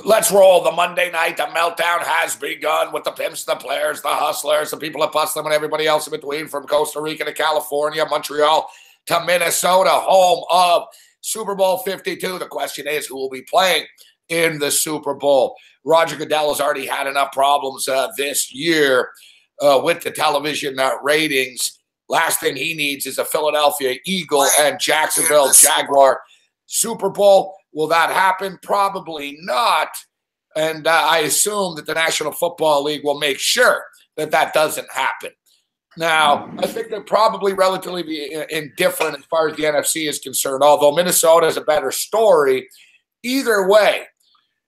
Let's roll. The Monday night, the meltdown has begun with the pimps, the players, the hustlers, the people that bust them, and everybody else in between, from Costa Rica to California, Montreal to Minnesota, home of Super Bowl 52. The question is, who will be playing in the Super Bowl? Roger Goodell has already had enough problems this year with the television ratings. Last thing he needs is a Philadelphia Eagle and Jacksonville Jaguar Super Bowl. Will that happen? Probably not. And I assume that the National Football League will make sure that that doesn't happen. Now, I think they're probably relatively indifferent as far as the NFC is concerned, although Minnesota is a better story. Either way,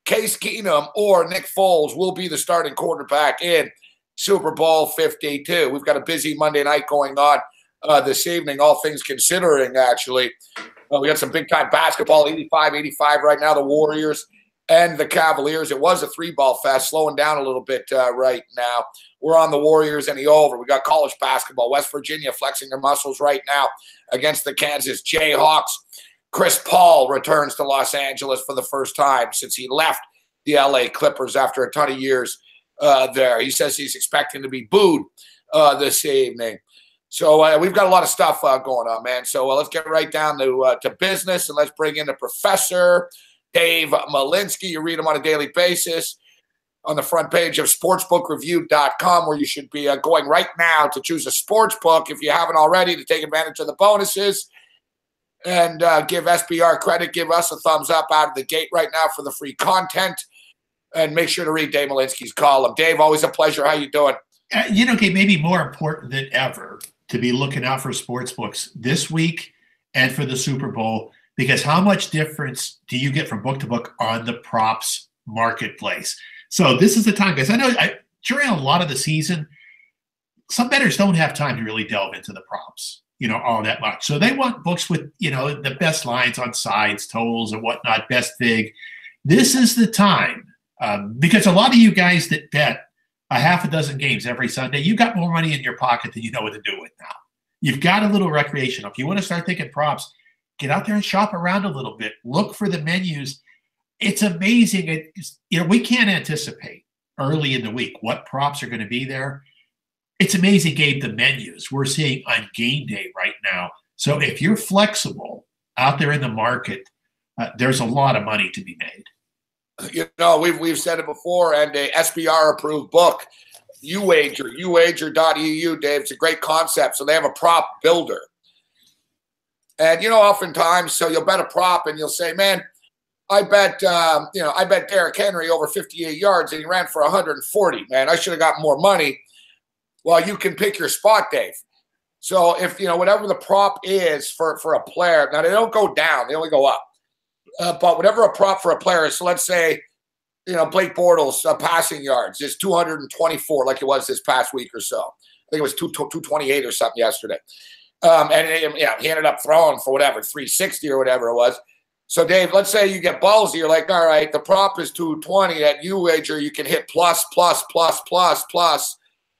Case Keenum or Nick Foles will be the starting quarterback in Super Bowl 52. We've got a busy Monday night going on this evening, all things considering, actually. We got some big-time basketball, 85-85 right now, the Warriors and the Cavaliers. It was a three-ball fest, slowing down a little bit right now. We're on the Warriors and the over. We got college basketball. West Virginia flexing their muscles right now against the Kansas Jayhawks. Chris Paul returns to Los Angeles for the first time since he left the LA Clippers after a ton of years there. He says he's expecting to be booed this evening. So we've got a lot of stuff going on, man. So let's get right down to business, and let's bring in the professor, Dave Malinsky. You read him on a daily basis on the front page of SportsBookReview.com, where you should be going right now to choose a sports book if you haven't already, to take advantage of the bonuses and give SBR credit. Give us a thumbs up out of the gate right now for the free content, and make sure to read Dave Malinsky's column. Dave, always a pleasure. How you doing? Gabe, maybe more important than ever to be looking out for sports books this week and for the Super Bowl, because how much difference do you get from book to book on the props marketplace? So this is the time, guys. I know during a lot of the season, some bettors don't have time to really delve into the props, all that much. So they want books with, the best lines on sides, totals, and whatnot, best vig. This is the time because a lot of you guys that bet a half a dozen games every Sunday, you've got more money in your pocket than you know what to do with now. You've got a little recreational. If you want to start thinking props, get out there and shop around a little bit. Look for the menus. It's amazing. We can't anticipate early in the week what props are going to be there. It's amazing, Gabe, the menus we're seeing on game day right now. So if you're flexible out there in the market, there's a lot of money to be made. We've said it before, and a SBR approved book, uwager.eu, Dave. It's a great concept. So they have a prop builder. And, oftentimes, so you'll bet a prop and you'll say, man, I bet Derrick Henry over 58 yards and he ran for 140. Man, I should have got more money. Well, you can pick your spot, Dave. So if, whatever the prop is for a player, now they don't go down, they only go up. But whatever a prop for a player is, so let's say, Blake Bortles passing yards is 224, like it was this past week or so. I think it was 228 or something yesterday. And he ended up throwing for 360 or whatever it was. So, Dave, let's say you get ballsy. You're like, all right, the prop is 220. At UWager, you can hit plus,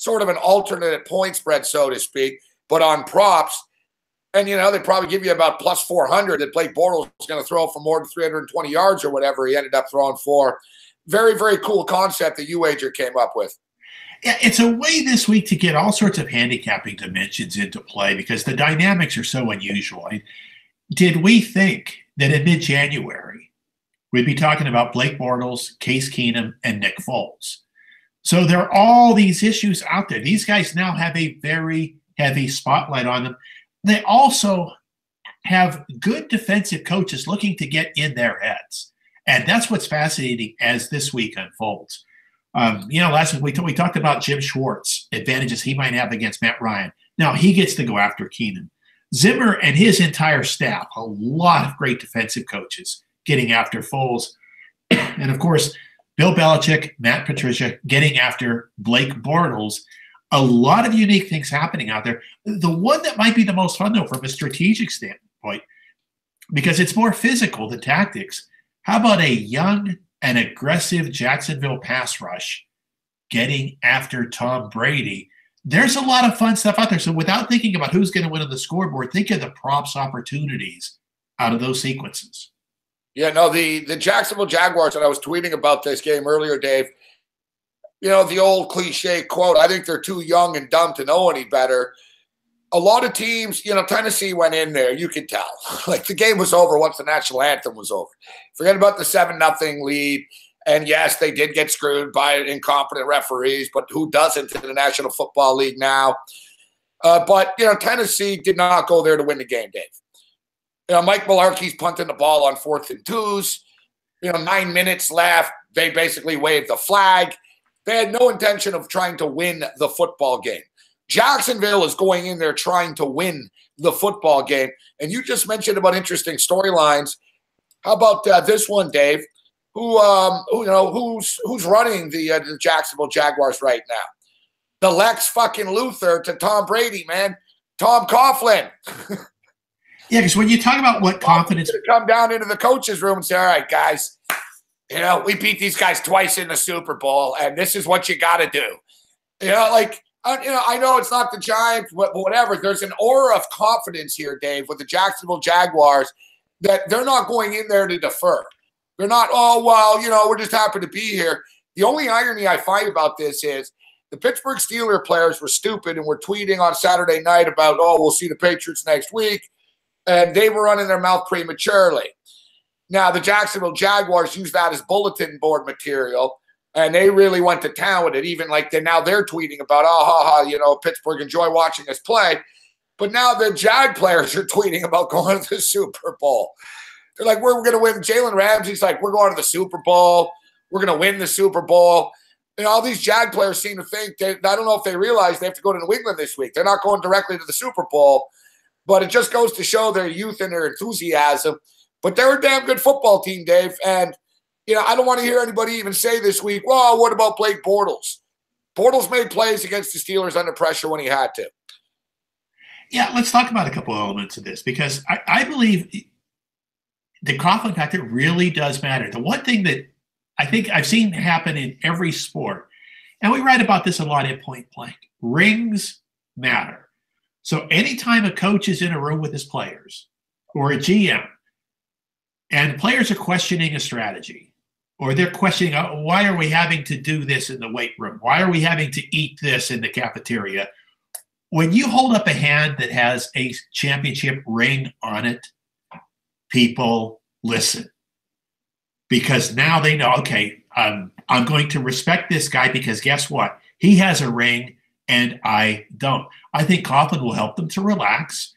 sort of an alternate point spread, so to speak. But on props, and, they probably give you about plus 400 that Blake Bortles is going to throw for more than 320 yards or whatever he ended up throwing for. Very, very cool concept that UWager came up with. Yeah, it's a way this week to get all sorts of handicapping dimensions into play because the dynamics are so unusual. Did we think that in mid-January we'd be talking about Blake Bortles, Case Keenum, and Nick Foles? So there are all these issues out there. These guys now have a very heavy spotlight on them. They also have good defensive coaches looking to get in their heads. And that's what's fascinating as this week unfolds. Last week we talked about Jim Schwartz, advantages he might have against Matt Ryan. Now he gets to go after Keenan. Zimmer and his entire staff, a lot of great defensive coaches getting after Foles. And, of course, Bill Belichick, Matt Patricia getting after Blake Bortles. A lot of unique things happening out there. The one that might be the most fun, though, from a strategic standpoint, because it's more physical than tactics, how about a young and aggressive Jacksonville pass rush getting after Tom Brady? There's a lot of fun stuff out there. So without thinking about who's going to win on the scoreboard, think of the props opportunities out of those sequences. Yeah, no, the Jacksonville Jaguars, and I was tweeting about this game earlier, Dave. You know, the old cliche quote, I think they're too young and dumb to know any better. A lot of teams, you know, Tennessee went in there, you could tell. Like the game was over once the national anthem was over. Forget about the 7-0 lead. And yes, they did get screwed by incompetent referees, but who doesn't in the National Football League now? But, you know, Tennessee did not go there to win the game, Dave. You know, Mike Mularkey's punting the ball on 4th and 2s. You know, 9 minutes left. They basically waved the flag. They had no intention of trying to win the football game. Jacksonville is going in there trying to win the football game. And you just mentioned about interesting storylines. How about this one, Dave? Who's running the Jacksonville Jaguars right now? The Lex fucking Luthor to Tom Brady, man. Tom Coughlin. Yeah, because when you talk about what confidence – come down into the coach's room and say, all right, guys, you know, we beat these guys twice in the Super Bowl, and this is what you got to do. You know, like, I know it's not the Giants, but whatever. There's an aura of confidence here, Dave, with the Jacksonville Jaguars that they're not going in there to defer. They're not, oh, well, you know, we're just happy to be here. The only irony I find about this is the Pittsburgh Steelers players were stupid and were tweeting on Saturday night about, oh, we'll see the Patriots next week. And they were running their mouth prematurely. Now, the Jacksonville Jaguars use that as bulletin board material, and they really went to town with it. Even like now they're tweeting about, oh, ha, ha, you know, Pittsburgh, enjoy watching us play. But now the Jag players are tweeting about going to the Super Bowl. They're like, we're going to win. Jalen Ramsey's like, we're going to the Super Bowl. We're going to win the Super Bowl. And all these Jag players seem to think, I don't know if they realize they have to go to New England this week. They're not going directly to the Super Bowl. But it just goes to show their youth and their enthusiasm. But they're a damn good football team, Dave. And, you know, I don't want to hear anybody even say this week, well, what about Blake Bortles? Bortles made plays against the Steelers under pressure when he had to. Yeah, let's talk about a couple of elements of this because I believe the Coughlin factor really does matter. The one thing that I think I've seen happen in every sport, and we write about this a lot at Point Blank, rings matter. So anytime a coach is in a room with his players or a GM and players are questioning a strategy or they're questioning, why are we having to do this in the weight room? Why are we having to eat this in the cafeteria? When you hold up a hand that has a championship ring on it, people listen because now they know, okay, I'm going to respect this guy because guess what? He has a ring and I don't. I think Coughlin will help them to relax.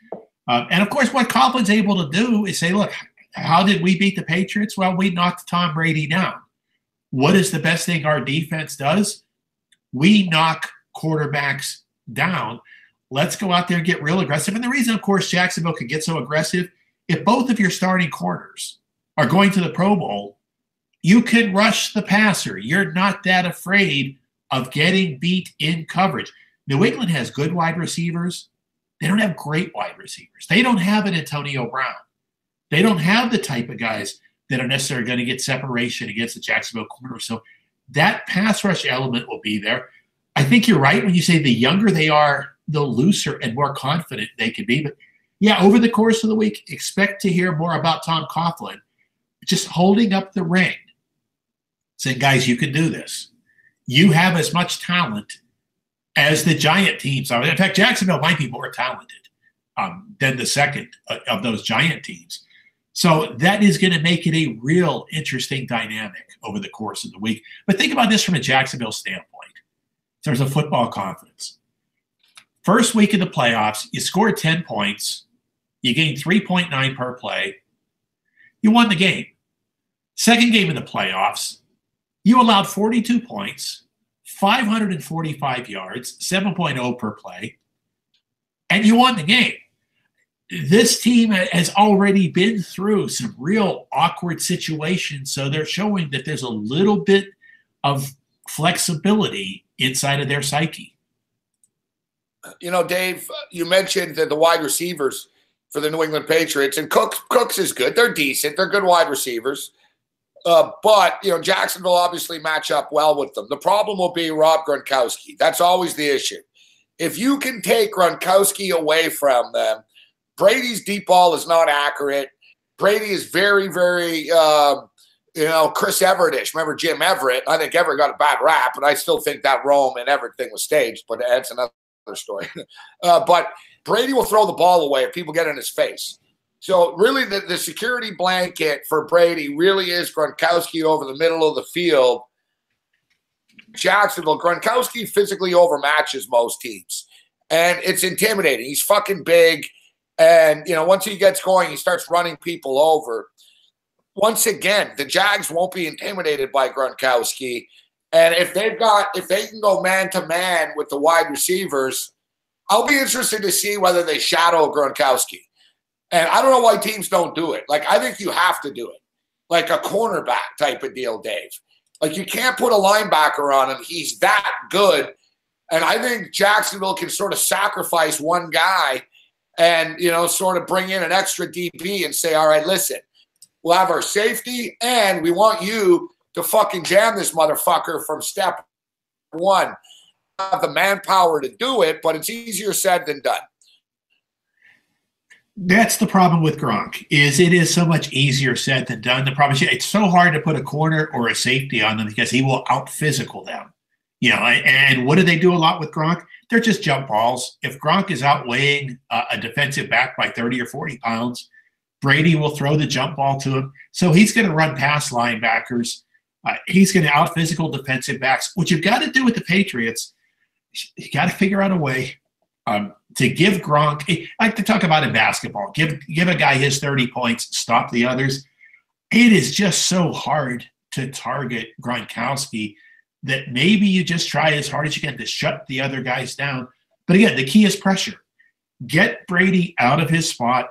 And, of course, what Coughlin's able to do is say, look, how did we beat the Patriots? Well, we knocked Tom Brady down. What is the best thing our defense does? We knock quarterbacks down. Let's go out there and get real aggressive. And the reason, of course, Jacksonville can get so aggressive, if both of your starting corners are going to the Pro Bowl, you can rush the passer. You're not that afraid of getting beat in coverage. New England has good wide receivers. They don't have great wide receivers. They don't have an Antonio Brown. They don't have the type of guys that are necessarily going to get separation against the Jacksonville corner. So that pass rush element will be there. I think you're right when you say the younger they are, the looser and more confident they can be. But, yeah, over the course of the week, expect to hear more about Tom Coughlin just holding up the ring, saying, guys, you can do this. You have as much talent as the giant teams are. In fact, Jacksonville might be more talented than the second of those giant teams. So that is going to make it a real interesting dynamic over the course of the week. But think about this from a Jacksonville standpoint. There's a football conference. First week of the playoffs, you scored 10 points. You gained 3.9 per play. You won the game. Second game of the playoffs, you allowed 42 points, 545 yards, 7.0 per play, and you won the game. This team has already been through some real awkward situations, so they're showing that there's a little bit of flexibility inside of their psyche. You know, Dave, you mentioned that the wide receivers for the New England Patriots, and Cooks is good. They're decent. They're good wide receivers. But, you know, Jacksonville obviously match up well with them. The problem will be Rob Gronkowski. That's always the issue. If you can take Gronkowski away from them, Brady's deep ball is not accurate. Brady is very, very, Chris Everett-ish. Remember Jim Everett? I think Everett got a bad rap, and I still think that Rome and Everett thing was staged, but that's another story. But Brady will throw the ball away if people get in his face. So really the security blanket for Brady really is Gronkowski over the middle of the field. Jacksonville, Gronkowski physically overmatches most teams. And it's intimidating. He's fucking big. And, once he gets going, he starts running people over. Once again, the Jags won't be intimidated by Gronkowski. And if they can go man-to-man with the wide receivers, I'll be interested to see whether they shadow Gronkowski. And I don't know why teams don't do it. Like, I think you have to do it. Like a cornerback type of deal, Dave. Like, you can't put a linebacker on him. He's that good. And I think Jacksonville can sort of sacrifice one guy and, sort of bring in an extra DB and say, all right, listen, we'll have our safety and we want you to fucking jam this motherfucker from step one. Have the manpower to do it, but it's easier said than done. That's the problem with Gronk, is it is so much easier said than done. The problem is it's so hard to put a corner or a safety on them because he will out-physical them. And what do they do a lot with Gronk? They're just jump balls. If Gronk is outweighing a defensive back by 30 or 40 pounds, Brady will throw the jump ball to him. So he's going to run past linebackers. He's going to out-physical defensive backs. What you've got to do with the Patriots, you got to figure out a way to give Gronk, I like to talk about in basketball, give a guy his 30 points, stop the others. It is just so hard to target Gronkowski that maybe you just try as hard as you can to shut the other guys down. But again, the key is pressure. Get Brady out of his spot.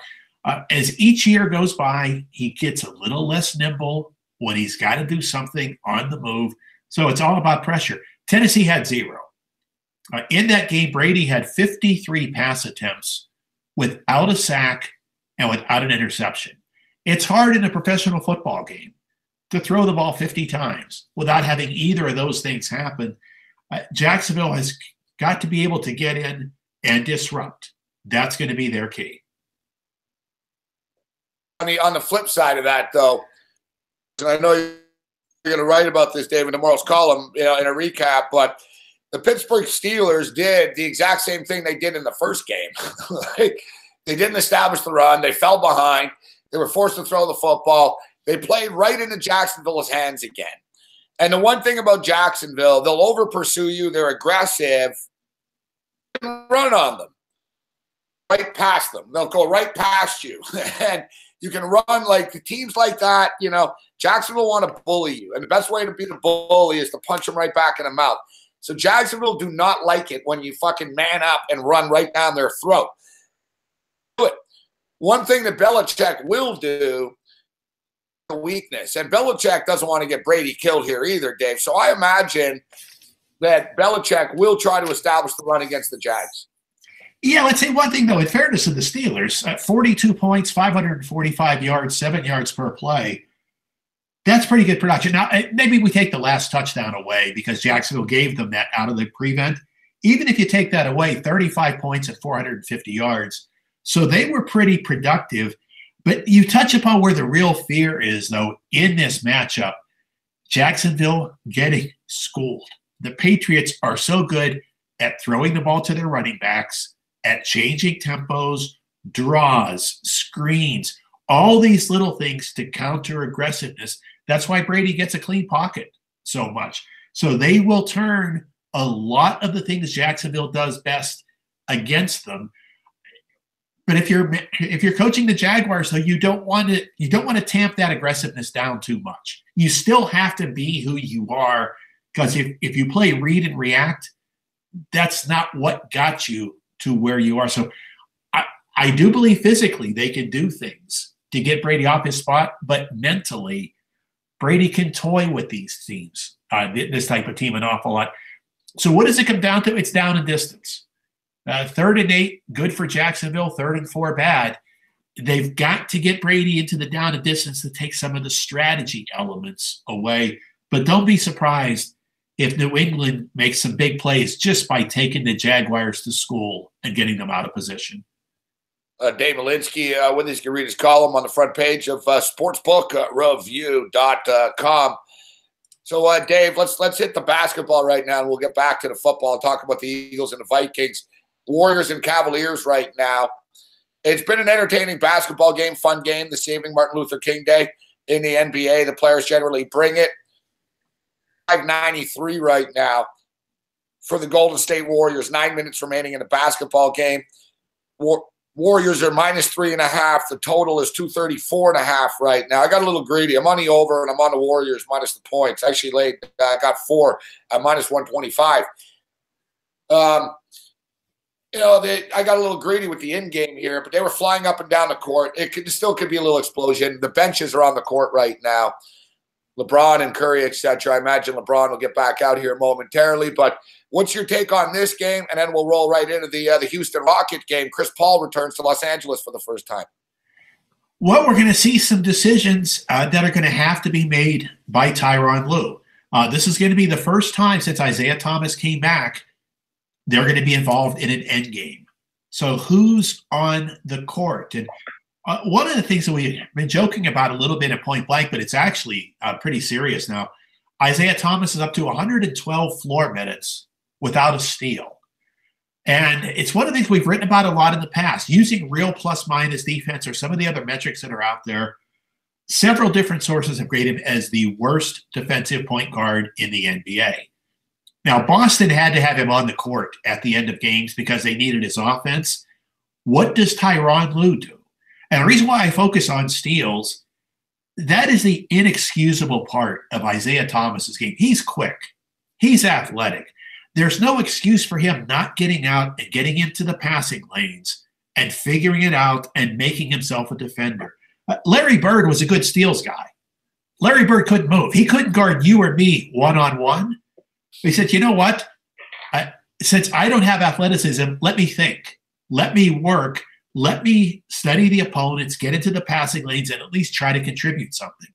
As each year goes by, he gets a little less nimble when he's got to do something on the move. So it's all about pressure. Tennessee had 0. In that game, Brady had 53 pass attempts without a sack and without an interception. It's hard in a professional football game to throw the ball 50 times without having either of those things happen. Jacksonville has got to be able to get in and disrupt. That's going to be their key. On the flip side of that, though, and I know you're going to write about this, Dave, in tomorrow's column, in a recap, but the Pittsburgh Steelers did the exact same thing they did in the first game. They didn't establish the run. They fell behind. They were forced to throw the football. They played right into Jacksonville's hands again. And the one thing about Jacksonville, they'll over-pursue you. They're aggressive. Run on them. Right past them. They'll go right past you. And you can run like the teams like that. Jacksonville want to bully you. And the best way to beat a bully is to punch them right back in the mouth. So Jacksonville do not like it when you fucking man up and run right down their throat. But one thing that Belichick will do, a weakness, and Belichick doesn't want to get Brady killed here either, Dave. So I imagine that Belichick will try to establish the run against the Jags. Yeah, let's say one thing, though. In fairness to the Steelers, 42 points, 545 yards, 7 yards per play. That's pretty good production. Now, maybe we take the last touchdown away because Jacksonville gave them that out of the prevent. Even if you take that away, 35 points at 450 yards. So they were pretty productive. But you touch upon where the real fear is, though, in this matchup. Jacksonville getting schooled. The Patriots are so good at throwing the ball to their running backs, at changing tempos, draws, screens, all these little things to counter aggressiveness. That's why Brady gets a clean pocket so much. So they will turn a lot of the things Jacksonville does best against them. But if you're coaching the Jaguars, though, you don't want to tamp that aggressiveness down too much. You still have to be who you are, because if you play read and react, that's not what got you to where you are. So I do believe physically they can do things to get Brady off his spot, but mentally, Brady can toy with these teams, this type of team, an awful lot. So what does it come down to? It's down and distance. 3rd and 8, good for Jacksonville. 3rd and 4, bad. They've got to get Brady into the down and distance to take some of the strategy elements away. But don't be surprised if New England makes some big plays just by taking the Jaguars to school and getting them out of position. Dave Malinsky with us. You can read his column on the front page of SportsBook.review.com. So, Dave, let's hit the basketball right now, and we'll get back to the football and talk about the Eagles and the Vikings, Warriors and Cavaliers right now. It's been an entertaining basketball game, fun game this evening, Martin Luther King Day in the NBA. The players generally bring it. 593 right now for the Golden State Warriors. 9 minutes remaining in the basketball game. Warriors are -3.5. The total is 234.5 right now. I got a little greedy. I'm on the over, and I'm on the Warriors minus the points. Actually, I got 4 at -125. I got a little greedy with the in-game here, but they were flying up and down the court. It still could be a little explosion. The benches are on the court right now. LeBron and Curry, etc. I imagine LeBron will get back out here momentarily. But what's your take on this game? And then we'll roll right into the Houston Rocket game. Chris Paul returns to Los Angeles for the first time. Well, we're going to see some decisions that are going to have to be made by Tyronn Lue. This is going to be the first time since Isaiah Thomas came back they're going to be involved in an end game. So who's on the court? And one of the things that we've been joking about a little bit at point blank, but it's actually pretty serious now, Isaiah Thomas is up to 112 floor minutes without a steal. And it's one of the things we've written about a lot in the past, using real plus-minus defense or some of the other metrics that are out there. Several different sources have graded him as the worst defensive point guard in the NBA. Now, Boston had to have him on the court at the end of games because they needed his offense. What does Tyronn Lue do? And the reason why I focus on steals, that is the inexcusable part of Isaiah Thomas's game. He's quick. He's athletic. There's no excuse for him not getting out and getting into the passing lanes and figuring it out and making himself a defender. Larry Bird was a good steals guy. Larry Bird couldn't move. He couldn't guard you or me one-on-one. He said, you know what? Since I don't have athleticism, let me think. Let me work. Let me study the opponents, get into the passing lanes, and at least try to contribute something.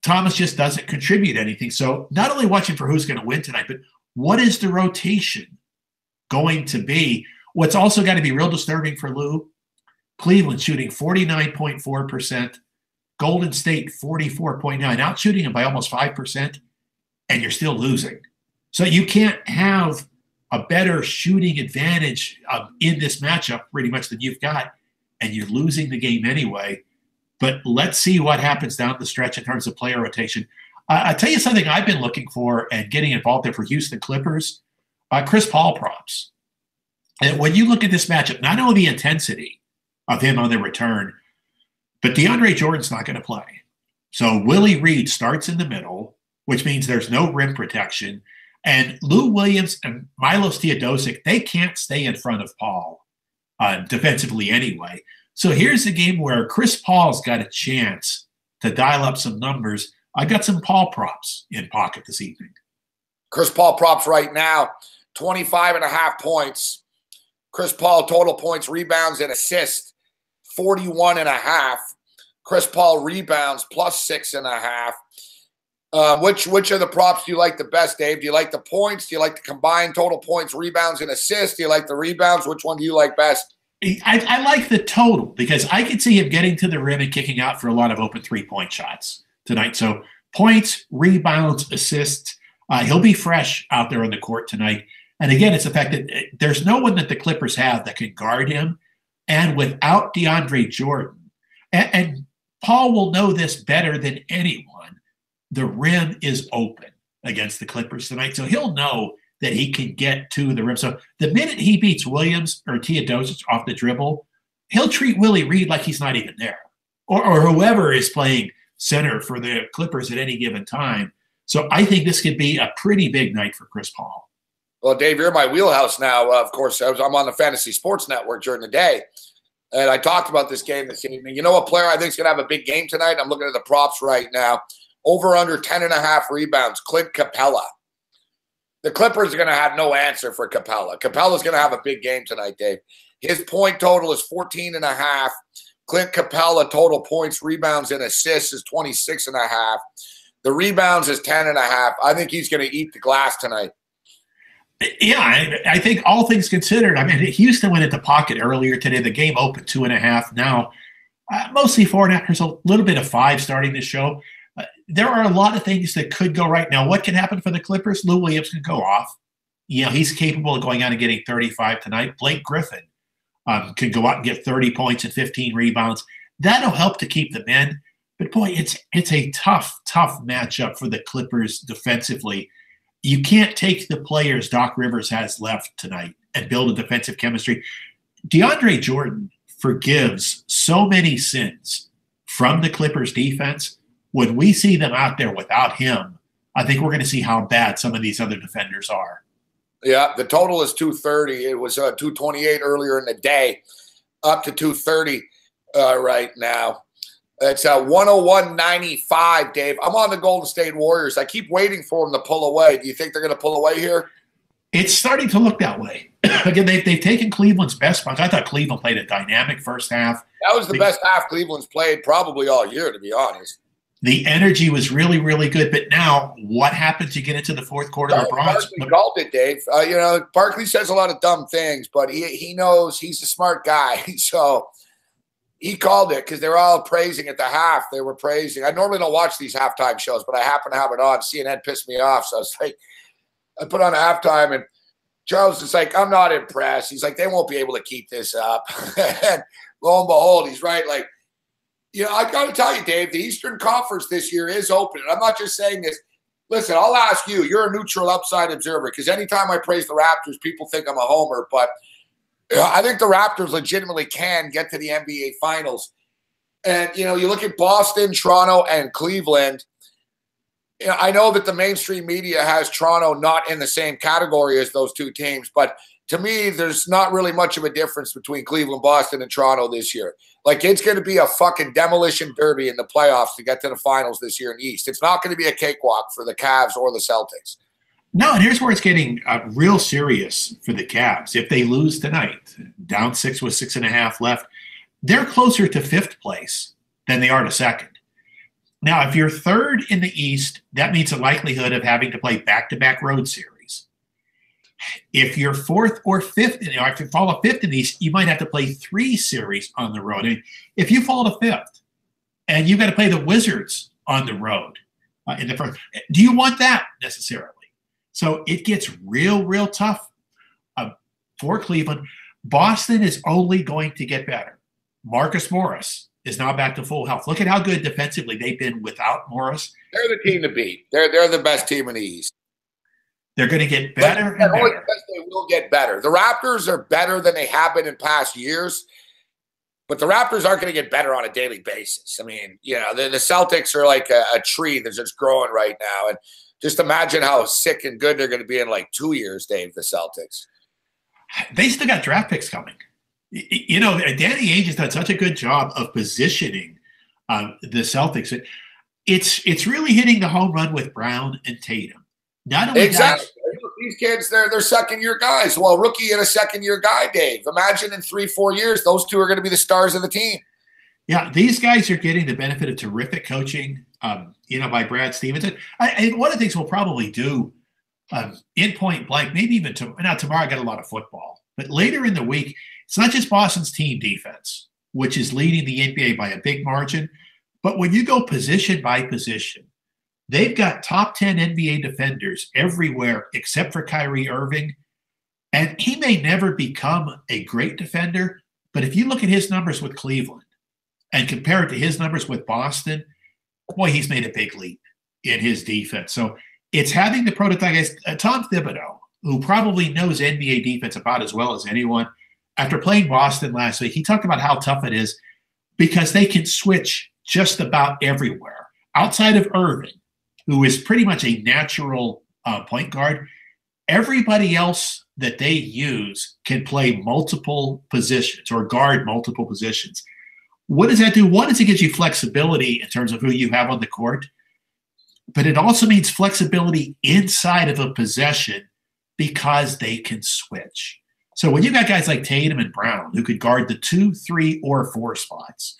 Thomas just doesn't contribute anything. So not only watching for who's going to win tonight, but what is the rotation going to be? What's also got to be real disturbing for Lue, Cleveland shooting 49.4%, Golden State 44.9%, out shooting him by almost 5%, and you're still losing. So you can't have a better shooting advantage in this matchup pretty much than you've got, and you're losing the game anyway. But let's see what happens down the stretch in terms of player rotation. I'll tell you something I've been looking for and getting involved there for Houston Clippers, Chris Paul props. And when you look at this matchup, not only the intensity of him on the return, but DeAndre Jordan's not going to play. So Willie Reed starts in the middle, which means there's no rim protection. And Lou Williams and Milos Teodosic, they can't stay in front of Paul defensively anyway. So here's a game where Chris Paul's got a chance to dial up some numbers. I got some Paul props in pocket this evening. Chris Paul props right now, 25.5 points. Chris Paul total points, rebounds, and assists, 41.5. Chris Paul rebounds plus 6.5. Which of the props do you like the best, Dave? Do you like the points? Do you like the combined total points, rebounds, and assists? Do you like the rebounds? Which one do you like best? I like the total because I could see him getting to the rim and kicking out for a lot of open three-point shots tonight. So points, rebounds, assists. He'll be fresh out there on the court tonight. And again, it's the fact that there's no one that the Clippers have that can guard him. And without DeAndre Jordan, and Paul will know this better than anyone, the rim is open against the Clippers tonight. So he'll know that he can get to the rim. So the minute he beats Williams or Teodosic off the dribble, he'll treat Willie Reed like he's not even there, or whoever is playing center for the Clippers at any given time. So I think this could be a pretty big night for Chris Paul. Well, Dave, you're in my wheelhouse now. Of course, I'm on the Fantasy Sports Network during the day, and I talked about this game this evening. You know what player I think is going to have a big game tonight? I'm looking at the props right now. Over under 10.5 rebounds, Clint Capella. The Clippers are going to have no answer for Capella. Capella's going to have a big game tonight, Dave. His point total is 14.5. Clint Capella total points, rebounds, and assists is 26.5. The rebounds is 10.5. I think he's going to eat the glass tonight. Yeah, I think all things considered, I mean, Houston went into pocket earlier today. The game opened 2.5. Now, mostly 4.5. There's a little bit of 5 starting to show. There are a lot of things that could go right now. What can happen for the Clippers? Lou Williams can go off. You know, he's capable of going out and getting 35 tonight. Blake Griffin can go out and get 30 points and 15 rebounds. That'll help to keep them in. But boy, it's a tough matchup for the Clippers defensively. You can't take the players Doc Rivers has left tonight and build a defensive chemistry. DeAndre Jordan forgives so many sins from the Clippers defense. When we see them out there without him, I think we're going to see how bad some of these other defenders are. Yeah, the total is 230. It was 228 earlier in the day, up to 230 right now. It's 101.95, Dave. I'm on the Golden State Warriors. I keep waiting for them to pull away. Do you think they're going to pull away here? It's starting to look that way. Again, they've taken Cleveland's best punch. I thought Cleveland played a dynamic first half. That was the best half Cleveland's played probably all year, to be honest. The energy was really, really good. But now, what happens? You get into the fourth quarter. Barkley called it, Dave. Barkley says a lot of dumb things, but he knows he's a smart guy. So he called it because they were all praising at the half. They were praising. I normally don't watch these halftime shows, but I happen to have it on. CNN pissed me off. So I was like, I put on a halftime, and Charles is like, I'm not impressed. He's like, they won't be able to keep this up. And lo and behold, he's right. Like, I got to tell you, Dave, the Eastern Conference this year is open. And I'm not just saying this. Listen, I'll ask you. You're a neutral outside observer because anytime I praise the Raptors, people think I'm a homer. But I think the Raptors legitimately can get to the NBA Finals. And, you look at Boston, Toronto, and Cleveland. I know that the mainstream media has Toronto not in the same category as those two teams, but to me, there's not really much of a difference between Cleveland, Boston, and Toronto this year. Like, it's going to be a fucking demolition derby in the playoffs to get to the finals this year in the East. It's not going to be a cakewalk for the Cavs or the Celtics. No, and here's where it's getting real serious for the Cavs. If they lose tonight, down 6 with 6.5 left, they're closer to 5th place than they are to 2nd. Now, if you're 3rd in the East, that means a likelihood of having to play back-to-back road series. If you're 4th or 5th, if you fall to 5th in the East, you might have to play 3 series on the road. And if you fall to 5th and you've got to play the Wizards on the road in the first, do you want that necessarily? So it gets real tough for Cleveland. Boston is only going to get better. Marcus Morris is now back to full health. Look at how good defensively they've been without Morris. They're the team to beat. They're the best team in the East. They're going to get better and better. They will get better. The Raptors are better than they have been in past years, but the Raptors aren't going to get better on a daily basis. I mean, the Celtics are like a tree that's just growing right now. And just imagine how sick and good they're going to be in like 2 years, Dave, the Celtics. They still got draft picks coming. Danny Ainge has done such a good job of positioning the Celtics. It's really hitting the home run with Brown and Tatum. Not only exactly. These kids, they're second-year guys. Well, rookie and a second-year guy, Dave. Imagine in 3-4 years, those two are going to be the stars of the team. Yeah, these guys are getting the benefit of terrific coaching, by Brad Stevens. And one of the things we'll probably do in point blank, maybe even tomorrow I got a lot of football, but later in the week, it's not just Boston's team defense, which is leading the NBA by a big margin, but when you go position by position, they've got top 10 NBA defenders everywhere except for Kyrie Irving, and he may never become a great defender, but if you look at his numbers with Cleveland and compare it to his numbers with Boston, boy, he's made a big leap in his defense. So it's having the prototype. Tom Thibodeau, who probably knows NBA defense about as well as anyone, after playing Boston last week, he talked about how tough it is because they can switch just about everywhere. Outside of Irving, who is pretty much a natural point guard, everybody else that they use can play multiple positions or guard multiple positions. What does that do? One is it gives you flexibility in terms of who you have on the court, but it also means flexibility inside of a possession because they can switch. So when you've got guys like Tatum and Brown who could guard the 2, 3, or 4 spots,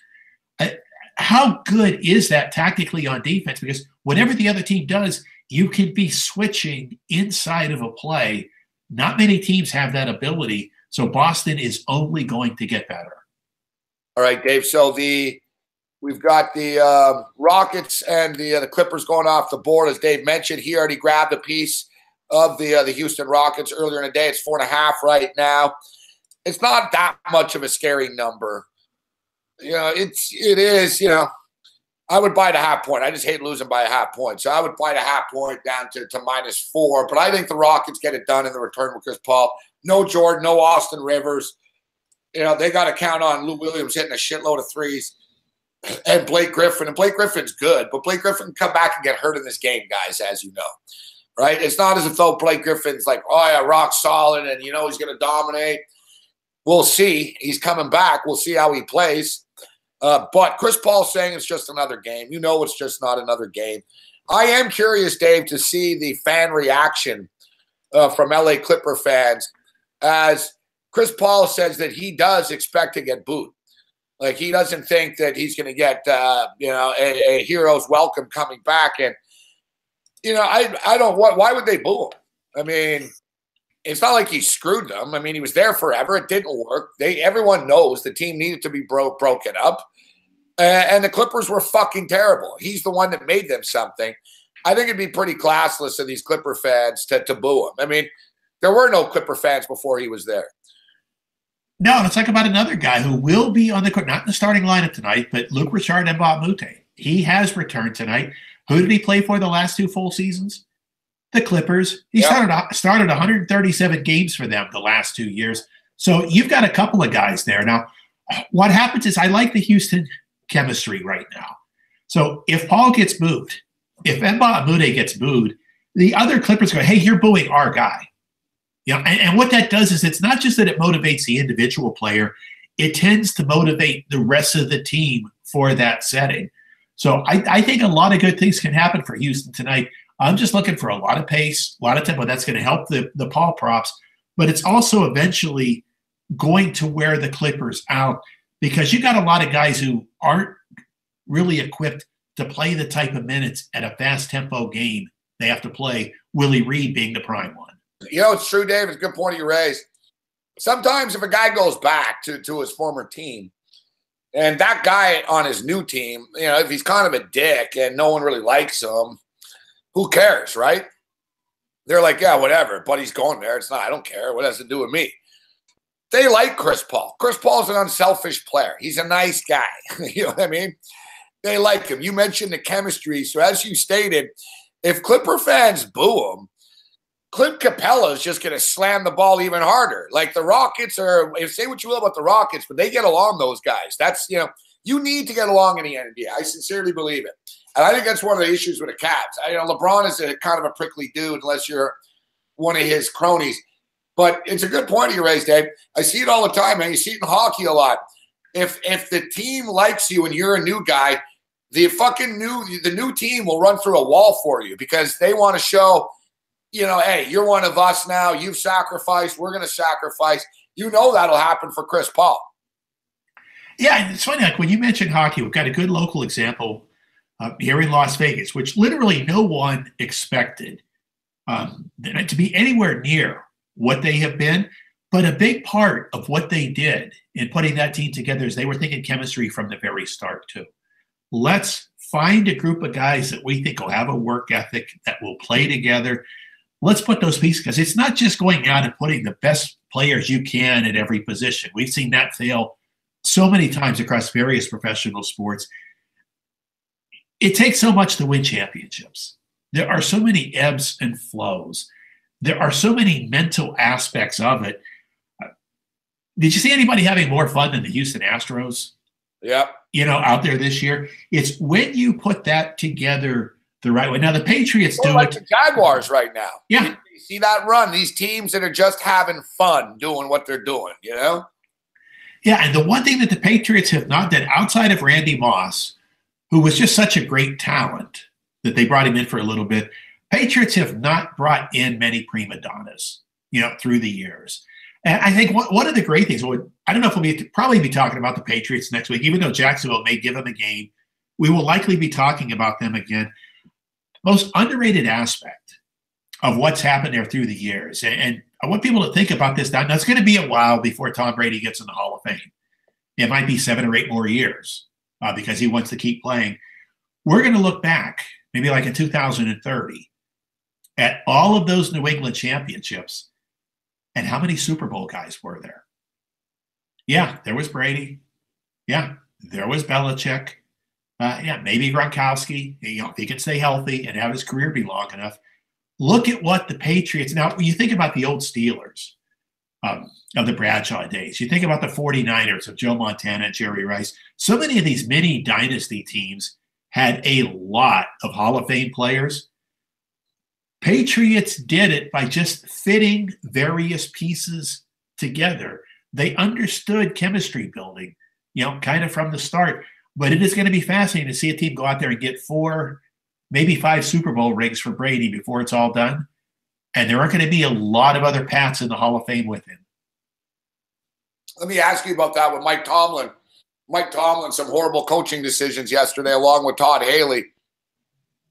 how good is that tactically on defense? Because whatever the other team does, you can be switching inside of a play Not many teams have that ability. So Boston is only going to get better. All right, Dave. So we've got the Rockets and the Clippers going off the board. As Dave mentioned, he already grabbed a piece of the Houston Rockets earlier in the day. It's 4.5 right now. It's not that much of a scary number. It is. I would buy the half point. I just hate losing by a half point. So I would buy the half point down to -4. But I think the Rockets get it done in the return with Chris Paul. No Jordan, no Austin Rivers. They got to count on Lou Williams hitting a shitload of threes and Blake Griffin. And Blake Griffin's good, but Blake Griffin can come back and get hurt in this game, guys, as you know. Right? It's not as if though Blake Griffin's like, oh, yeah, rock solid and, he's going to dominate. We'll see. He's coming back. We'll see how he plays. But Chris Paul's saying it's just another game. It's just not another game. I am curious, Dave, to see the fan reaction from LA Clipper fans as Chris Paul says that he does expect to get booed. Like, he doesn't think that he's going to get, a hero's welcome coming back. And, I don't, why would they boo him? I mean, it's not like he screwed them. I mean, he was there forever. It didn't work. Everyone knows the team needed to be broken up. And the Clippers were fucking terrible. He's the one that made them something. I think it'd be pretty classless of these Clipper fans to boo him. I mean, there were no Clipper fans before he was there. No, let's talk about another guy who will be on the court, not in the starting lineup tonight, but Luc Richard Mbah-a-Moute. He has returned tonight. Who did he play for the last 2 full seasons? The Clippers. He started 137 games for them the last 2 years. So you've got a couple of guys there. Now, what happens is I like the Houston chemistry right now. So if Paul gets moved, if Mbah-a-Moute gets booed, the other Clippers go, hey, you're booing our guy. And what that does is it's not just that it motivates the individual player, it tends to motivate the rest of the team for that setting. So I think a lot of good things can happen for Houston tonight. I'm just looking for a lot of pace, a lot of tempo. That's going to help the Paul props, but it's also eventually going to wear the Clippers out because you got a lot of guys who aren't really equipped to play the type of minutes at a fast tempo game they have to play, Willie Reed being the prime one. It's true, Dave. It's a good point you raised. Sometimes if a guy goes back to his former team and that guy on his new team, if he's kind of a dick and no one really likes him, who cares, right? They're like, yeah, whatever, but he's going there. It's not, I don't care. What has to do with me? They like Chris Paul. Chris Paul's an unselfish player. He's a nice guy. You know what I mean? They like him. You mentioned the chemistry. So as you stated, if Clipper fans boo him, Clint Capella is just going to slam the ball even harder. Like the Rockets are, say what you will about the Rockets, but they get along, those guys. That's, you need to get along in the NBA. I sincerely believe it. And I think that's one of the issues with the Cavs. LeBron is a kind of a prickly dude unless you're one of his cronies. But it's a good point you raised, Dave. I see it all the time, man. You see it in hockey a lot. If the team likes you and you're a new guy, the new team will run through a wall for you because they want to show, hey, you're one of us now. You've sacrificed. We're going to sacrifice. That'll happen for Chris Paul. Yeah, and it's funny. Like when you mentioned hockey, we've got a good local example here in Las Vegas, which literally no one expected to be anywhere near what they have been. But a big part of what they did in putting that team together is they were thinking chemistry from the very start, too. Let's find a group of guys that we think will have a work ethic, that will play together. Let's put those pieces, because it's not just going out and putting the best players you can at every position. We've seen that fail so many times across various professional sports. It takes so much to win championships. There are so many ebbs and flows. There are so many mental aspects of it. Did you see anybody having more fun than the Houston Astros? Yep. Out there this year? It's when you put that together the right way. Now, the Patriots do like it. The Jaguars right now. Yeah. You see that run? These teams that are just having fun doing what they're doing, Yeah, and the one thing that the Patriots have not done outside of Randy Moss, who was just such a great talent that they brought him in for a little bit, Patriots have not brought in many prima donnas, through the years. And I think one of the great things, I don't know if we'll probably be talking about the Patriots next week, even though Jacksonville may give them a game. We will likely be talking about them again. Most underrated aspect of what's happened there through the years, and I want people to think about this now. Now, it's going to be a while before Tom Brady gets in the Hall of Fame. It might be 7 or 8 more years because he wants to keep playing. We're going to look back, maybe like in 2030, at all of those New England championships and how many Super Bowl guys were there. Yeah, there was Brady. Yeah, there was Belichick. Yeah, maybe Gronkowski. You know, if he can stay healthy and have his career be long enough. Look at what the Patriots – now, when you think about the old Steelers of the Bradshaw days, you think about the 49ers of Joe Montana and Jerry Rice. So many of these mini dynasty teams had a lot of Hall of Fame players. Patriots did it by just fitting various pieces together. They understood chemistry building, you know, kind of from the start. But it is going to be fascinating to see a team go out there and get 4, maybe 5 Super Bowl rings for Brady before it's all done. And there are going to be a lot of other Pats in the Hall of Fame with him. Let me ask you about that with Mike Tomlin. Mike Tomlin, some horrible coaching decisions yesterday along with Todd Haley.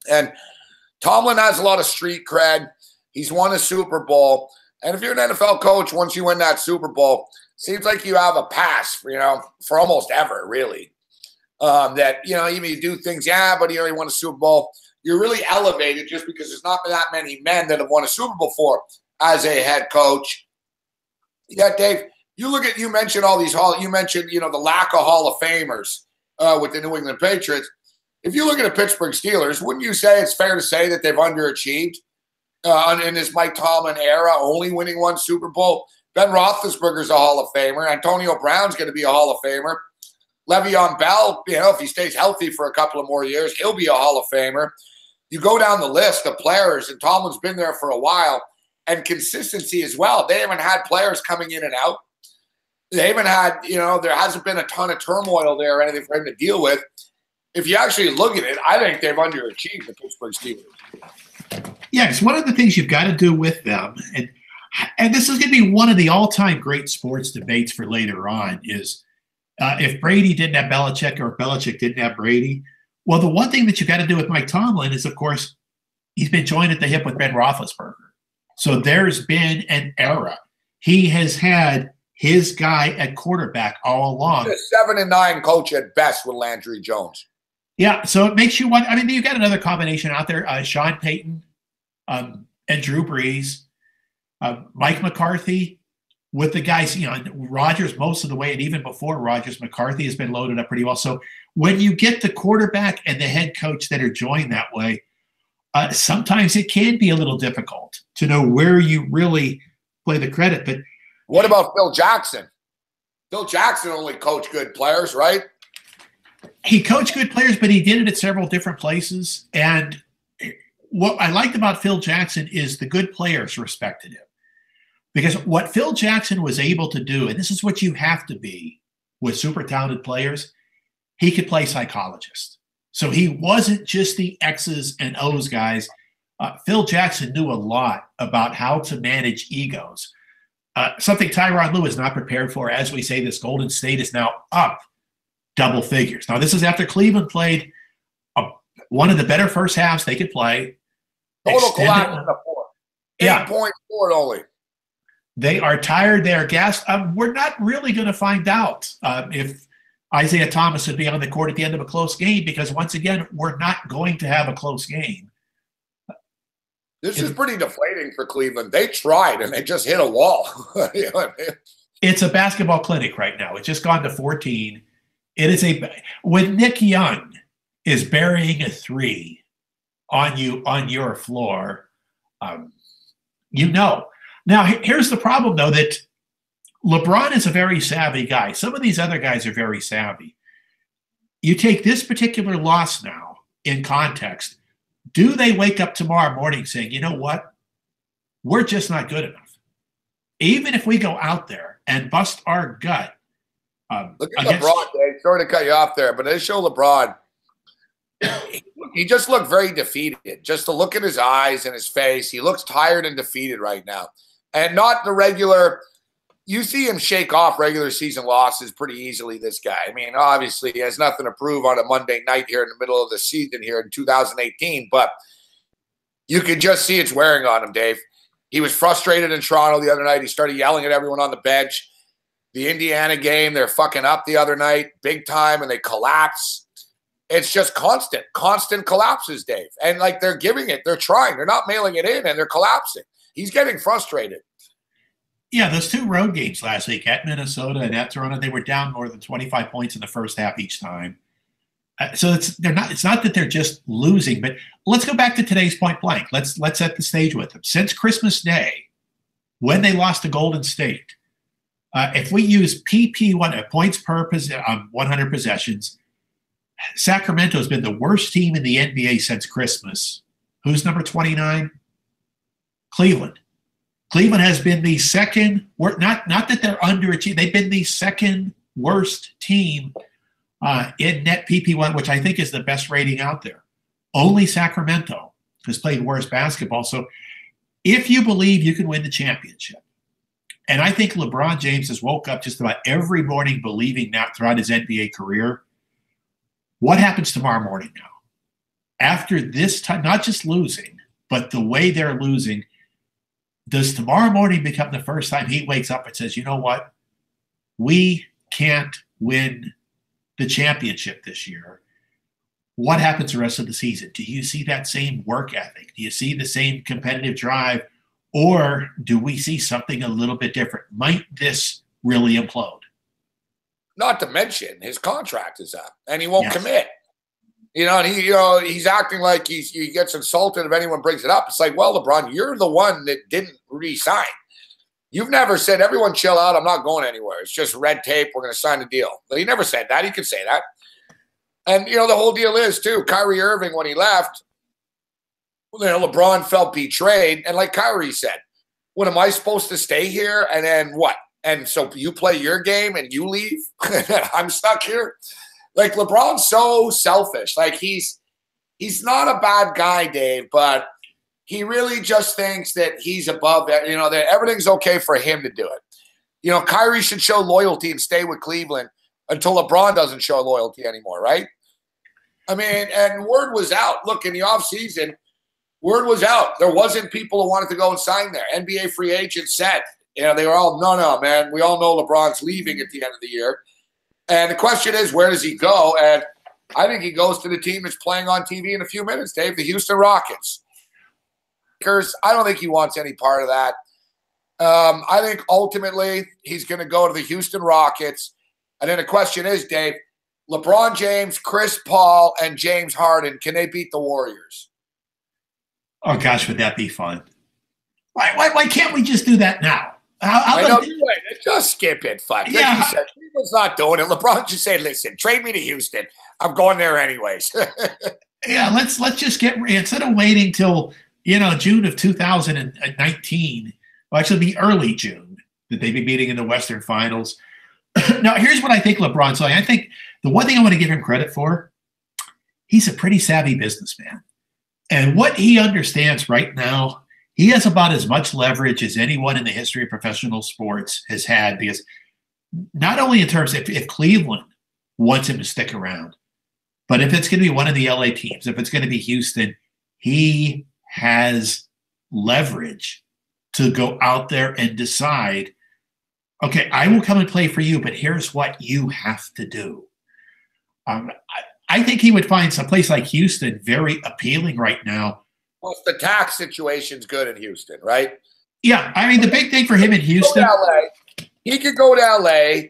And Tomlin has a lot of street cred. He's won a Super Bowl. And if you're an NFL coach, once you win that Super Bowl, seems like you have a pass, for almost ever, really. That, even you do things, but you already won a Super Bowl. You're really elevated just because there's not that many men that have won a Super Bowl for as a head coach. Yeah, Dave, you mentioned all these you mentioned, the lack of Hall of Famers with the New England Patriots. If you look at the Pittsburgh Steelers, wouldn't you say it's fair to say that they've underachieved in this Mike Tomlin era, only winning 1 Super Bowl? Ben Roethlisberger's a Hall of Famer. Antonio Brown's going to be a Hall of Famer. Le'Veon Bell, if he stays healthy for a couple of more years, he'll be a Hall of Famer. You go down the list of players, and Tomlin's been there for a while, and consistency as well. They haven't had players coming in and out. They haven't had, there hasn't been a ton of turmoil there or anything for him to deal with. If you actually look at it, I think they've underachieved the Pittsburgh Steelers. Yeah, it's one of the things you've got to do with them, and this is going to be one of the all-time great sports debates for later on, is if Brady didn't have Belichick or if Belichick didn't have Brady. Well, the one thing that you've got to do with Mike Tomlin is, of course, he's been joined at the hip with Ben Roethlisberger. So there's been an era. He has had his guy at quarterback all along. He's a 7-9 coach at best with Landry Jones. Yeah, so it makes you want. I mean, you've got another combination out there: Sean Payton and Drew Brees, Mike McCarthy. With the guys, Rodgers most of the way, and even before Rodgers, McCarthy has been loaded up pretty well. So when you get the quarterback and the head coach that are joined that way, sometimes it can be a little difficult to know where you really play the credit. But what about Phil Jackson? Phil Jackson only coached good players, right? He coached good players, but he did it at several different places. And what I liked about Phil Jackson is the good players respected him. Because what Phil Jackson was able to do, and this is what you have to be with super talented players, he could play psychologist. So he wasn't just the X's and O's guys. Phil Jackson knew a lot about how to manage egos. Something Tyronn Lue is not prepared for. As we say, this Golden State is now up double figures. Now, this is after Cleveland played one of the better first halves they could play. Total collapse in the fourth. 8 point four only. They are tired. They are gassed. We're not really going to find out if Isaiah Thomas would be on the court at the end of a close game, because once again, we're not going to have a close game. This is pretty deflating for Cleveland. They tried and they just hit a wall. You know what I mean? It's a basketball clinic right now. It's just gone to 14. It is when Nick Young is burying a 3 on your floor, Now, here's the problem, though, that LeBron is a very savvy guy. Some of these other guys are very savvy. You take this particular loss now in context. Do they wake up tomorrow morning saying, you know what? We're just not good enough. Even if we go out there and bust our gut. Look at LeBron, Dave. Sorry to cut you off there, but they show LeBron. He just looked very defeated. Just to look at his eyes and his face, he looks tired and defeated right now. And not the regular – you see him shake off regular season losses pretty easily, this guy. I mean, obviously, he has nothing to prove on a Monday night here in the middle of the season here in 2018, but you can just see it's wearing on him, Dave. He was frustrated in Toronto the other night. He started yelling at everyone on the bench. The Indiana game, they're fucking up the other night, big time, and they collapse. It's just constant collapses, Dave. And like they're giving it, they're trying. They're not mailing it in, and they're collapsing. He's getting frustrated. Yeah, those 2 road games last week at Minnesota and at Toronto, they were down more than 25 points in the first half each time. So it's not that they're just losing, but let's go back to today's point blank. Let's set the stage with them. Since Christmas Day, when they lost to Golden State, if we use PP1 points per 100 possessions, Sacramento has been the worst team in the NBA since Christmas. Who's number 29? Cleveland. Cleveland has been the second, not that they're underachieving, they've been the second worst team in net PP1, which I think is the best rating out there. Only Sacramento has played worse basketball. So if you believe you can win the championship, and I think LeBron James has woke up just about every morning believing that throughout his NBA career, what happens tomorrow morning now? After this time, not just losing, but the way they're losing, does tomorrow morning become the first time he wakes up and says, you know what? We can't win the championship this year. What happens the rest of the season? Do you see that same work ethic? Do you see the same competitive drive? Or do we see something a little bit different? Might this really implode? Not to mention his contract is up and he won't commit. And he's acting like he gets insulted if anyone brings it up. It's like, well, LeBron, you're the one that didn't re-sign. You've never said, everyone chill out, I'm not going anywhere. It's just red tape, we're going to sign a deal. He never said that. He could say that. And, the whole deal is, too, Kyrie Irving, when he left, LeBron felt betrayed. And like Kyrie said, what, am I supposed to stay here? And then what? And so you play your game and you leave? I'm stuck here? Like, LeBron's so selfish. Like, he's not a bad guy, Dave, but he really just thinks that he's above that, that everything's okay for him to do it. Kyrie should show loyalty and stay with Cleveland until LeBron doesn't show loyalty anymore, right? I mean, and word was out. Look, in the offseason, word was out. There wasn't people who wanted to go and sign there. NBA free agents said, they were all, no, man, we all know LeBron's leaving at the end of the year. And the question is, where does he go? And I think he goes to the team that's playing on TV in a few minutes, Dave, the Houston Rockets. I don't think he wants any part of that. I think ultimately he's going to go to the Houston Rockets. And then the question is, Dave, LeBron James, Chris Paul, and James Harden, can they beat the Warriors? Oh, gosh, would that be fun? Why can't we just do that now? I know you're right. Just skip it, fuck. Like you said, Cleveland's not doing it. LeBron just said, listen, trade me to Houston. I'm going there anyways. Yeah, let's just instead of waiting till June of 2019, well, actually be early June, that they'd be meeting in the Western Finals. Now, here's what I think LeBron's doing. I think the one thing I want to give him credit for, he's a pretty savvy businessman. And what he understands right now, he has about as much leverage as anyone in the history of professional sports has had, because not only in terms of if Cleveland wants him to stick around, but if it's going to be one of the LA teams, if it's going to be Houston, he has leverage to go out there and decide, okay, I will come and play for you, but here's what you have to do. I think he would find some place like Houston very appealing right now. Well, the tax situation's good in Houston, right? Yeah, I mean, the big thing for him in Houston. He could go to LA.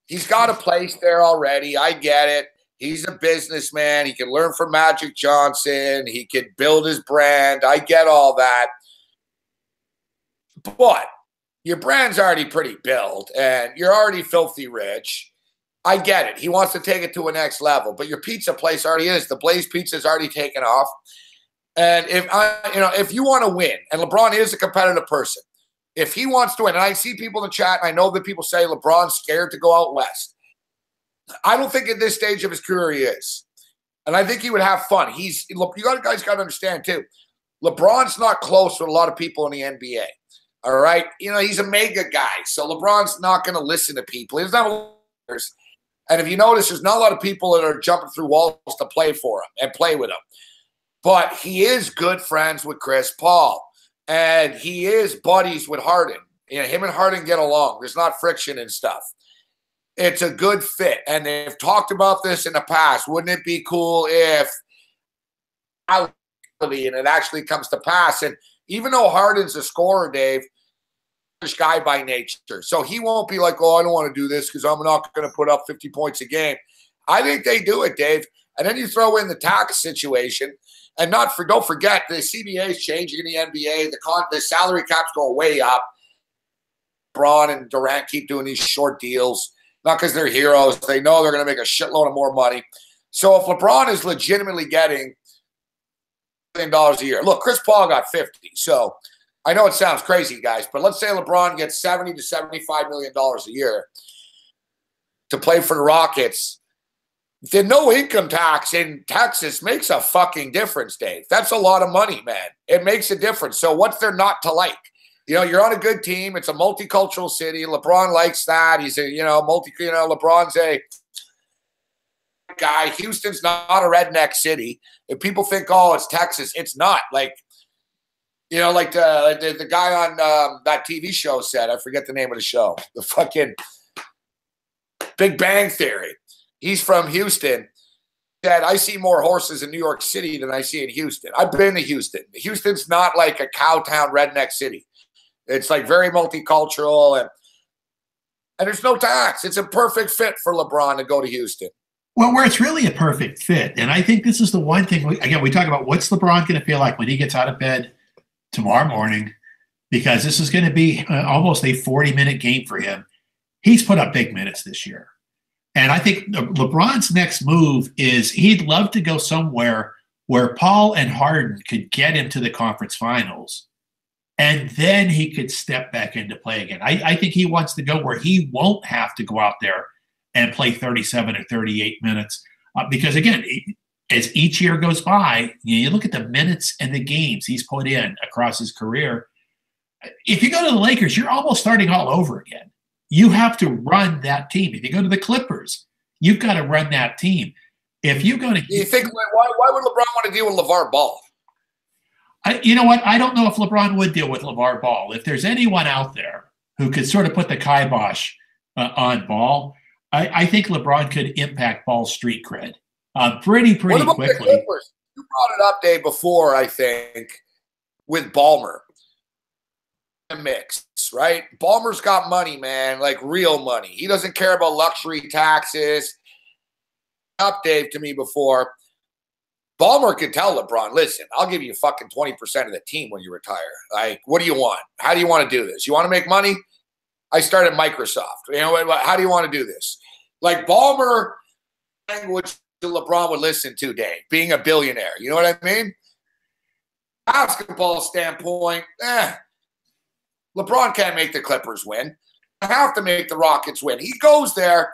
He's got a place there already. I get it. He's a businessman. He can learn from Magic Johnson. He could build his brand. I get all that. But your brand's already pretty built, and you're already filthy rich. I get it. He wants to take it to a next level, but your pizza place already is. The Blaze Pizza's already taken off. And if you want to win, and LeBron is a competitive person, if he wants to win, and I see people in the chat, and I know that people say LeBron's scared to go out west. I don't think at this stage of his career he is. And I think he would have fun. Guys got to understand, too. LeBron's not close with a lot of people in the NBA. All right? He's a mega guy. So LeBron's not going to listen to people. He's not. And if you notice, there's not a lot of people that are jumping through walls to play for him and play with him. But he is good friends with Chris Paul. and he is buddies with Harden. You know, him and Harden get along. There's not friction and stuff. It's a good fit. And they've talked about this in the past. Wouldn't it be cool if and it actually comes to pass? And even though Harden's a scorer, Dave, guy by nature, so he won't be like, oh, I don't want to do this because I'm not going to put up 50 points a game. I think they do it, Dave. And then you throw in the tax situation, and don't forget the CBA is changing in the NBA. The salary cap's going way up. LeBron and Durant keep doing these short deals, not because they're heroes. They know they're going to make a shitload of more money. So if LeBron is legitimately getting $1 million a year, look, Chris Paul got 50. So I know it sounds crazy, guys, but let's say LeBron gets $70 to $75 million a year to play for the Rockets. The no income tax in Texas makes a fucking difference, Dave. That's a lot of money, man. It makes a difference. So what's there not to like? You know, you're on a good team. It's a multicultural city. LeBron likes that. He's a, LeBron's a guy. Houston's not a redneck city. If people think, oh, it's Texas, it's not. Like, you know, like the guy on that TV show said, I forget the name of the show, the fucking Big Bang Theory. He's from Houston. Said, I see more horses in New York City than I see in Houston. I've been to Houston. Houston's not like a cowtown redneck city. It's like very multicultural, and there's no tax. It's a perfect fit for LeBron to go to Houston. Well, where it's really a perfect fit, and I think this is the one thing, we talk about what's LeBron going to feel like when he gets out of bed tomorrow morning, because this is going to be almost a 40-minute game for him. He's put up big minutes this year. And I think LeBron's next move is he'd love to go somewhere where Paul and Harden could get him to the conference finals, and then he could step back into play again. I think he wants to go where he won't have to go out there and play 37 or 38 minutes. Because, again, as each year goes by, you look at the minutes and the games he's put in across his career. If you go to the Lakers, you're almost starting all over again. You have to run that team. If you go to the Clippers, you've got to run that team. If you go to, you think why would LeBron want to deal with LeVar Ball? You know what? I don't know if LeBron would deal with LeVar Ball. If there's anyone out there who could sort of put the kibosh on Ball, I think LeBron could impact Ball's street cred pretty what about quickly. The Clippers? You brought it up, Dave, before, I think, with Ballmer. Mix, right? Ballmer's got money, man, like real money. He doesn't care about luxury taxes. Up, Dave, to me before. Ballmer could tell LeBron, listen, I'll give you fucking 20% of the team when you retire. Like, what do you want? How do you want to do this? You want to make money? I started Microsoft. You know, how do you want to do this? Like, Ballmer language to LeBron would listen to, Dave, being a billionaire. You know what I mean? Basketball standpoint, LeBron can't make the Clippers win. I have to make the Rockets win. He goes there.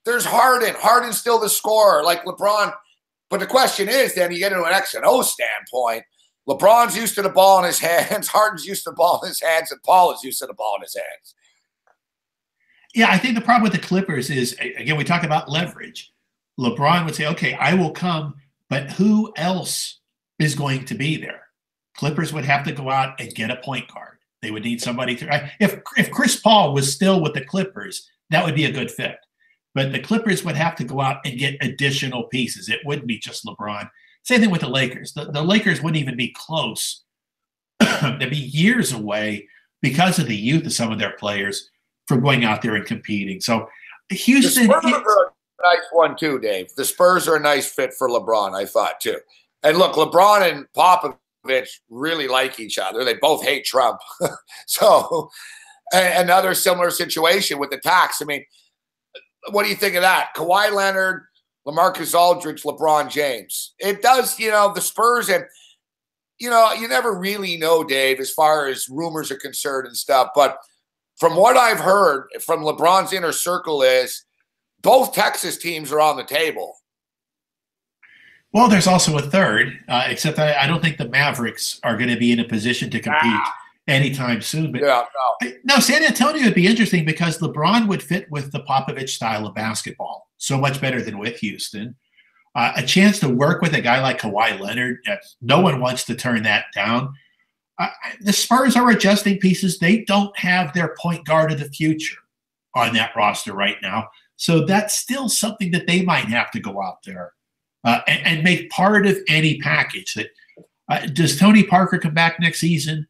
There's Harden. Harden's still the scorer, like LeBron. But the question is, then you get into an X and O standpoint. LeBron's used to the ball in his hands. Harden's used to the ball in his hands. And Paul is used to the ball in his hands. Yeah, I think the problem with the Clippers is, again, we talk about leverage. LeBron would say, okay, I will come, but who else is going to be there? Clippers would have to go out and get a point guard. They would need somebody to – if Chris Paul was still with the Clippers, that would be a good fit. But the Clippers would have to go out and get additional pieces. It wouldn't be just LeBron. Same thing with the Lakers. The Lakers wouldn't even be close. They'd be years away because of the youth of some of their players from going out there and competing. So Houston – the Spurs are a nice one too, Dave. The Spurs are a nice fit for LeBron, I thought, too. And look, LeBron and Popovich really like each other. They both hate Trump. So another similar situation with the tax. I mean, what do you think of that? Kawhi Leonard, LaMarcus Aldridge, LeBron James. It does, the Spurs, and, you never really know, Dave, as far as rumors are concerned and stuff. But from what I've heard from LeBron's inner circle is both Texas teams are on the table. Well, there's also a third, except I don't think the Mavericks are going to be in a position to compete anytime soon. But no, San Antonio would be interesting because LeBron would fit with the Popovich style of basketball so much better than with Houston. A chance to work with a guy like Kawhi Leonard, no one wants to turn that down. The Spurs are adjusting pieces. They don't have their point guard of the future on that roster right now. So that's still something that they might have to go out there and make part of any package. That does Tony Parker come back next season?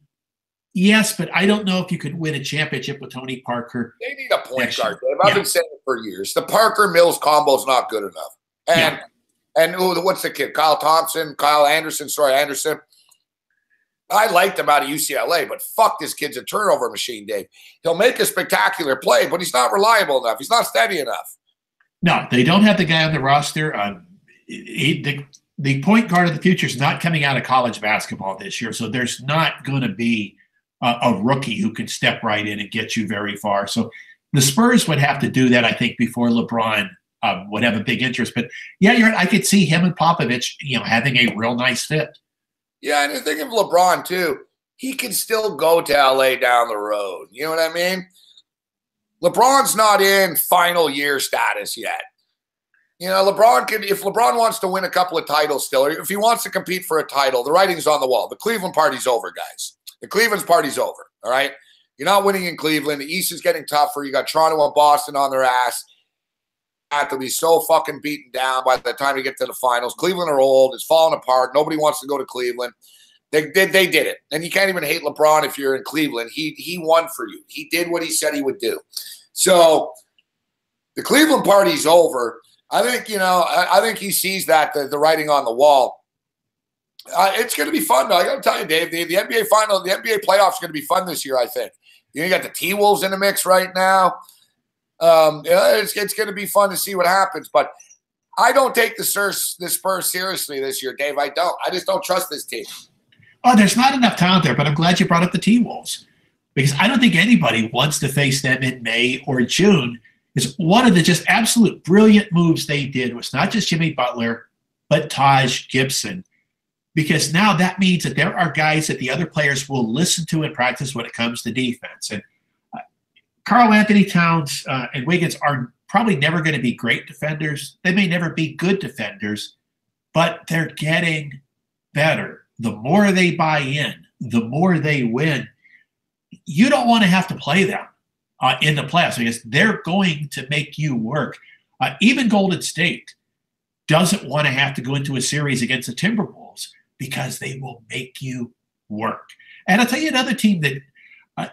Yes, but I don't know if you could win a championship with Tony Parker. They need a point guard, Dave. I've been saying it for years. The Parker-Mills combo is not good enough. And what's the kid? Anderson. I liked him out of UCLA, but fuck, this kid's a turnover machine, Dave. He'll make a spectacular play, but he's not reliable enough. He's not steady enough. No, they don't have the guy on the roster. The point guard of the future is not coming out of college basketball this year, so there's not going to be a rookie who can step right in and get you very far. So the Spurs would have to do that, I think, before LeBron would have a big interest. But yeah, I could see him and Popovich, having a real nice fit. Yeah, and the thing of LeBron too, he can still go to LA down the road. You know what I mean? LeBron's not in final year status yet. LeBron can, if LeBron wants to win a couple of titles still, or if he wants to compete for a title, the writing's on the wall. The Cleveland party's over, guys. The Cleveland's party's over, all right? You're not winning in Cleveland. The East is getting tougher. You got Toronto and Boston on their ass. Have to be so fucking beaten down by the time you get to the finals. Cleveland are old. It's falling apart. Nobody wants to go to Cleveland. They did it. And you can't even hate LeBron if you're in Cleveland. He won for you. He did what he said he would do. So the Cleveland party's over. I think, I think he sees that, the writing on the wall. It's going to be fun, though. I got to tell you, Dave, the NBA final, the NBA playoffs are going to be fun this year, I think. You got the T-Wolves in the mix right now. It's going to be fun to see what happens. But I don't take the Spurs seriously this year, Dave. I don't. I just don't trust this team. Oh, there's not enough talent there, but I'm glad you brought up the T-Wolves. Because I don't think anybody wants to face them in May or June. Is one of the just absolute brilliant moves they did was not just Jimmy Butler, but Taj Gibson. Because now that means that there are guys that the other players will listen to in practice when it comes to defense. And Karl Anthony Towns and Wiggins are probably never going to be great defenders. They may never be good defenders, but they're getting better. The more they buy in, the more they win. You don't want to have to play them in the playoffs because they're going to make you work. Even Golden State doesn't want to have to go into a series against the Timberwolves because they will make you work. And I'll tell you another team that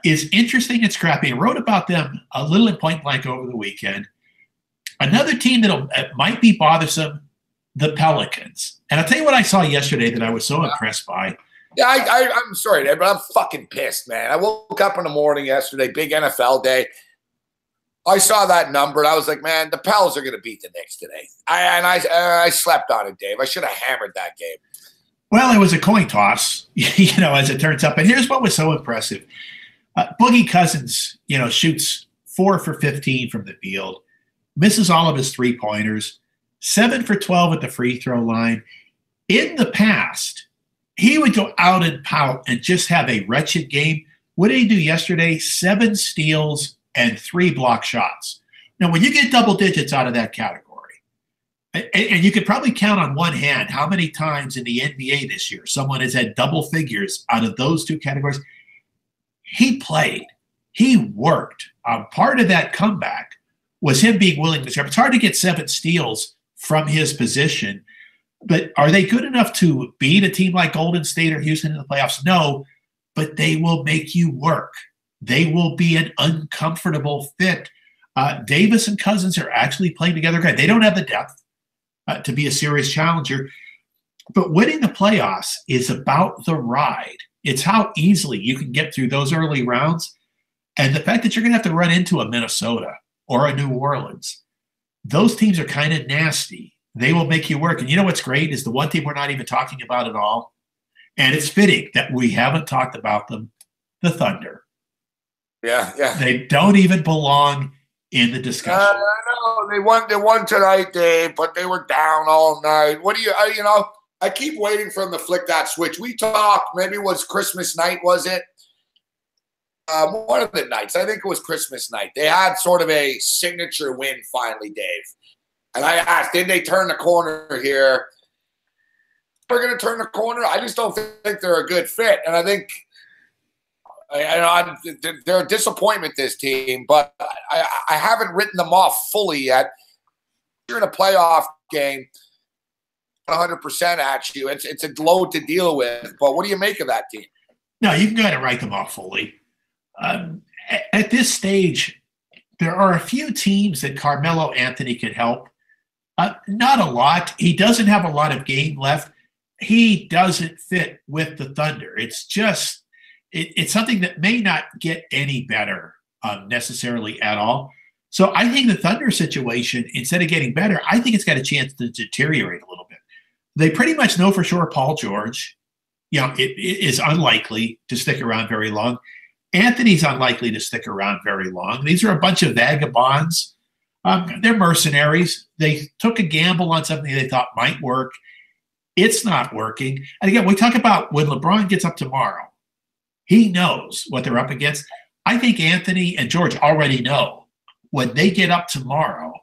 is interesting and scrappy. I wrote about them a little in Point Blank over the weekend. Another team that might be bothersome, the Pelicans. And I'll tell you what I saw yesterday that I was so impressed by. Yeah, I'm sorry, Dave, but I'm fucking pissed, man. I woke up in the morning yesterday, big NFL day. I saw that number, and I was like, man, the Pels are going to beat the Knicks today. I slept on it, Dave. I should have hammered that game. Well, it was a coin toss, as it turns out. But here's what was so impressive. Boogie Cousins, shoots 4 for 15 from the field, misses all of his three-pointers, 7 for 12 at the free throw line. In the past, he would go out and pout and just have a wretched game. What did he do yesterday? 7 steals and 3 block shots. Now, when you get double digits out of that category, and you could probably count on one hand how many times in the NBA this year someone has had double figures out of those two categories. He played. He worked. Part of that comeback was him being willing to serve. It's hard to get 7 steals from his position, but are they good enough to beat a team like Golden State or Houston in the playoffs? No, but they will make you work. They will be an uncomfortable fit. Davis and Cousins are actually playing together. They don't have the depth to be a serious challenger, but winning the playoffs is about the ride. It's how easily you can get through those early rounds. And the fact that you're going to have to run into a Minnesota or a New Orleans, those teams are kind of nasty. They will make you work. And you know what's great is the one team we're not even talking about at all, and it's fitting that we haven't talked about them, the Thunder. Yeah. They don't even belong in the discussion. I know. They won tonight, Dave, but they were down all night. What do I keep waiting for them to flick that switch. We talked, maybe it was Christmas night, was it? One of the nights, I think it was Christmas night. They had sort of a signature win finally, Dave. And I asked, did they turn the corner here? They're going to turn the corner? I just don't think they're a good fit. And I think They're a disappointment, this team, but I haven't written them off fully yet. You're in a playoff game, 100% at you. It's a load to deal with, but what do you make of that team? No, you can go ahead and write them off fully. At this stage, there are a few teams that Carmelo Anthony could help. Not a lot. He doesn't have a lot of game left. He doesn't fit with the Thunder. It's just it's something that may not get any better necessarily at all. So I think the Thunder situation, instead of getting better, I think it's got a chance to deteriorate a little bit. They pretty much know for sure Paul George, it is unlikely to stick around very long. Anthony's unlikely to stick around very long. These are a bunch of vagabonds. They're mercenaries. They took a gamble on something they thought might work. It's not working. And again, we talk about when LeBron gets up tomorrow, he knows what they're up against. I think Anthony and George already know when they get up tomorrow,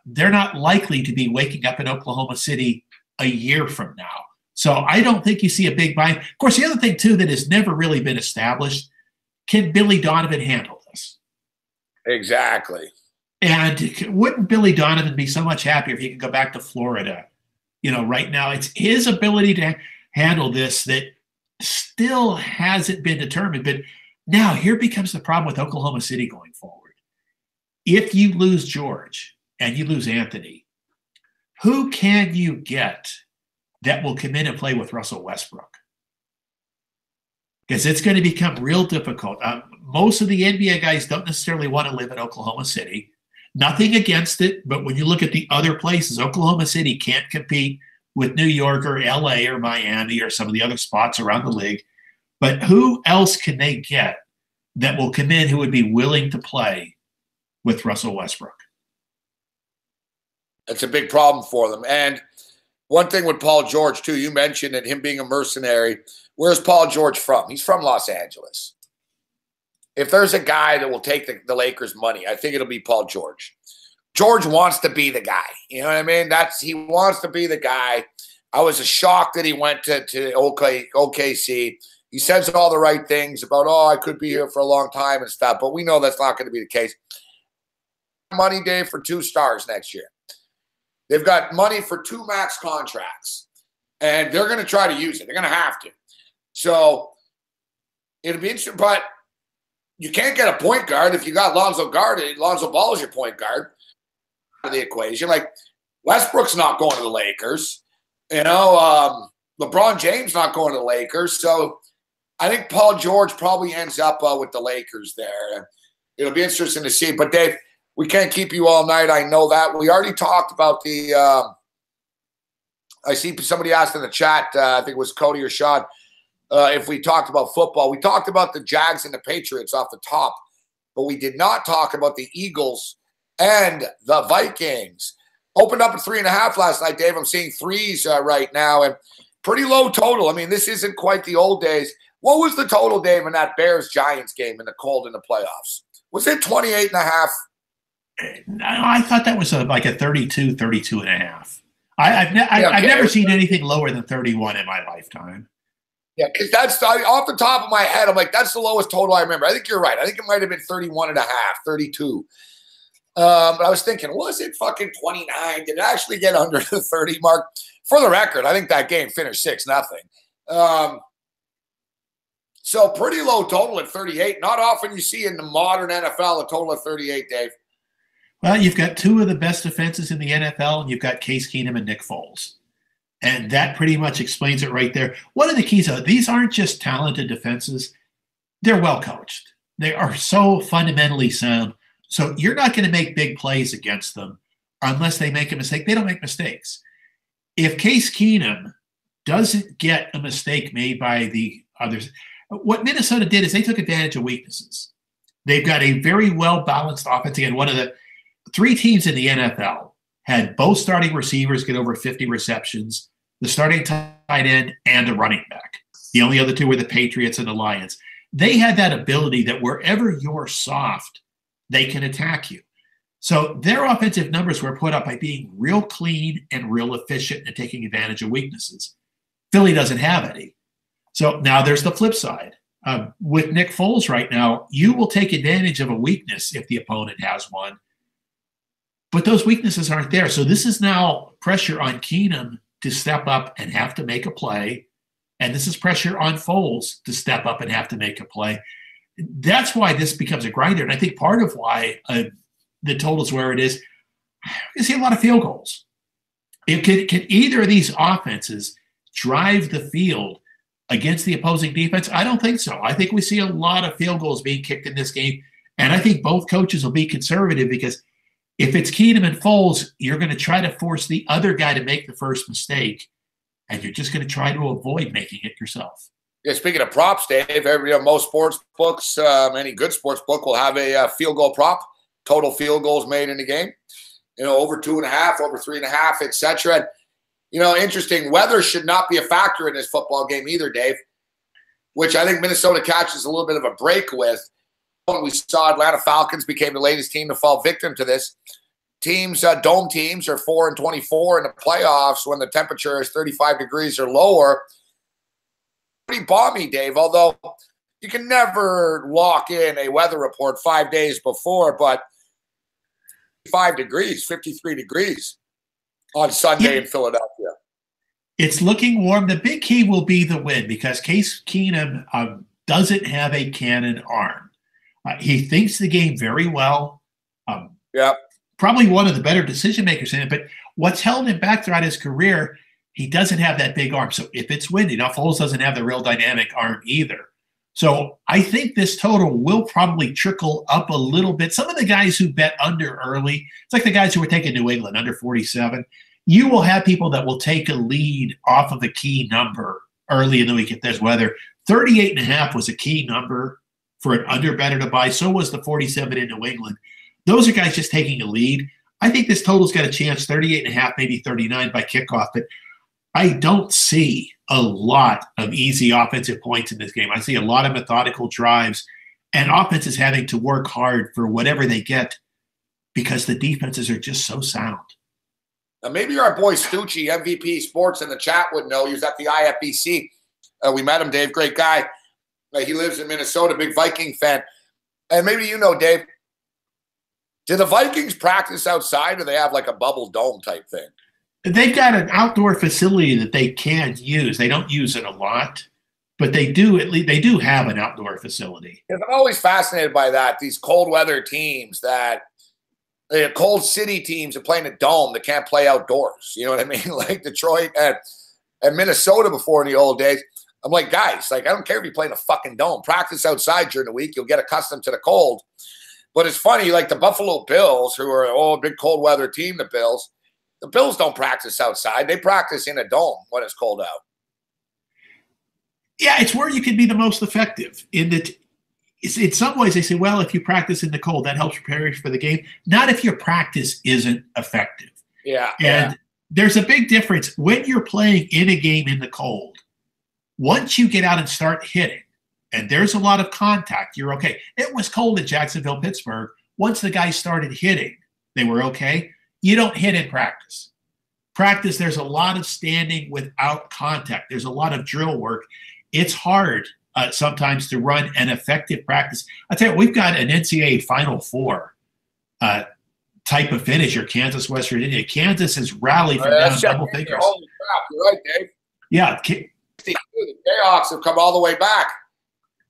they're not likely to be waking up in Oklahoma City a year from now. So I don't think you see a big buy. Of course, the other thing, too, that has never really been established, can Billy Donovan handle this? Exactly. And wouldn't Billy Donovan be so much happier if he could go back to Florida? Right now, it's his ability to handle this that still hasn't been determined. But now here becomes the problem with Oklahoma City going forward. If you lose George and you lose Anthony, who can you get that will come in and play with Russell Westbrook? Because it's going to become real difficult. Most of the NBA guys don't necessarily want to live in Oklahoma City. Nothing against it, but when you look at the other places, Oklahoma City can't compete with New York or LA or Miami or some of the other spots around the league. But who else can they get that will come in who would be willing to play with Russell Westbrook? That's a big problem for them. And one thing with Paul George, too, you mentioned that him being a mercenary. Where's Paul George from? He's from Los Angeles. If there's a guy that will take the Lakers' money, I think it'll be Paul George. George wants to be the guy. You know what I mean? He wants to be the guy. I was shocked that he went to OKC. He says all the right things about, I could be here for a long time and stuff, but we know that's not going to be the case. Money, Dave, for 2 stars next year. They've got money for 2 max contracts, and they're going to try to use it. They're going to have to. So it'll be interesting, but you can't get a point guard if you got Lonzo Ball is your point guard of the equation. Like, Westbrook's not going to the Lakers. LeBron James not going to the Lakers. So I think Paul George probably ends up with the Lakers there. It'll be interesting to see. But, Dave, we can't keep you all night. I know that. We already talked about the I see somebody asked in the chat, I think it was Cody or Sean, if we talked about football. We talked about the Jags and the Patriots off the top, but we did not talk about the Eagles and the Vikings. Opened up at 3.5 last night, Dave. I'm seeing 3s right now, and pretty low total. I mean, this isn't quite the old days. What was the total, Dave, in that Bears-Giants game in the cold in the playoffs? Was it 28.5? No, I thought that was like a 32, 32.5. I've never seen anything lower than 31 in my lifetime. Yeah, because that's off the top of my head. I'm like, that's the lowest total I remember. I think you're right. I think it might have been 31.5, 32. But I was thinking, was it fucking 29? Did it actually get under the 30 mark? For the record, I think that game finished 6-0. So pretty low total at 38. Not often you see in the modern NFL a total of 38, Dave. Well, you've got 2 of the best defenses in the NFL, and you've got Case Keenum and Nick Foles. And that pretty much explains it right there. One of the keys are these aren't just talented defenses. They're well coached. They are so fundamentally sound. So you're not going to make big plays against them unless they make a mistake. They don't make mistakes. If Case Keenum doesn't get a mistake made by the others, what Minnesota did is they took advantage of weaknesses. They've got a very well-balanced offense. Again, one of the 3 teams in the NFL had both starting receivers get over 50 receptions, the starting tight end, and a running back. The only other 2 were the Patriots and the Lions. They had that ability that wherever you're soft, they can attack you. So their offensive numbers were put up by being real clean and real efficient and taking advantage of weaknesses. Philly doesn't have any. So now there's the flip side. with Nick Foles right now, you will take advantage of a weakness if the opponent has one. But those weaknesses aren't there. So this is now pressure on Keenum to step up and have to make a play. And this is pressure on Foles to step up and have to make a play. That's why this becomes a grinder. And I think part of why the total's where it is, you see a lot of field goals. Can either of these offenses drive the field against the opposing defense? I don't think so. I think we see a lot of field goals being kicked in this game. And I think both coaches will be conservative because if it's Keenum and Foles, you're going to try to force the other guy to make the first mistake, and you're just going to try to avoid making it yourself. Yeah, speaking of props, Dave, most sports books, any good sports book will have a field goal prop, total field goals made in the game, over 2.5, over 3.5, etc. Interesting, weather should not be a factor in this football game either, Dave, which I think Minnesota catches a little bit of a break with. We saw Atlanta Falcons became the latest team to fall victim to this. Dome teams are 4-24 in the playoffs when the temperature is 35 degrees or lower. Pretty balmy, Dave, although you can never lock in a weather report 5 days before, but 5 degrees, 53 degrees on Sunday in Philadelphia. It's looking warm. The big key will be the wind because Case Keenum doesn't have a cannon arm. He thinks the game very well. Probably one of the better decision makers in it. But what's held him back throughout his career, he doesn't have that big arm. So if it's windy, now Foles doesn't have the real dynamic arm either. So I think this total will probably trickle up a little bit. Some of the guys who bet under early, it's like the guys who were taking New England under 47. You will have people that will take a lead off of a key number early in the week if there's weather. 38.5 was a key number for an under better to buy. So was the 47 in New England. Those are guys just taking a lead. I think this total's got a chance, 38.5, maybe 39 by kickoff. But I don't see a lot of easy offensive points in this game. I see a lot of methodical drives and offenses having to work hard for whatever they get because the defenses are just so sound. Now, maybe our boy Stucci, MVP Sports in the chat would know. He was at the IFBC. We met him, Dave. Great guy. He lives in Minnesota, big Viking fan. And maybe Dave, do the Vikings practice outside or they have like a bubble dome type thing? They've got an outdoor facility that they can use. They don't use it a lot, but they do have an outdoor facility. I'm always fascinated by that. These cold weather teams cold city teams that play in a dome that can't play outdoors. You know what I mean? Like Detroit and Minnesota before in the old days. I'm like, guys, I don't care if you play in a fucking dome. Practice outside during the week. You'll get accustomed to the cold. But it's funny, like the Buffalo Bills, who are a big cold weather team, the Bills don't practice outside. They practice in a dome when it's cold out. Yeah, it's where you can be the most effective. In some ways, they say, well, if you practice in the cold, that helps prepare you for the game. Not if your practice isn't effective. Yeah. And there's a big difference when you're playing in a game in the cold. Once you get out and start hitting, and there's a lot of contact, you're okay. It was cold in Jacksonville, Pittsburgh. Once the guys started hitting, they were okay. You don't hit in practice. Practice, there's a lot of standing without contact. There's a lot of drill work. It's hard sometimes to run an effective practice. I tell you, we've got an NCAA Final Four type of finisher, Kansas, West Virginia. Kansas has rallied from down double figures. Holy crap, you're right, Dave. Yeah. The Jayhawks have come all the way back.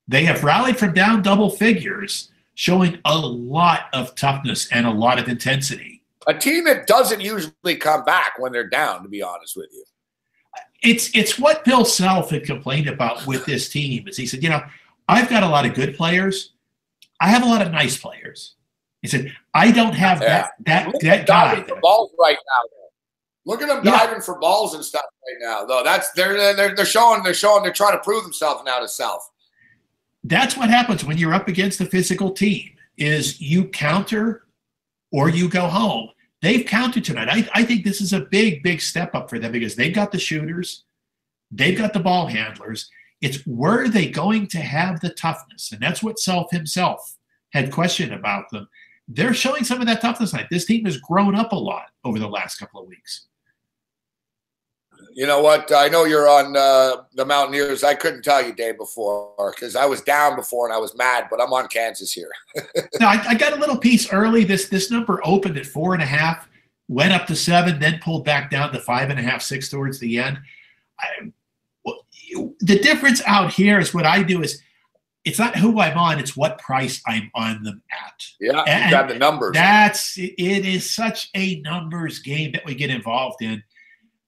They have rallied from down double figures, showing a lot of toughness and a lot of intensity. A team that doesn't usually come back when they're down, to be honest with you. It's what Bill Self had complained about with this team. Is he said, I've got a lot of good players. I have a lot of nice players. He said, I don't have that guy. For balls right now. Look at them diving for balls and stuff right now, though. They're trying to prove themselves now to Self. That's what happens when you're up against a physical team. Is you counter or you go home. They've countered tonight. I think this is a big, big step up for them because they've got the shooters, they've got the ball handlers. It's where they going to have the toughness, and that's what Self himself had questioned about them. They're showing some of that toughness tonight. This team has grown up a lot over the last couple of weeks. You know what? I know you're on the Mountaineers. I couldn't tell you day before because I was down before and I was mad, but I'm on Kansas here. No, I got a little piece early. This number opened at 4.5, went up to 7, then pulled back down to 5.5, 6 towards the end. The difference out here is what I do is it's not who I'm on, it's what price I'm on them at. Yeah, you got the numbers. It is such a numbers game that we get involved in.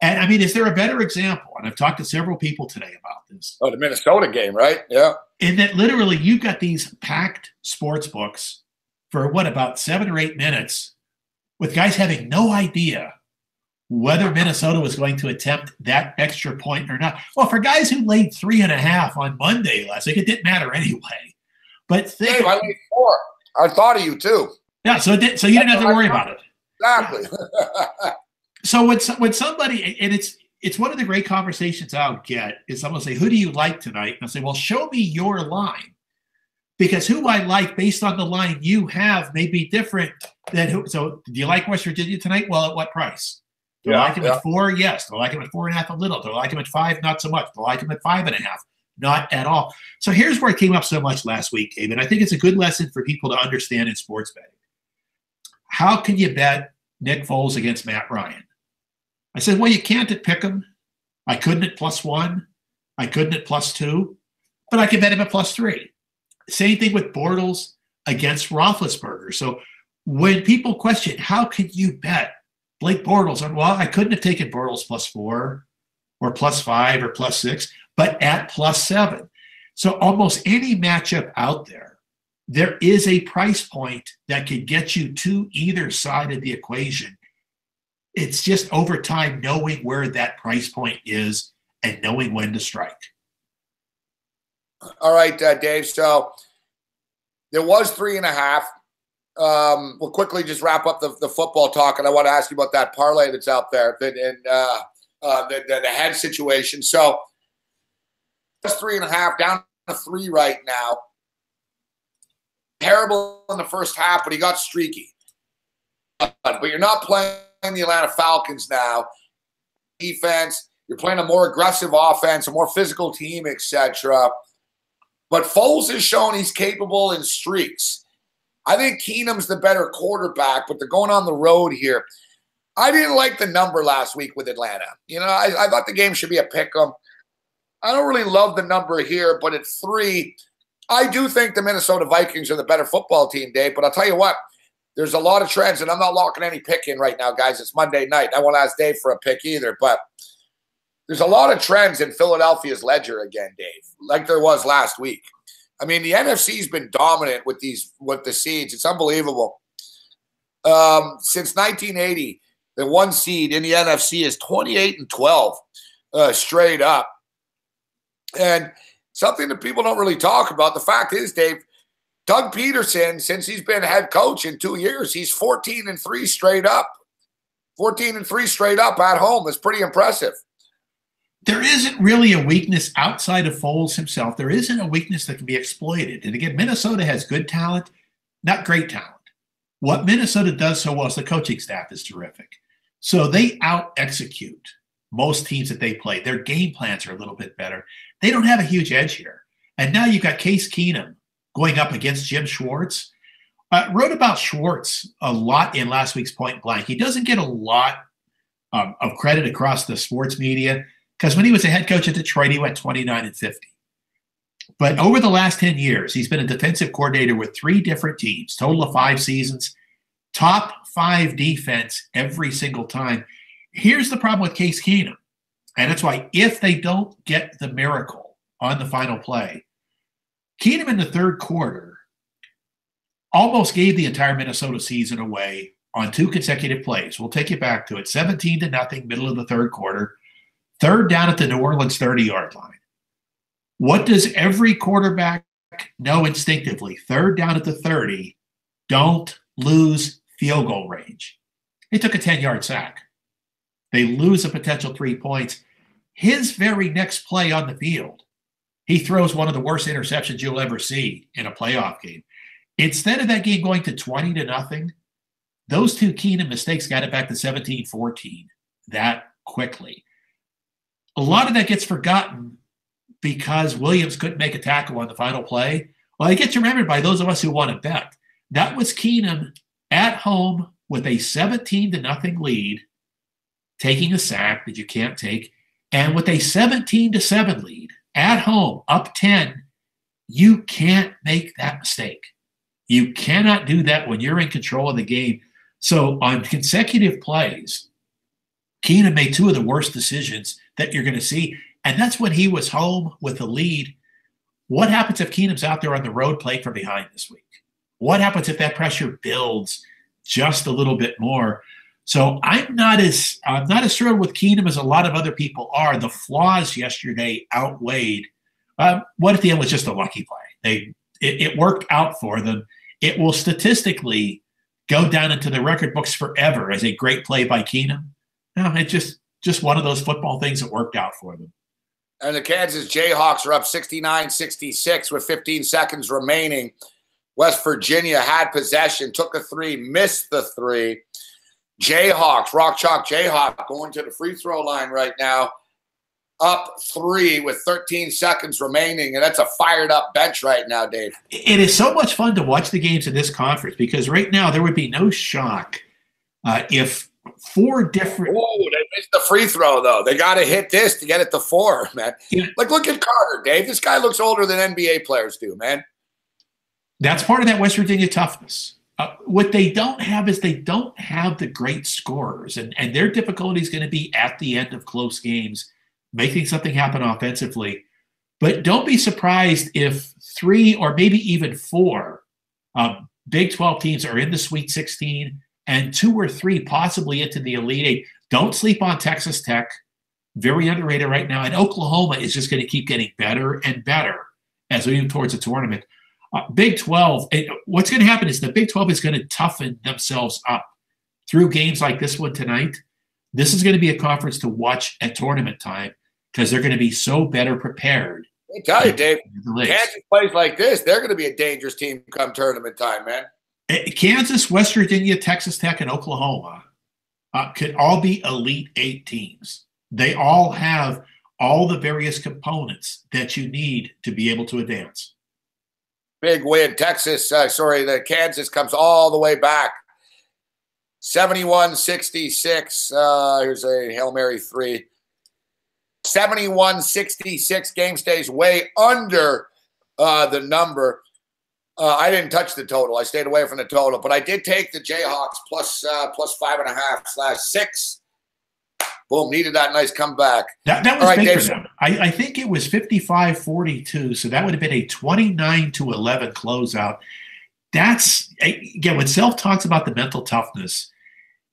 And I mean, is there a better example? And I've talked to several people today about this. Oh, the Minnesota game, right? Yeah. In that literally you've got these packed sports books for what, about 7 or 8 minutes with guys having no idea whether Minnesota was going to attempt that extra point or not. Well, for guys who laid 3.5 on Monday last week, it didn't matter anyway. But Dave, I laid 4. I thought of you too. Yeah, so you didn't have to worry about it. Exactly. So when somebody, and it's one of the great conversations I'll get, is someone will say, who do you like tonight? And I'll say, well, show me your line. Because who I like based on the line you have may be different than who. So do you like West Virginia tonight? Well, at what price? Do I like him at 4? Yes. Do I like him at 4.5? A little. Do I like him at 5? Not so much. Do I like him at 5.5? Not at all. So here's where it came up so much last week, Gabe, and I think it's a good lesson for people to understand in sports betting. How can you bet Nick Foles against Matt Ryan? I said, well, you can't at Pick'em. I couldn't at +1. I couldn't at +2. But I can bet him at +3. Same thing with Bortles against Roethlisberger. So when people question, how can you bet Blake Bortles? Well, I couldn't have taken Bortles +4 or +5 or +6, but at +7. So almost any matchup out there, there is a price point that could get you to either side of the equation. It's just over time knowing where that price point is and knowing when to strike. All right, Dave. So there was 3.5. We'll quickly just wrap up the football talk, and I want to ask you about that parlay that's out there and the head situation. So it's 3.5 down to 3 right now. Terrible in the first half, but he got streaky. But you're not playing the Atlanta Falcons now. Defense, you're playing a more aggressive offense, a more physical team, etc. But Foles has shown he's capable in streaks. I think Keenum's the better quarterback, but they're going on the road here. I didn't like the number last week with Atlanta. You know, I thought the game should be a pick-em. I don't really love the number here, but at 3, I do think the Minnesota Vikings are the better football team, Dave. But I'll tell you what, there's a lot of trends, and I'm not locking any pick in right now, guys. It's Monday night. I won't ask Dave for a pick either, but there's a lot of trends in Philadelphia's ledger again, Dave, like there was last week. I mean, the NFC's been dominant with the seeds. It's unbelievable. Since 1980, the 1 seed in the NFC is 28-12 straight up. And something that people don't really talk about, the fact is, Dave, Doug Peterson, since he's been head coach in 2 years, he's 14-3 straight up. 14-3 straight up at home is pretty impressive. There isn't really a weakness outside of Foles himself. There isn't a weakness that can be exploited. And again, Minnesota has good talent, not great talent. What Minnesota does so well is the coaching staff is terrific. So they out-execute most teams that they play. Their game plans are a little bit better. They don't have a huge edge here. And now you've got Case Keenum going up against Jim Schwartz. Wrote about Schwartz a lot in last week's Point Blank. He doesn't get a lot of credit across the sports media because when he was a head coach at Detroit, he went 29-50. But over the last 10 years, he's been a defensive coordinator with 3 different teams, total of 5 seasons, top 5 defense every single time. Here's the problem with Case Keenum, and that's why if they don't get the miracle on the final play, Keenum in the third quarter almost gave the entire Minnesota season away on 2 consecutive plays. We'll take you back to it. 17-0, middle of the third quarter. Third down at the New Orleans 30-yard line. What does every quarterback know instinctively? Third down at the 30, don't lose field goal range. They took a 10-yard sack. They lose a potential 3 points. His very next play on the field, he throws one of the worst interceptions you'll ever see in a playoff game. Instead of that game going to 20-0, those 2 Keenum mistakes got it back to 17-14 that quickly. lot of that gets forgotten because Williams couldn't make a tackle on the final play. Well, it gets remembered by those of us who want to bet. That was Keenum at home with a 17-0 lead, taking a sack that you can't take, and with a 17-7 lead at home, up 10, you can't make that mistake. You cannot do that when you're in control of the game. So on consecutive plays, Keenum made two of the worst decisions that you're going to see, and that's when he was home with the lead. What happens if Keenum's out there on the road playing from behind this week? What happens if that pressure builds just a little bit more? So I'm not as thrilled with Keenum as a lot of other people are. The flaws yesterday outweighed. What at the end was just a lucky play. It worked out for them. It will statistically go down into the record books forever as a great play by Keenum. No, it's just one of those football things that worked out for them. And the Kansas Jayhawks are up 69-66 with 15 seconds remaining. West Virginia had possession, took a three, missed the three. Jayhawks, Rock Chalk Jayhawk, going to the free throw line right now, up 3 with 13 seconds remaining, and that's a fired-up bench right now, Dave. It is so much fun to watch the games in this conference because right now there would be no shock if 4 different – Oh, they missed the free throw, though. They got to hit this to get it to 4, man. Yeah. Like, look at Carter, Dave. This guy looks older than NBA players do, man. That's part of that West Virginia toughness. What they don't have is they don't have the great scorers, and their difficulty is going to be at the end of close games, making something happen offensively. But don't be surprised if 3 or maybe even 4 Big 12 teams are in the Sweet 16 and 2 or 3 possibly into the Elite 8. Don't sleep on Texas Tech. Very underrated right now. And Oklahoma is just going to keep getting better and better as we move towards the tournament. Big 12, what's going to happen is the Big 12 is going to toughen themselves up through games like this one tonight. This is going to be a conference to watch at tournament time because they're going to be so better prepared. I tell you, Dave, Kansas plays like this, they're going to be a dangerous team come tournament time, man. Kansas, West Virginia, Texas Tech, and Oklahoma could all be Elite 8 teams. They all have all the various components that you need to be able to advance. Big win. The Kansas comes all the way back. 71-66. Here's a Hail Mary 3. 71-66. Game stays way under the number. I didn't touch the total. I stayed away from the total, but I did take the Jayhawks plus 5.5/6. Boom, needed that nice comeback. That was right, big for them. I think it was 55-42, so that would have been a 29-11 closeout. That's, again, when Self talks about the mental toughness,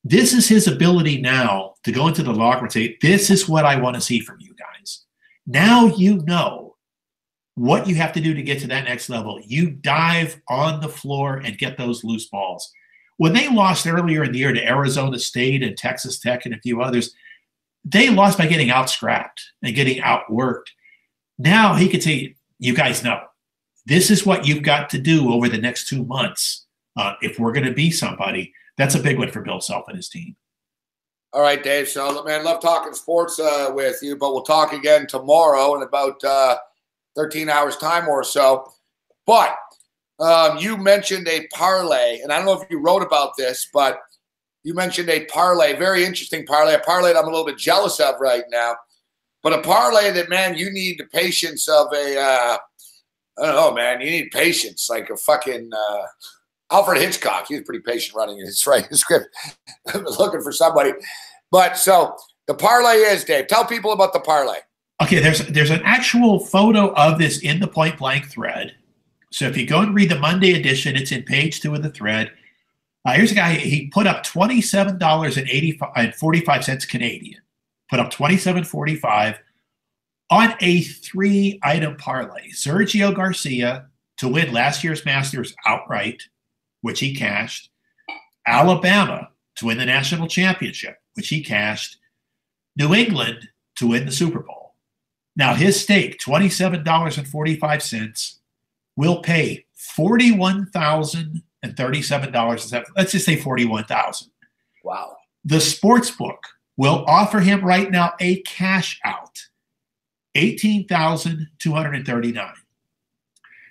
this is his ability now to go into the locker room and say, this is what I want to see from you guys. Now you know what you have to do to get to that next level. You dive on the floor and get those loose balls. When they lost earlier in the year to Arizona State and Texas Tech and a few others, they lost by getting out-scrapped and getting outworked. Now he could say, you guys know, this is what you've got to do over the next 2 months if we're going to be somebody. That's a big one for Bill Self and his team. All right, Dave. So, man, love talking sports with you, but we'll talk again tomorrow in about 13 hours time or so. But you mentioned a parlay, and I don't know if you wrote about this, but you mentioned a parlay, very interesting parlay, a parlay that I'm a little bit jealous of right now, but a parlay that, man, you need the patience of I don't know, man, you need patience, like a fucking Alfred Hitchcock. He was pretty patient running his script. Looking for somebody. But so the parlay is, Dave, tell people about the parlay. Okay, there's an actual photo of this in the Point Blank thread. So if you go and read the Monday edition, it's in page 2 of the thread. Here's a guy, he put up $27.45 Canadian. Put up $27.45 on a 3-item parlay. Sergio Garcia to win last year's Masters outright, which he cashed. Alabama to win the national championship, which he cashed. New England to win the Super Bowl. Now his stake, $27.45, will pay $41,037. Let's just say $41,000. Wow. The Sportsbook will offer him right now a cash out $18,239.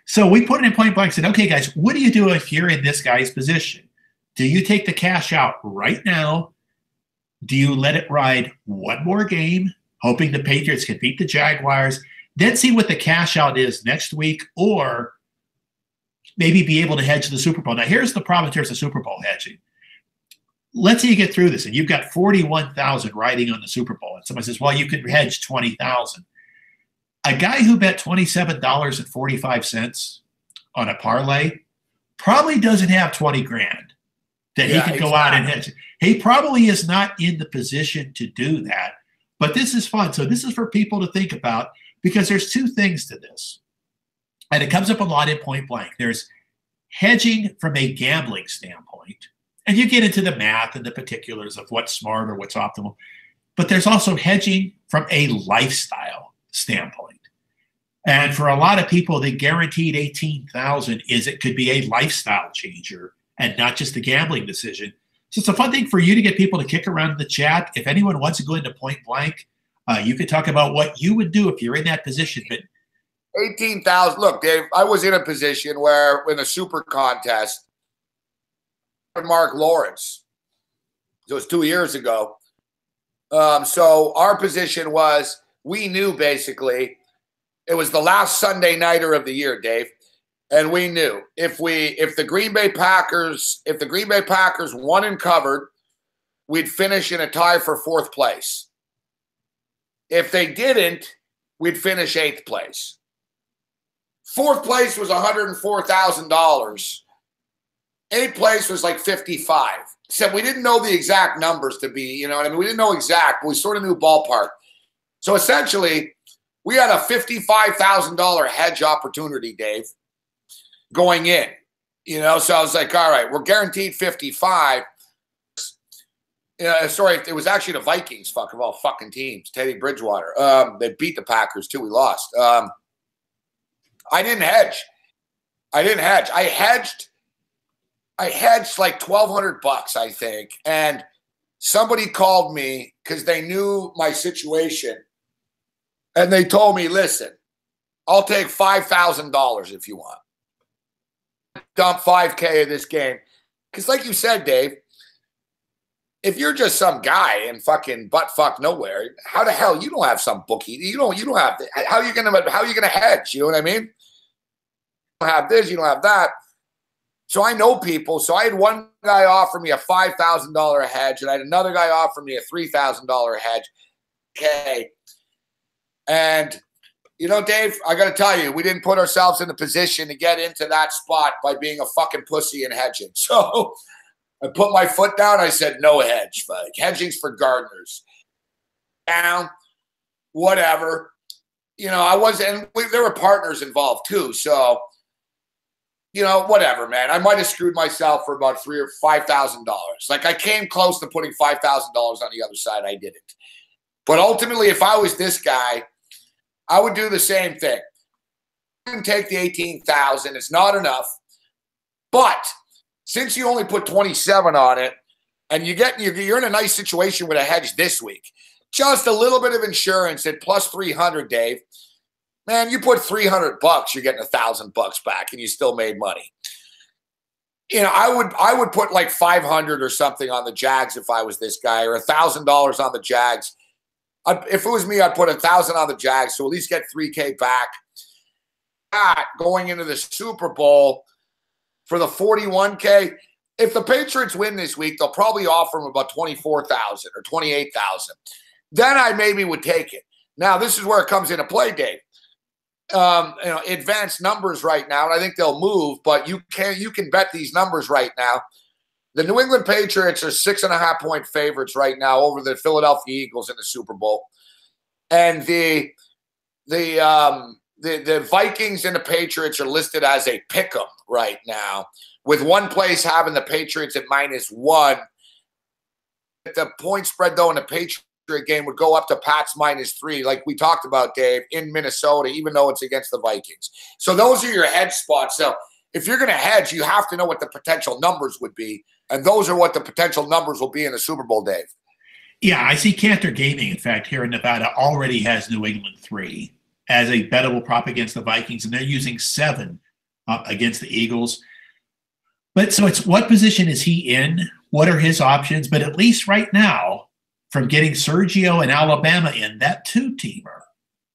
So we put it in point blank and said, okay, guys, what do you do if you're in this guy's position? Do you take the cash out right now? Do you let it ride one more game, hoping the Patriots can beat the Jaguars, then see what the cash out is next week, or maybe be able to hedge the Super Bowl? Now, here's the problem in terms of Super Bowl hedging. Let's say you get through this and you've got 41,000 riding on the Super Bowl. And somebody says, well, you could hedge 20,000. A guy who bet $27.45 on a parlay probably doesn't have 20 grand that he can go out and hedge. He probably is not in the position to do that. But this is fun. So this is for people to think about, because there's two things to this. And it comes up a lot in point blank. There's hedging from a gambling standpoint. And you get into the math and the particulars of what's smart or what's optimal. But there's also hedging from a lifestyle standpoint. And for a lot of people, the guaranteed 18,000 is it could be a lifestyle changer and not just a gambling decision. So it's a fun thing for you to get people to kick around in the chat. If anyone wants to go into point blank, you could talk about what you would do if you're in that position. But 18,000. Look, Dave, I was in a position where in a super contest, Mark Lawrence. It was 2 years ago. So our position was, we knew basically it was the last Sunday nighter of the year, Dave, and we knew if the Green Bay Packers won and covered, we'd finish in a tie for fourth place. If they didn't, we'd finish eighth place. Fourth place was $104,000. Eighth place was like 55. Except we didn't know the exact numbers to be, you know what I mean? We didn't know exact, but we sort of knew ballpark. So essentially, we had a $55,000 hedge opportunity, Dave, going in. You know, so I was like, all right, we're guaranteed 55. Sorry, it was actually the Vikings, fuck of all fucking teams, Teddy Bridgewater. They beat the Packers too. We lost. I didn't hedge. I hedged like $1,200, I think. And somebody called me because they knew my situation. And they told me, listen, I'll take $5,000 if you want. Dump 5K of this game. Because like you said, Dave, if you're just some guy in fucking butt-fuck nowhere, how the hell you don't have some bookie? You don't have how are you gonna hedge? You know what I mean? You don't have this, you don't have that. So I know people. So I had one guy offer me a $5,000 hedge, and I had another guy offer me a $3,000 hedge. Okay. And, you know, Dave, I got to tell you, we didn't put ourselves in a position to get into that spot by being a fucking pussy and hedging. So I put my foot down. I said, no hedge. Like, hedging's for gardeners. Down, whatever. You know, I wasn't, and there were partners involved too. So, you know, whatever, man. I might have screwed myself for about $3,000 or $5,000. Like, I came close to putting $5,000 on the other side. I didn't. But ultimately, if I was this guy, I would do the same thing. I didn't take the 18,000. It's not enough. But since you only put 27 on it, and you're in a nice situation with a hedge this week, just a little bit of insurance at plus 300, Dave. Man, you put $300, you're getting $1,000 back, and you still made money. You know, I would put like 500 or something on the Jags if I was this guy, or $1,000 on the Jags. If it was me, I'd put 1,000 on the Jags, so at least get $3K back. Going into the Super Bowl for the 41K. If the Patriots win this week, they'll probably offer them about 24,000 or 28,000. Then I maybe would take it. Now, this is where it comes into play, Dave. You know, advanced numbers right now, and I think they'll move, but you can bet these numbers right now. The New England Patriots are 6.5-point favorites right now over the Philadelphia Eagles in the Super Bowl. And the Vikings and the Patriots are listed as a pick-em right now, with one place having the Patriots at -1. The point spread, though, in the Patriots game would go up to Pats -3, like we talked about, Dave, in Minnesota, even though it's against the Vikings. So those are your hedge spots. So if you're going to hedge, you have to know what the potential numbers would be. And those are what the potential numbers will be in the Super Bowl, Dave. Yeah, I see Cantor Gaming, in fact, here in Nevada already has New England 3 as a bettable prop against the Vikings, and they're using 7 against the Eagles. But so it's what position is he in? What are his options? But at least right now, from getting Sergio and Alabama in, that 2-teamer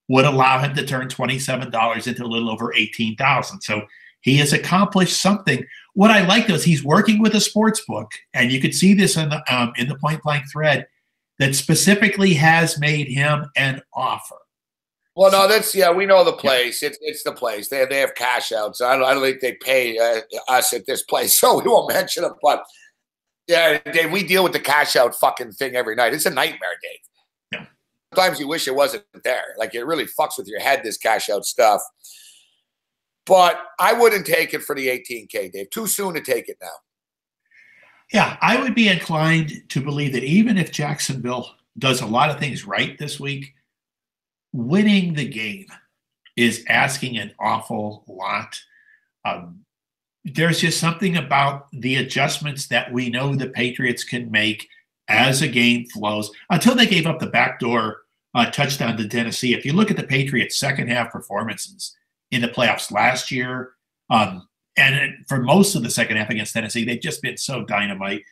would allow him to turn $27 into a little over $18,000. So he has accomplished something. What I like, though, is he's working with a sports book, and you could see this in the Point Blank thread, that specifically has made him an offer. Well, no, we know the place. Yeah. It's the place. They have cash outs. I don't think they pay us at this place, so we won't mention it. But yeah, Dave, we deal with the cash out fucking thing every night. It's a nightmare, Dave. Yeah. Sometimes you wish it wasn't there. Like, it really fucks with your head, this cash out stuff. But I wouldn't take it for the 18K, Dave. Too soon to take it now. Yeah, I would be inclined to believe that even if Jacksonville does a lot of things right this week, winning the game is asking an awful lot. There's just something about the adjustments that we know the Patriots can make as a game flows. Until they gave up the backdoor touchdown to Tennessee, if you look at the Patriots' second half performances in the playoffs last year, and for most of the second half against Tennessee, they've just been so dynamite.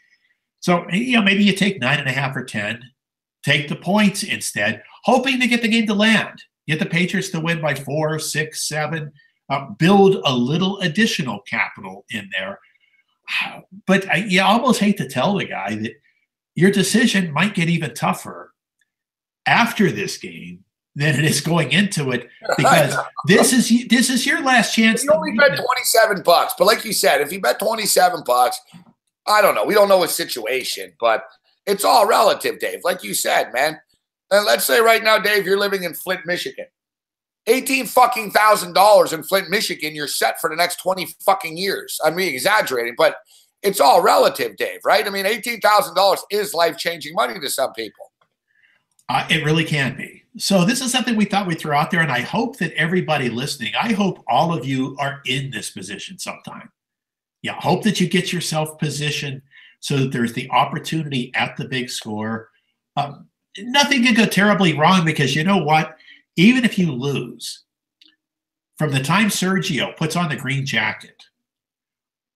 So, maybe you take 9.5 or 10, take the points instead, hoping to get the game to land, get the Patriots to win by 4, 6, 7, build a little additional capital in there. But you almost hate to tell the guy that your decision might get even tougher after this game than it is going into it, because this is your last chance. You only bet $27, but like you said, if you bet $27, I don't know. We don't know his situation, but it's all relative, Dave. Like you said, man. And let's say right now, Dave, you're living in Flint, Michigan. $18,000 in Flint, Michigan. You're set for the next 20 fucking years. I'm exaggerating, but it's all relative, Dave. Right? I mean, $18,000 is life-changing money to some people. It really can be. So this is something we thought we'd throw out there, and I hope that everybody listening, I hope all of you are in this position sometime. Yeah, hope that you get yourself positioned so that there's the opportunity at the big score. Nothing can go terribly wrong, because you know what? Even if you lose, from the time Sergio puts on the green jacket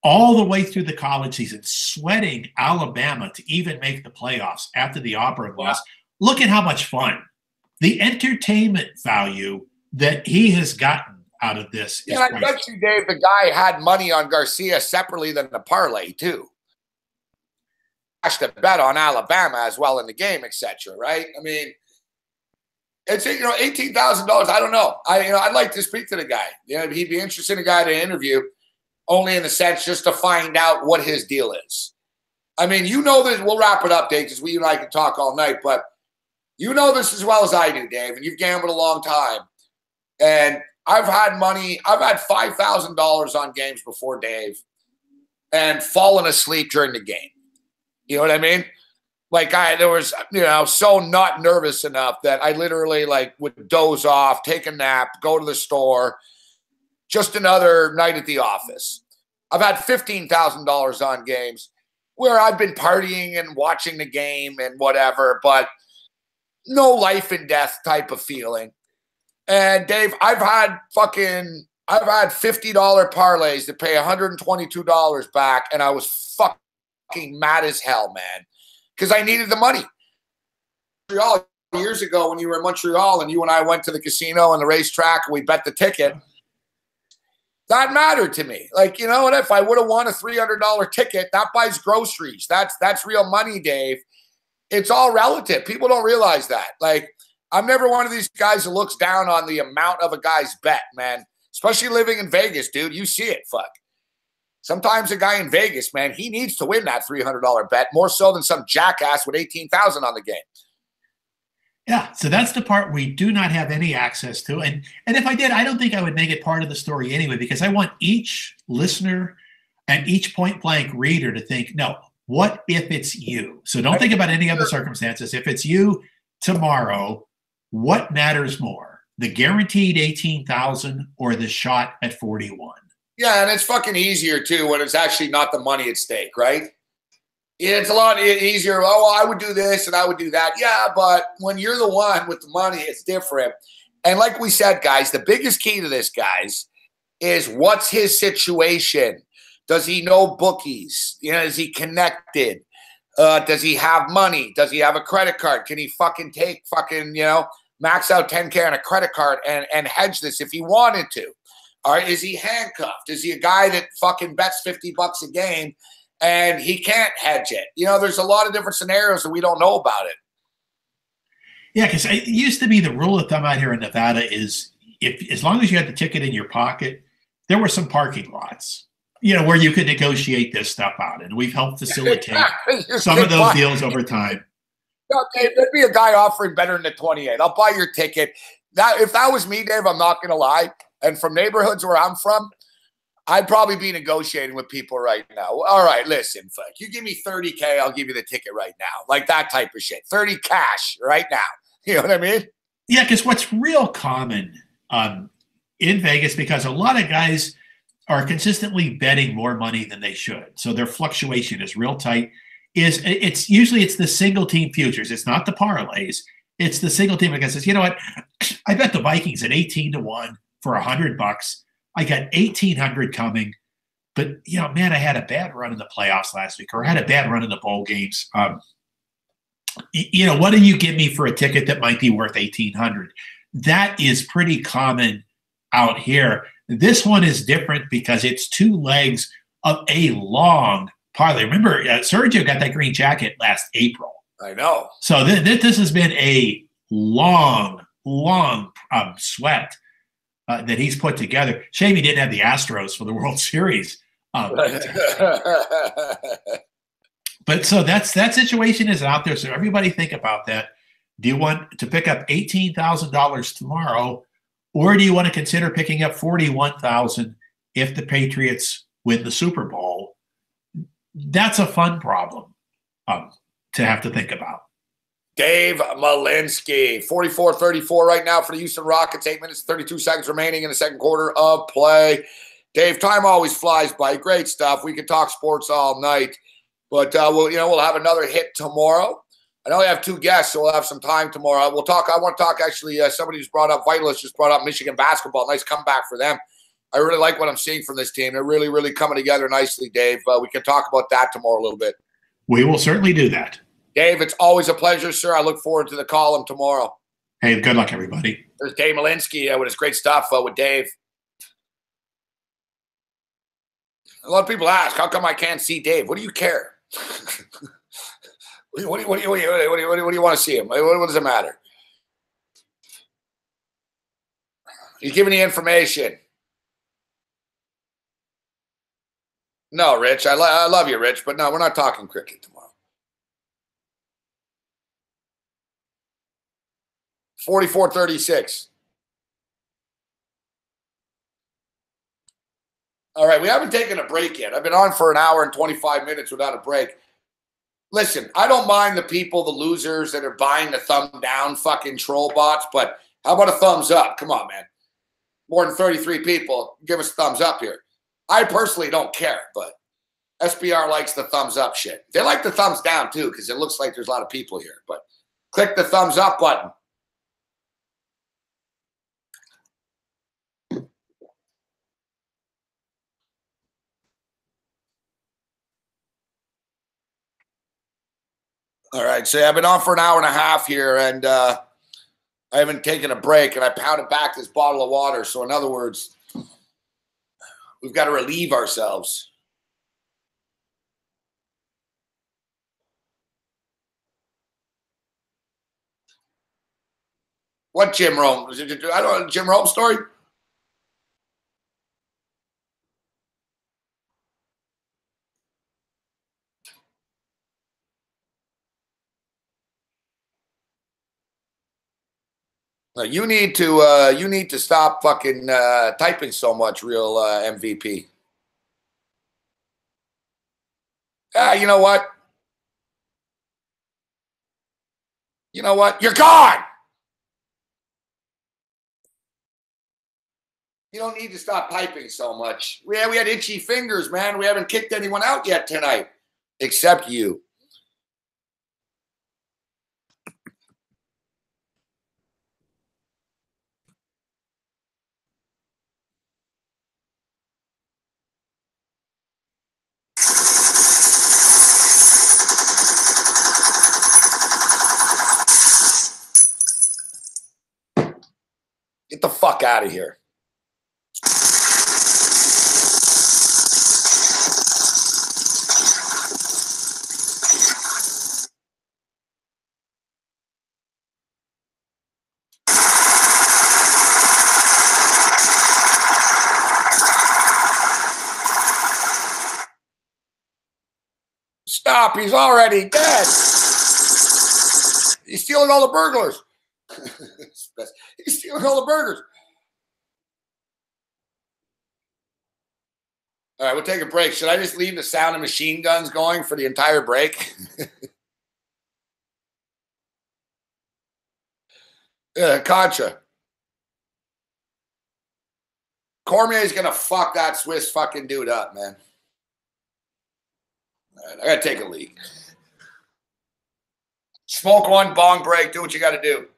all the way through the college season, sweating Alabama to even make the playoffs after the Auburn loss, look at how much fun. The entertainment value that he has gotten out of this. Yeah, I bet you, Dave, the guy had money on Garcia separately than the parlay, too. Cashed a bet on Alabama as well in the game, etc. Right? I mean, it's $18,000. I don't know. I'd like to speak to the guy. He'd be interesting, a guy to interview, only in the sense just to find out what his deal is. I mean, this. We'll wrap it up, Dave, because we and I can talk all night, but you know this as well as I do, Dave, and you've gambled a long time. And I've had money. I've had $5,000 on games before, Dave, and fallen asleep during the game. You know what I mean? Like, there was, so not nervous enough that I literally would doze off, take a nap, go to the store, just another night at the office. I've had $15,000 on games where I've been partying and watching the game and whatever, but no life and death type of feeling. And Dave, I've had $50 parlays that pay $122 back, and I was fucking mad as hell, man, because I needed the money. Montreal, years ago when you were in Montreal and you and I went to the casino and the racetrack and we bet the ticket, that mattered to me. Like, what if I would have won a $300 ticket, that buys groceries. That's real money, Dave. It's all relative. People don't realize that. Like, I'm never one of these guys who looks down on the amount of a guy's bet, man. Especially living in Vegas, dude. You see it, fuck. Sometimes a guy in Vegas, man, he needs to win that $300 bet more so than some jackass with $18,000 on the game. Yeah, so that's the part we do not have any access to. And if I did, I don't think I would make it part of the story anyway, because I want each listener and each point blank reader to think, no, what if it's you? So don't think about any other circumstances. If it's you tomorrow, what matters more? The guaranteed 18,000 or the shot at 41? Yeah, and it's fucking easier too when it's actually not the money at stake, right? It's a lot easier. Oh, I would do this and I would do that. Yeah, but when you're the one with the money, it's different. And like we said, guys, the biggest key to this, guys, is what's his situation? Does he know bookies? Is he connected? Does he have money? Does he have a credit card? Can he fucking take max out 10K on a credit card and hedge this if he wanted to? Or is he handcuffed? Is he a guy that fucking bets $50 a game and he can't hedge it? There's a lot of different scenarios that we don't know about it. Yeah, because it used to be the rule of thumb out here in Nevada is as long as you had the ticket in your pocket, there were some parking lots, where you could negotiate this stuff out. And we've helped facilitate some of those deals over time. Okay, there'd be a guy offering better than the 28. I'll buy your ticket. If that was me, Dave, I'm not going to lie. And from neighborhoods where I'm from, I'd probably be negotiating with people right now. All right, listen, fuck. You give me 30K, I'll give you the ticket right now. Like that type of shit. 30 cash right now. You know what I mean? Yeah, because what's real common in Vegas, because a lot of guys are consistently betting more money than they should. So their fluctuation is real tight. It's usually the single team futures. It's not the parlays. It's the single team that says, you know what? I bet the Vikings at 18-1 for $100. I got 1,800 coming. But, man, I had a bad run in the playoffs last week, or I had a bad run in the bowl games. What do you give me for a ticket that might be worth 1,800? That is pretty common out here. This one is different because it's two legs of a long parlay. Remember, Sergio got that green jacket last April. I know. So this has been a long sweat that he's put together. Shame he didn't have the Astros for the World Series. But so that situation is out there. So everybody think about that. Do you want to pick up $18,000 tomorrow, or do you want to consider picking up $41,000 if the Patriots win the Super Bowl? That's a fun problem to have to think about. Dave Malinsky, 44-34 right now for the Houston Rockets. 8 minutes, 32 seconds remaining in the second quarter of play. Dave, time always flies by. Great stuff. We could talk sports all night, but we'll have another hit tomorrow. I know we have two guests, so we'll have some time tomorrow. I want to talk actually. Somebody who's brought up Vitalist just brought up Michigan basketball. Nice comeback for them. I really like what I'm seeing from this team. They're really, really coming together nicely, Dave. We can talk about that tomorrow a little bit. We will certainly do that. Dave, it's always a pleasure, sir. I look forward to the column tomorrow. Hey, good luck, everybody. There's Dave Malinsky with his great stuff with Dave. A lot of people ask, how come I can't see Dave? What do you care? What do you want to see him? What does it matter? He's giving you information. No, Rich, I love you, Rich, but no, we're not talking cricket tomorrow. 44-36. All right, we haven't taken a break yet. I've been on for an hour and 25 minutes without a break. Listen, I don't mind the people, the losers that are buying the thumb down fucking troll bots, but how about a thumbs up? Come on, man. More than 33 people. Give us a thumbs up here. I personally don't care, but SBR likes the thumbs up shit. They like the thumbs down too, because it looks like there's a lot of people here. But click the thumbs up button. All right, so I've been on for an hour and a half here, and I haven't taken a break, and I pounded back this bottle of water. So in other words, we've got to relieve ourselves. What Jim Rome? I don't know, Jim Rome story? You need to stop fucking typing so much, real MVP. You know what? You know what? You're gone. You don't need to stop typing so much. We had itchy fingers, man. We haven't kicked anyone out yet tonight, except you. Get the fuck out of here. Stop, he's already dead. He's stealing all the burglars. He's stealing all the burgers. All right, we'll take a break. Should I just leave the sound of machine guns going for the entire break? Contra. Cormier's going to fuck that Swiss fucking dude up, man. All right, I got to take a leak. Smoke one, bong break. Do what you got to do.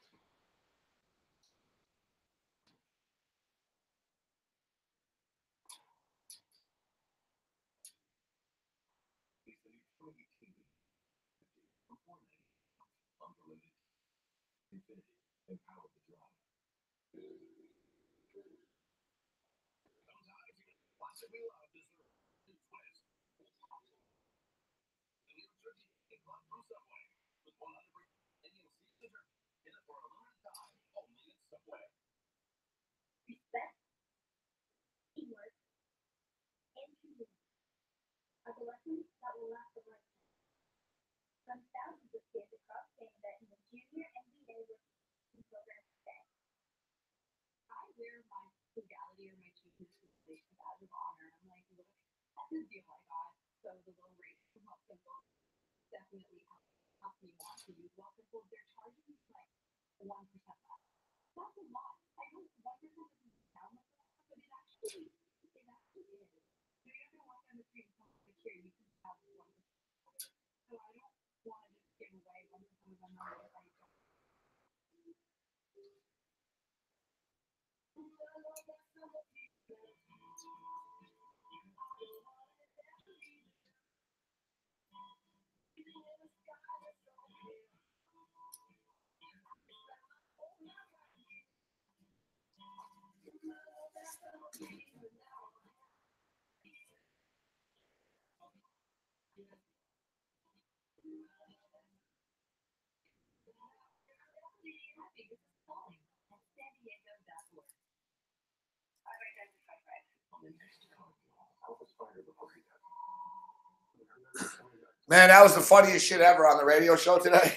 Man, that was the funniest shit ever on the radio show today.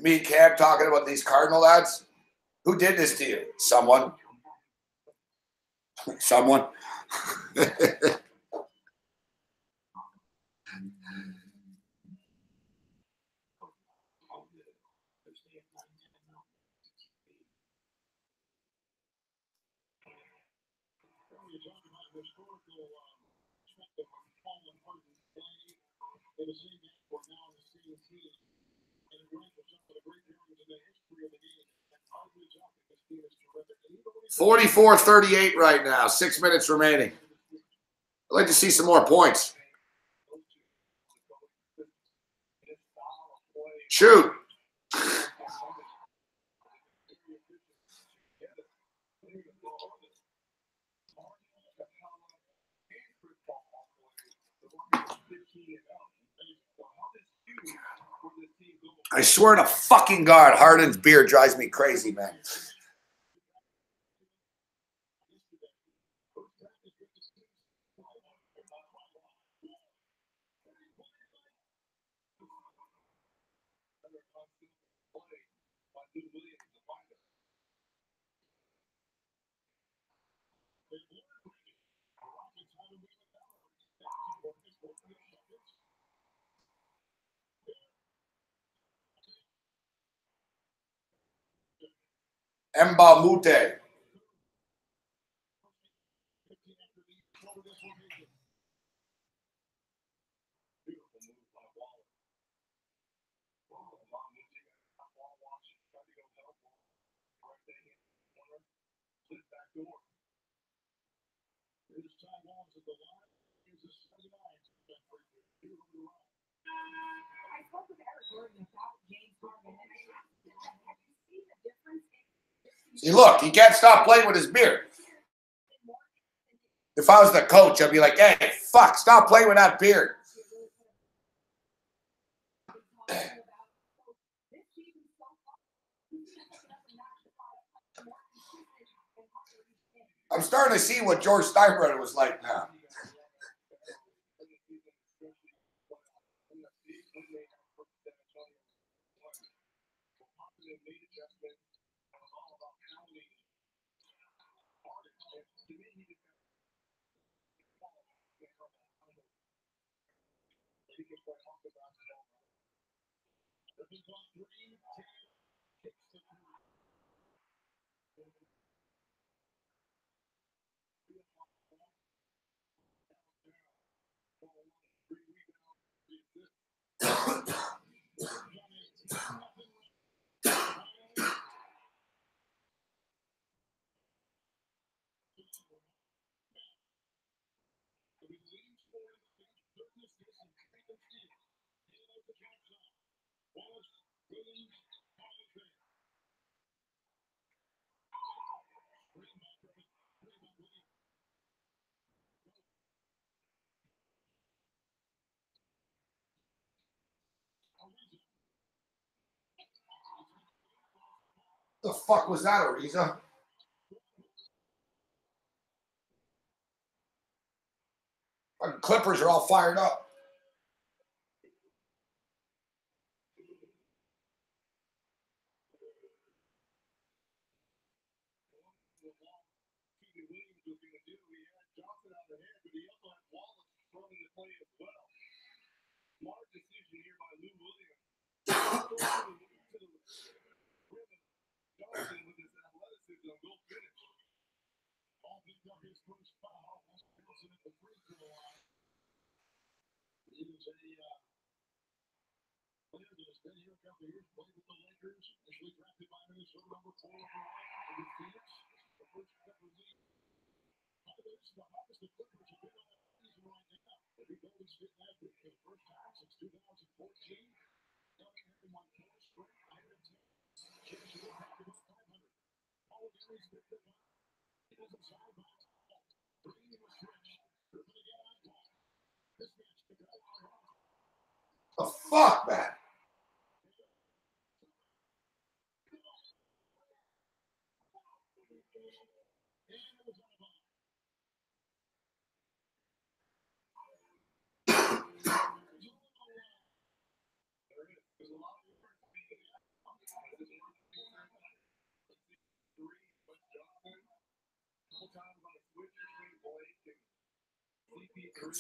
Me and Cam talking about these Cardinal lads. Who did this to you? Someone. Someone. $44-38 right now. 6 minutes remaining. I'd like to see some more points. Shoot. I swear to fucking God, Harden's beard drives me crazy, man. Mbamute. See, look, he can't stop playing with his beard. If I was the coach, I'd be like, hey, fuck, stop playing with that beard. I'm starting to see what George Steinbrenner was like now. The fuck was that, Ariza? Fucking Clippers are all fired up. The fuck, man?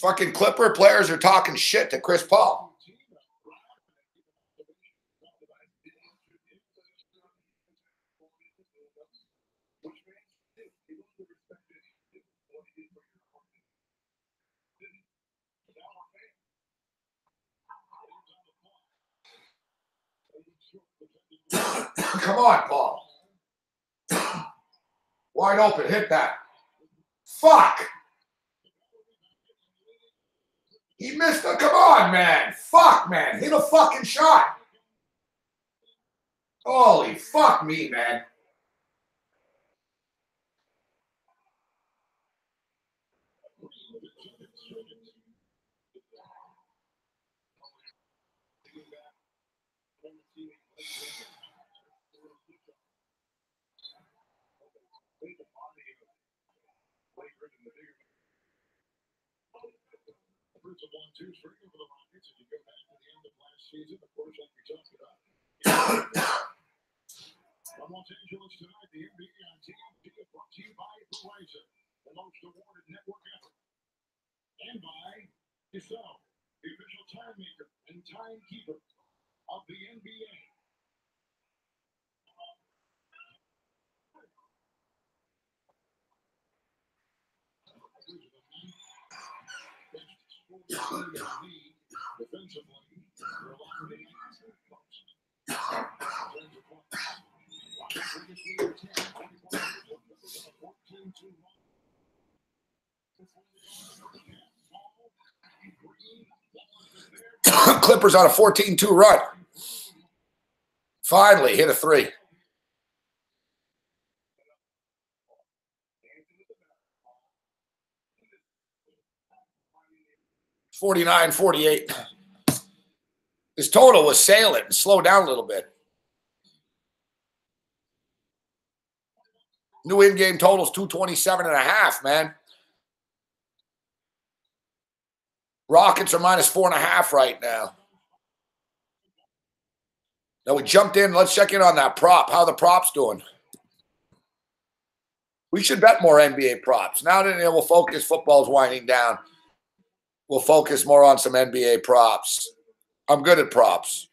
Fucking Clipper players are talking shit to Chris Paul. Come on, Paul. Wide open, hit that. Fuck. He missed it. Come on, man. Fuck, man. Hit a fucking shot. Holy fuck me, man. Los Angeles tonight, the NBA on TNT is brought to you by Parlay, the most awarded network ever, and by yourself, the official time maker and timekeeper of the NBA. Defensively, they're allowing the Clippers on a 14-2 run. Finally hit a three. 49-48. His total was sailing and slow down a little bit. New in-game totals 227.5, man. Rockets are -4.5 right now. Now we jumped in. Let's check in on that prop. How are the props doing? We should bet more NBA props. Now that we'll focus, football's winding down. We'll focus more on some NBA props. I'm good at props.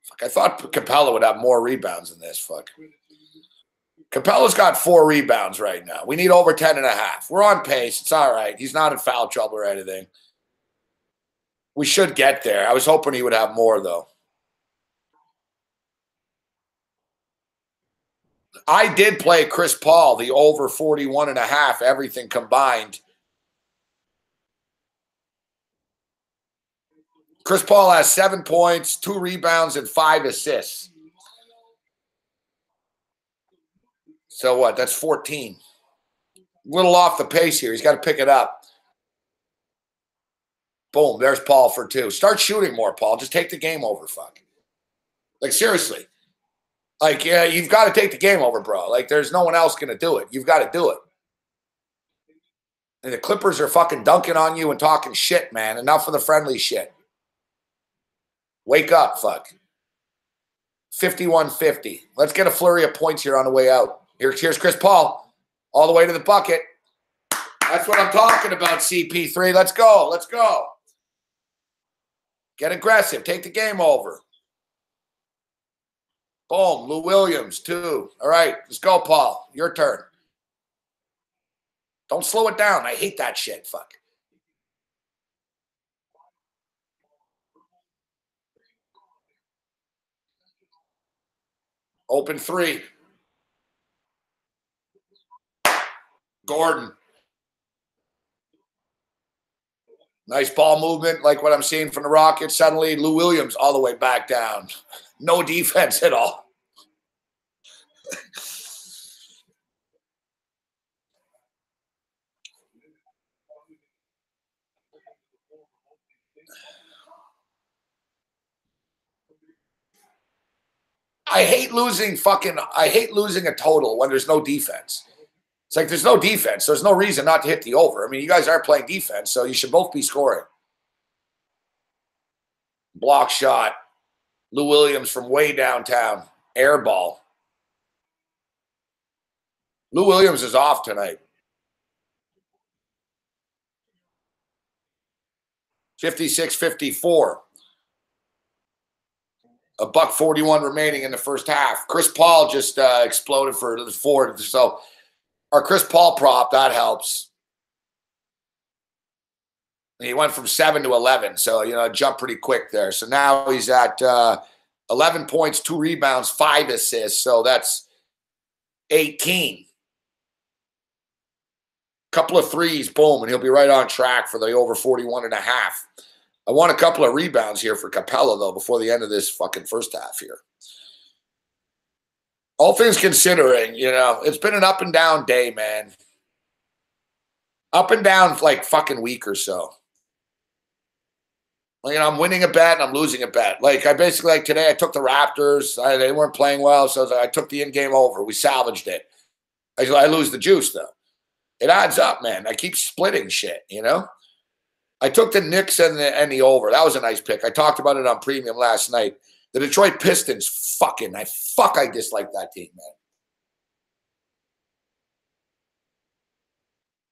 Fuck, I thought Capella would have more rebounds than this. Fuck. Capella's got 4 rebounds right now. We need over 10.5. We're on pace. It's all right. He's not in foul trouble or anything. We should get there. I was hoping he would have more, though. I did play Chris Paul, the over 41.5, everything combined. Chris Paul has 7 points, 2 rebounds, and 5 assists. So what? That's 14. A little off the pace here. He's got to pick it up. Boom. There's Paul for 2. Start shooting more, Paul. Just take the game over, fuck. Like, seriously. Like, yeah, you've got to take the game over, bro. Like, there's no one else going to do it. You've got to do it. And the Clippers are fucking dunking on you and talking shit, man. Enough of the friendly shit. Wake up, fuck. 51-50. Let's get a flurry of points here on the way out. Here's Chris Paul. All the way to the bucket. That's what I'm talking about, CP3. Let's go. Let's go. Get aggressive. Take the game over. Boom. Lou Williams, 2. All right. Let's go, Paul. Your turn. Don't slow it down. I hate that shit. Fuck. Open 3. Gordon. Nice ball movement, like what I'm seeing from the Rockets. Suddenly, Lou Williams all the way back down. No defense at all. I hate losing a total when there's no defense. It's like there's no defense. There's no reason not to hit the over. I mean, you guys are playing defense, so you should both be scoring. Block shot. Lou Williams from way downtown. Air ball. Lou Williams is off tonight. 56-54. $1.41 remaining in the first half. Chris Paul just exploded for the 4. So our Chris Paul prop, that helps. He went from 7 to 11. So, jumped pretty quick there. So now he's at 11 points, 2 rebounds, 5 assists. So that's 18. Couple of threes, boom, and he'll be right on track for the over 41.5. I want a couple of rebounds here for Capella, though, before the end of this fucking first half here. All things considering, it's been an up and down day, man. Up and down for like fucking week or so. I'm winning a bet and I'm losing a bet. Like, I basically, like today, I took the Raptors. They weren't playing well, so I took the in-game over. We salvaged it. I lose the juice, though. It adds up, man. I keep splitting shit, I took the Knicks and the over. That was a nice pick. I talked about it on Premium last night. The Detroit Pistons, I dislike that team, man.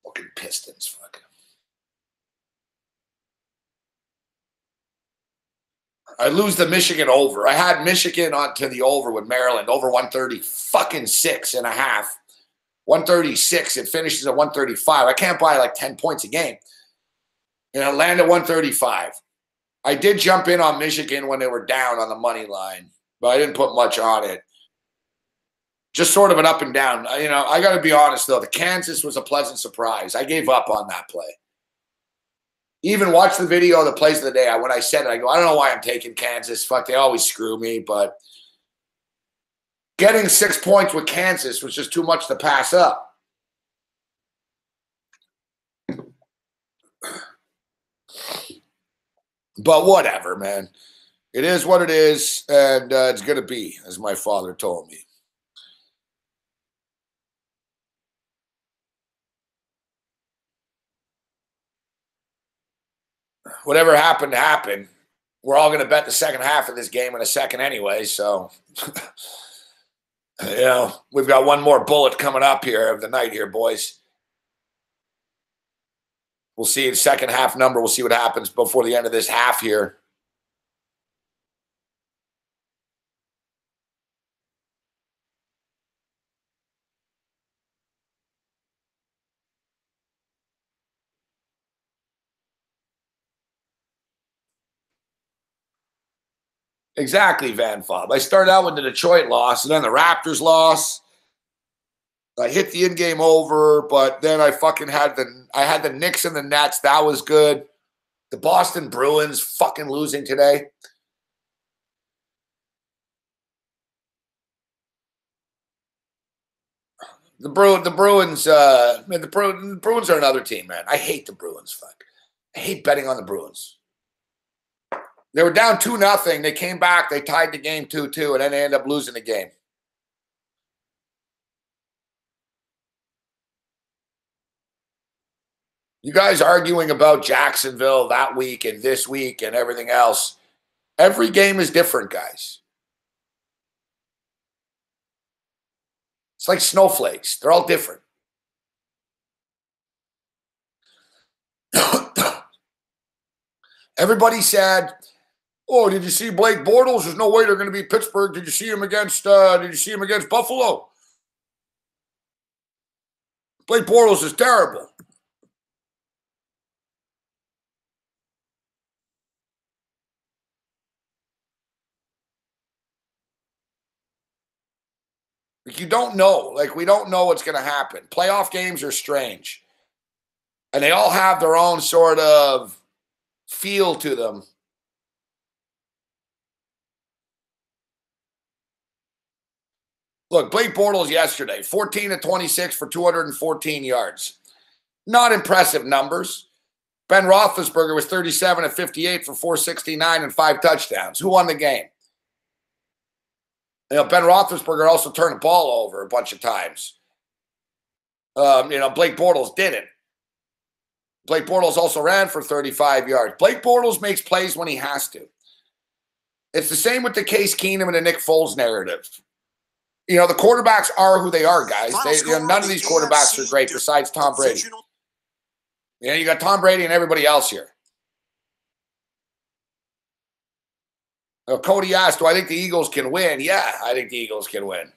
Fucking Pistons, fuck. I lose the Michigan over. I had Michigan onto the over with Maryland, over 136.5. 136. It finishes at 135. I can't buy like 10 points a game. And it landed at 135. I did jump in on Michigan when they were down on the money line, but I didn't put much on it. Just sort of an up and down. I got to be honest, though. The Kansas was a pleasant surprise. I gave up on that play. Even watch the video of the plays of the day. When I said it, I go, I don't know why I'm taking Kansas. Fuck, they always screw me, but Getting 6 points with Kansas was just too much to pass up. But whatever, man. It is what it is, and it's going to be, as my father told me. Whatever happened to happen. We're all going to bet the second half of this game in a second anyway, so, you know, we've got one more bullet coming up here of the night here, boys. We'll see the second half number. We'll see what happens before the end of this half here. Exactly, Van Fob. I started out with the Detroit loss, and then the Raptors loss. I hit the in-game over, but then I fucking had the Knicks and the Nets. That was good. The Boston Bruins fucking losing today. The Bruins are another team, man. I hate the Bruins. Fuck. I hate betting on the Bruins. They were down 2-0. They came back. They tied the game 2-2, and then they ended up losing the game. You guys arguing about Jacksonville that week and this week and everything else. Every game is different, guys. It's like snowflakes. They're all different. Everybody said, "Oh, did you see Blake Bortles? There's no way they're going to beat Pittsburgh. Did you see him against Buffalo? Blake Bortles is terrible." Like, you don't know. Like, we don't know what's going to happen. Playoff games are strange. And they all have their own sort of feel to them. Look, Blake Bortles yesterday, 14-26 for 214 yards. Not impressive numbers. Ben Roethlisberger was 37-58 for 469 and 5 touchdowns. Who won the game? You know, Ben Roethlisberger also turned the ball over a bunch of times. Blake Bortles didn't. Blake Bortles also ran for 35 yards. Blake Bortles makes plays when he has to. It's the same with the Case Keenum and the Nick Foles narrative. You know, the quarterbacks are who they are, guys. None of these quarterbacks are great besides Tom Brady. You know, you got Tom Brady and everybody else here. Cody asked, do I think the Eagles can win? Yeah, I think the Eagles can win.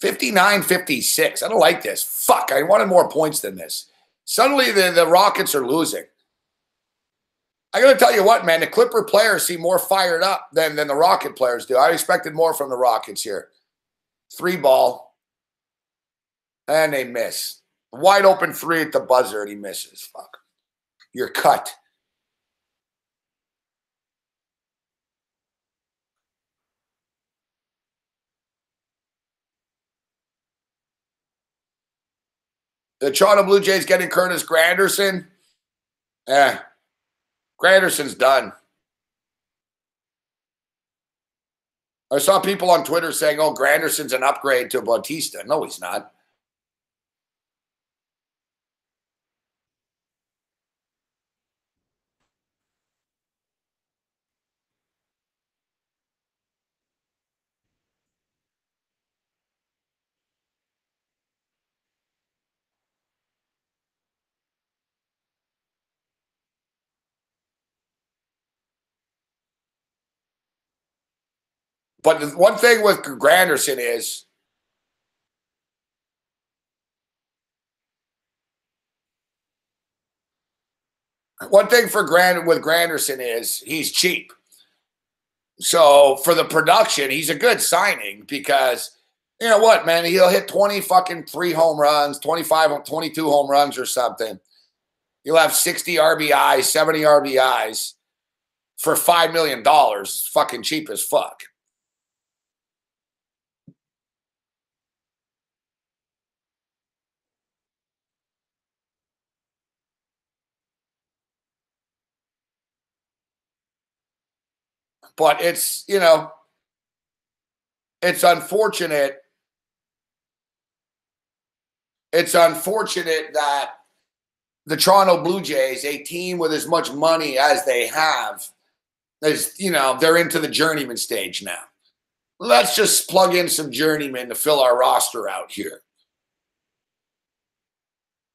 $59-56. I don't like this. Fuck, I wanted more points than this. Suddenly, the Rockets are losing. I got to tell you what, man, the Clipper players seem more fired up than the Rocket players do. I expected more from the Rockets here. 3-ball. And they miss. Wide open 3 at the buzzer, and he misses. Fuck. You're cut. The Toronto Blue Jays getting Curtis Granderson. Granderson's done. I saw people on Twitter saying, oh, Granderson's an upgrade to Bautista. No, he's not. But the one thing with Granderson is Granderson is he's cheap. So for the production, he's a good signing because You know what, man? He'll hit 20 fucking 3 home runs, 25, 22 home runs or something. He'll have 60 RBIs, 70 RBIs for $5 million. Fucking cheap as fuck. But it's, you know, it's unfortunate. It's unfortunate that the Toronto Blue Jays, a team with as much money as they have, is, you know, they're into the journeyman stage now. Let's just plug in some journeymen to fill our roster out here.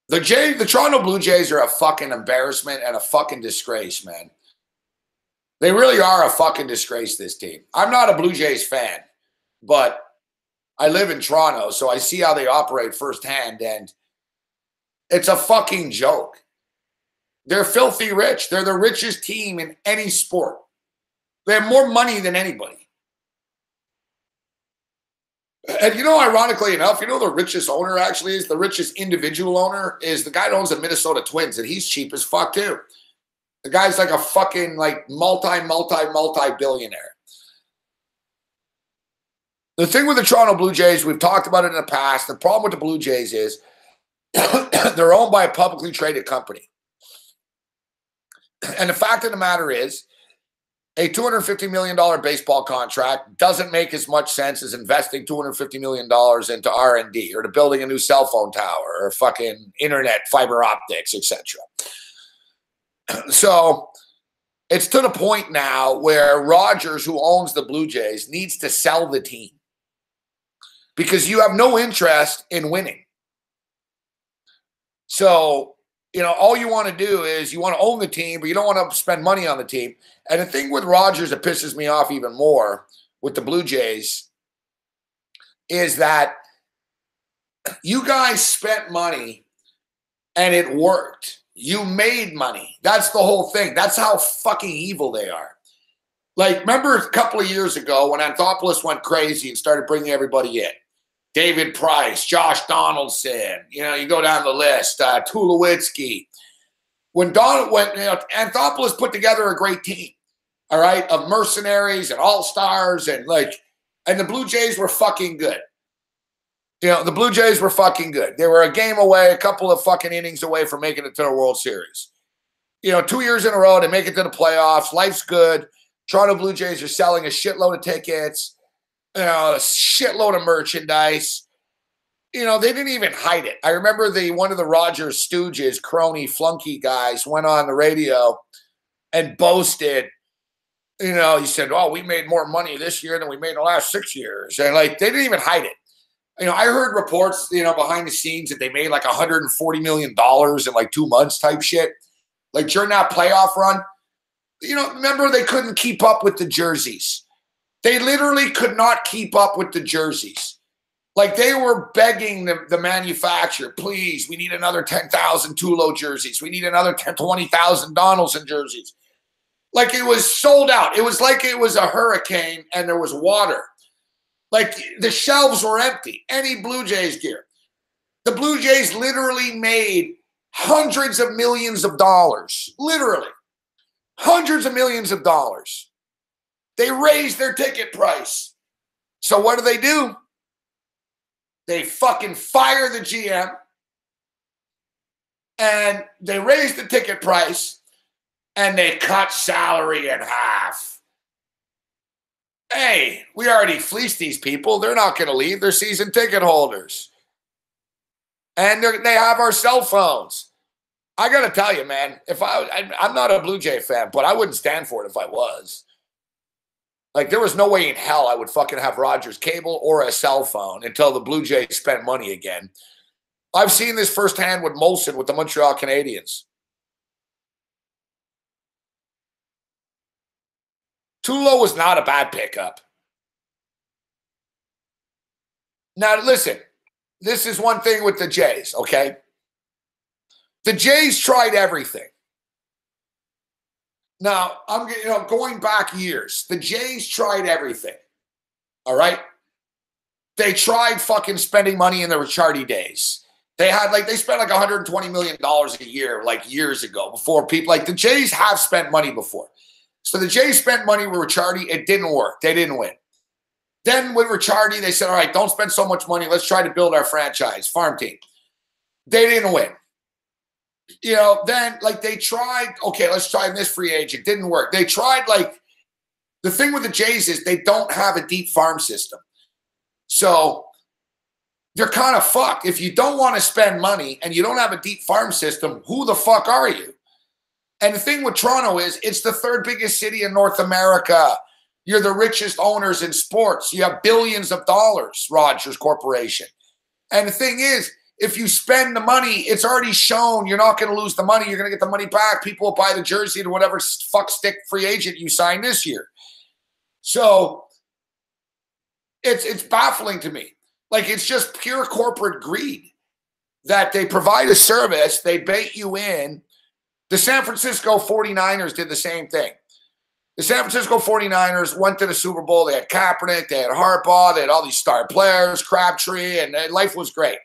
The Toronto Blue Jays are a fucking embarrassment and a fucking disgrace, man. They really are a fucking disgrace, this team. I'm not a Blue Jays fan, but I live in Toronto, so I see how they operate firsthand, and it's a fucking joke. They're filthy rich. They're the richest team in any sport. They have more money than anybody. And you know, ironically enough, you know the richest owner actually is, the richest individual owner is the guy that owns the Minnesota Twins, and he's cheap as fuck too. The guy's like a fucking like multi-billionaire. The thing with the Toronto Blue Jays, we've talked about it in the past. The problem with the Blue Jays is they're owned by a publicly traded company. And the fact of the matter is, a $250 million baseball contract doesn't make as much sense as investing $250 million into R&D or to building a new cell phone tower or fucking internet, fiber optics, etc. So it's to the point now where Rogers, who owns the Blue Jays, needs to sell the team because you have no interest in winning. So, you know, all you want to do is you want to own the team, but you don't want to spend money on the team. And the thing with Rogers that pisses me off even more with the Blue Jays is that you guys spent money and it worked. You made money. That's the whole thing. That's how fucking evil they are. Like, remember a couple of years ago when Anthopoulos went crazy and started bringing everybody in? David Price, Josh Donaldson, you know, you go down the list, Tulowitzki. When Anthopoulos put together a great team, all right, of mercenaries and all-stars and the Blue Jays were fucking good. You know, the Blue Jays were fucking good. They were a game away, a couple of fucking innings away from making it to the World Series. You know, 2 years in a row, they make it to the playoffs. Life's good. Toronto Blue Jays are selling a shitload of tickets, you know, a shitload of merchandise. You know, they didn't even hide it. I remember one of the Rogers stooges, crony, flunky guys went on the radio and boasted. You know, he said, "Oh, we made more money this year than we made the last 6 years." And they didn't even hide it. You know, I heard reports, you know, behind the scenes that they made like $140 million in like 2 months type shit. Like during that playoff run, you know, remember they couldn't keep up with the jerseys. They literally could not keep up with the jerseys. Like they were begging the manufacturer, please, we need another 10,000 Tulo jerseys. We need another 20,000 Donaldson jerseys. Like it was sold out. It was like it was a hurricane and there was water. Like the shelves were empty. Any Blue Jays gear. The Blue Jays literally made hundreds of millions of dollars. Literally. Hundreds of millions of dollars. They raised their ticket price. So what do? They fucking fire the GM and they raise the ticket price and they cut salary in half. Hey, we already fleeced these people. They're not going to leave. They're season ticket holders. And they have our cell phones. I got to tell you, man, I'm not a Blue Jay fan, but I wouldn't stand for it if I was. Like, there was no way in hell I would fucking have Rogers cable or a cell phone until the Blue Jays spent money again. I've seen this firsthand with Molson with the Montreal Canadiens. Tulo was not a bad pickup. Now, listen, this is one thing with the Jays, okay? The Jays tried everything. Now, I'm going back years. The Jays tried everything, all right? they tried fucking spending money in the Ricciardi days. They spent like $120 million a year, like years ago, before people, like the Jays have spent money before. So the Jays spent money with Ricciardi. It didn't work. They didn't win. Then with Ricciardi, they said, all right, don't spend so much money. Let's try to build our franchise, farm team. They didn't win. You know, then like they tried, okay, let's try this free agent. Didn't work. They tried the thing with the Jays is they don't have a deep farm system. So you're kind of fucked. If you don't want to spend money and you don't have a deep farm system, who the fuck are you? And the thing with Toronto is it's the third biggest city in North America. You're the richest owners in sports. You have billions of dollars, Rogers Corporation. And the thing is, if you spend the money, it's already shown you're not going to lose the money. You're going to get the money back. People will buy the jersey to whatever fuck stick free agent you sign this year. So it's baffling to me. Like, it's just pure corporate greed that they provide a service, they bait you in. The San Francisco 49ers did the same thing. The San Francisco 49ers went to the Super Bowl. They had Kaepernick, they had Harbaugh, they had all these star players, Crabtree, and life was great.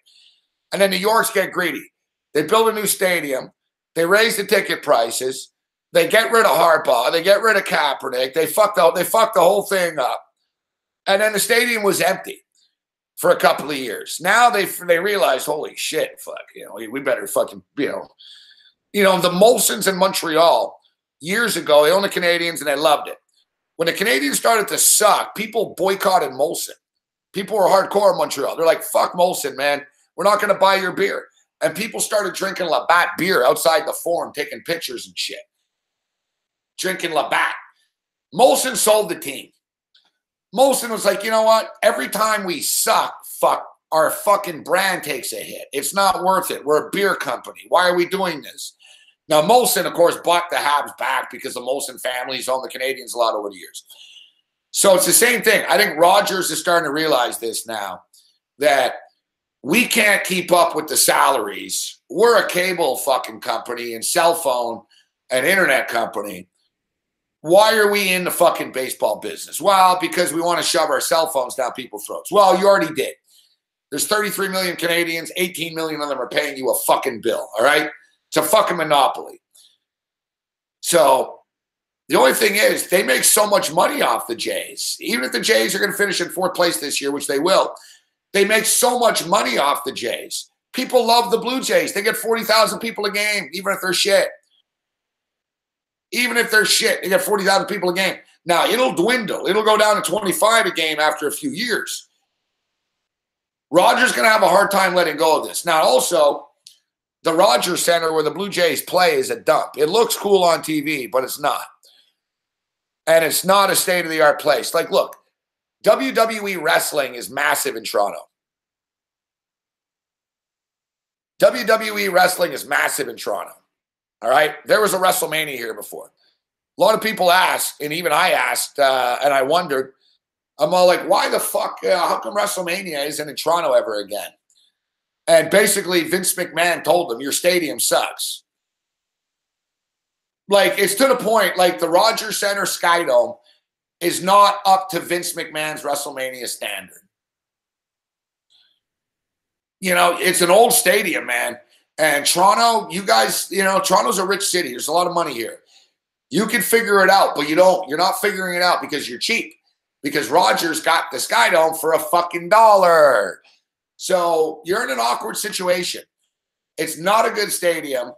And then New York's get greedy. They build a new stadium. They raise the ticket prices. They get rid of Harbaugh. They get rid of Kaepernick. They fucked the whole thing up. And then the stadium was empty for a couple of years. Now they realize, holy shit, fuck, we better fucking, the Molsons in Montreal years ago, they owned the Canadians and they loved it. When the Canadians started to suck, people boycotted Molson. People were hardcore in Montreal. They're like, fuck Molson, man. We're not going to buy your beer. And people started drinking Labatt beer outside the Forum, taking pictures and shit. Drinking Labatt. Molson sold the team. Molson was like, you know what? Every time we suck, our fucking brand takes a hit. It's not worth it. We're a beer company. Why are we doing this? Now, Molson, of course, bought the Habs back because the Molson families owned the Canadians a lot over the years. So it's the same thing. I think Rogers is starting to realize this now, that we can't keep up with the salaries. We're a cable fucking company and cell phone and internet company. Why are we in the fucking baseball business? Well, because we want to shove our cell phones down people's throats. Well, you already did. There's 33 million Canadians. 18 million of them are paying you a fucking bill, all right? It's a fucking monopoly. So the only thing is they make so much money off the Jays. Even if the Jays are going to finish in fourth place this year, which they will, they make so much money off the Jays. People love the Blue Jays. They get 40,000 people a game, even if they're shit. Even if they're shit, they get 40,000 people a game. Now, it'll dwindle. It'll go down to 25 a game after a few years. Rogers going to have a hard time letting go of this. Now, also, the Rogers Center where the Blue Jays play is a dump. It looks cool on TV, but it's not. And it's not a state-of-the-art place. Like, look, WWE wrestling is massive in Toronto. WWE wrestling is massive in Toronto. All right? There was a WrestleMania here before. A lot of people asked, and even I asked, and I wondered, I'm all like, why the fuck, how come WrestleMania isn't in Toronto ever again? And basically, Vince McMahon told them, your stadium sucks. Like, it's to the point, like, the Rogers Center Skydome is not up to Vince McMahon's WrestleMania standard. It's an old stadium, man. And Toronto, you guys, Toronto's a rich city. There's a lot of money here. You can figure it out, but you're not figuring it out because you're cheap. Because Rogers got the Skydome for a fucking $1. So you're in an awkward situation. It's not a good stadium.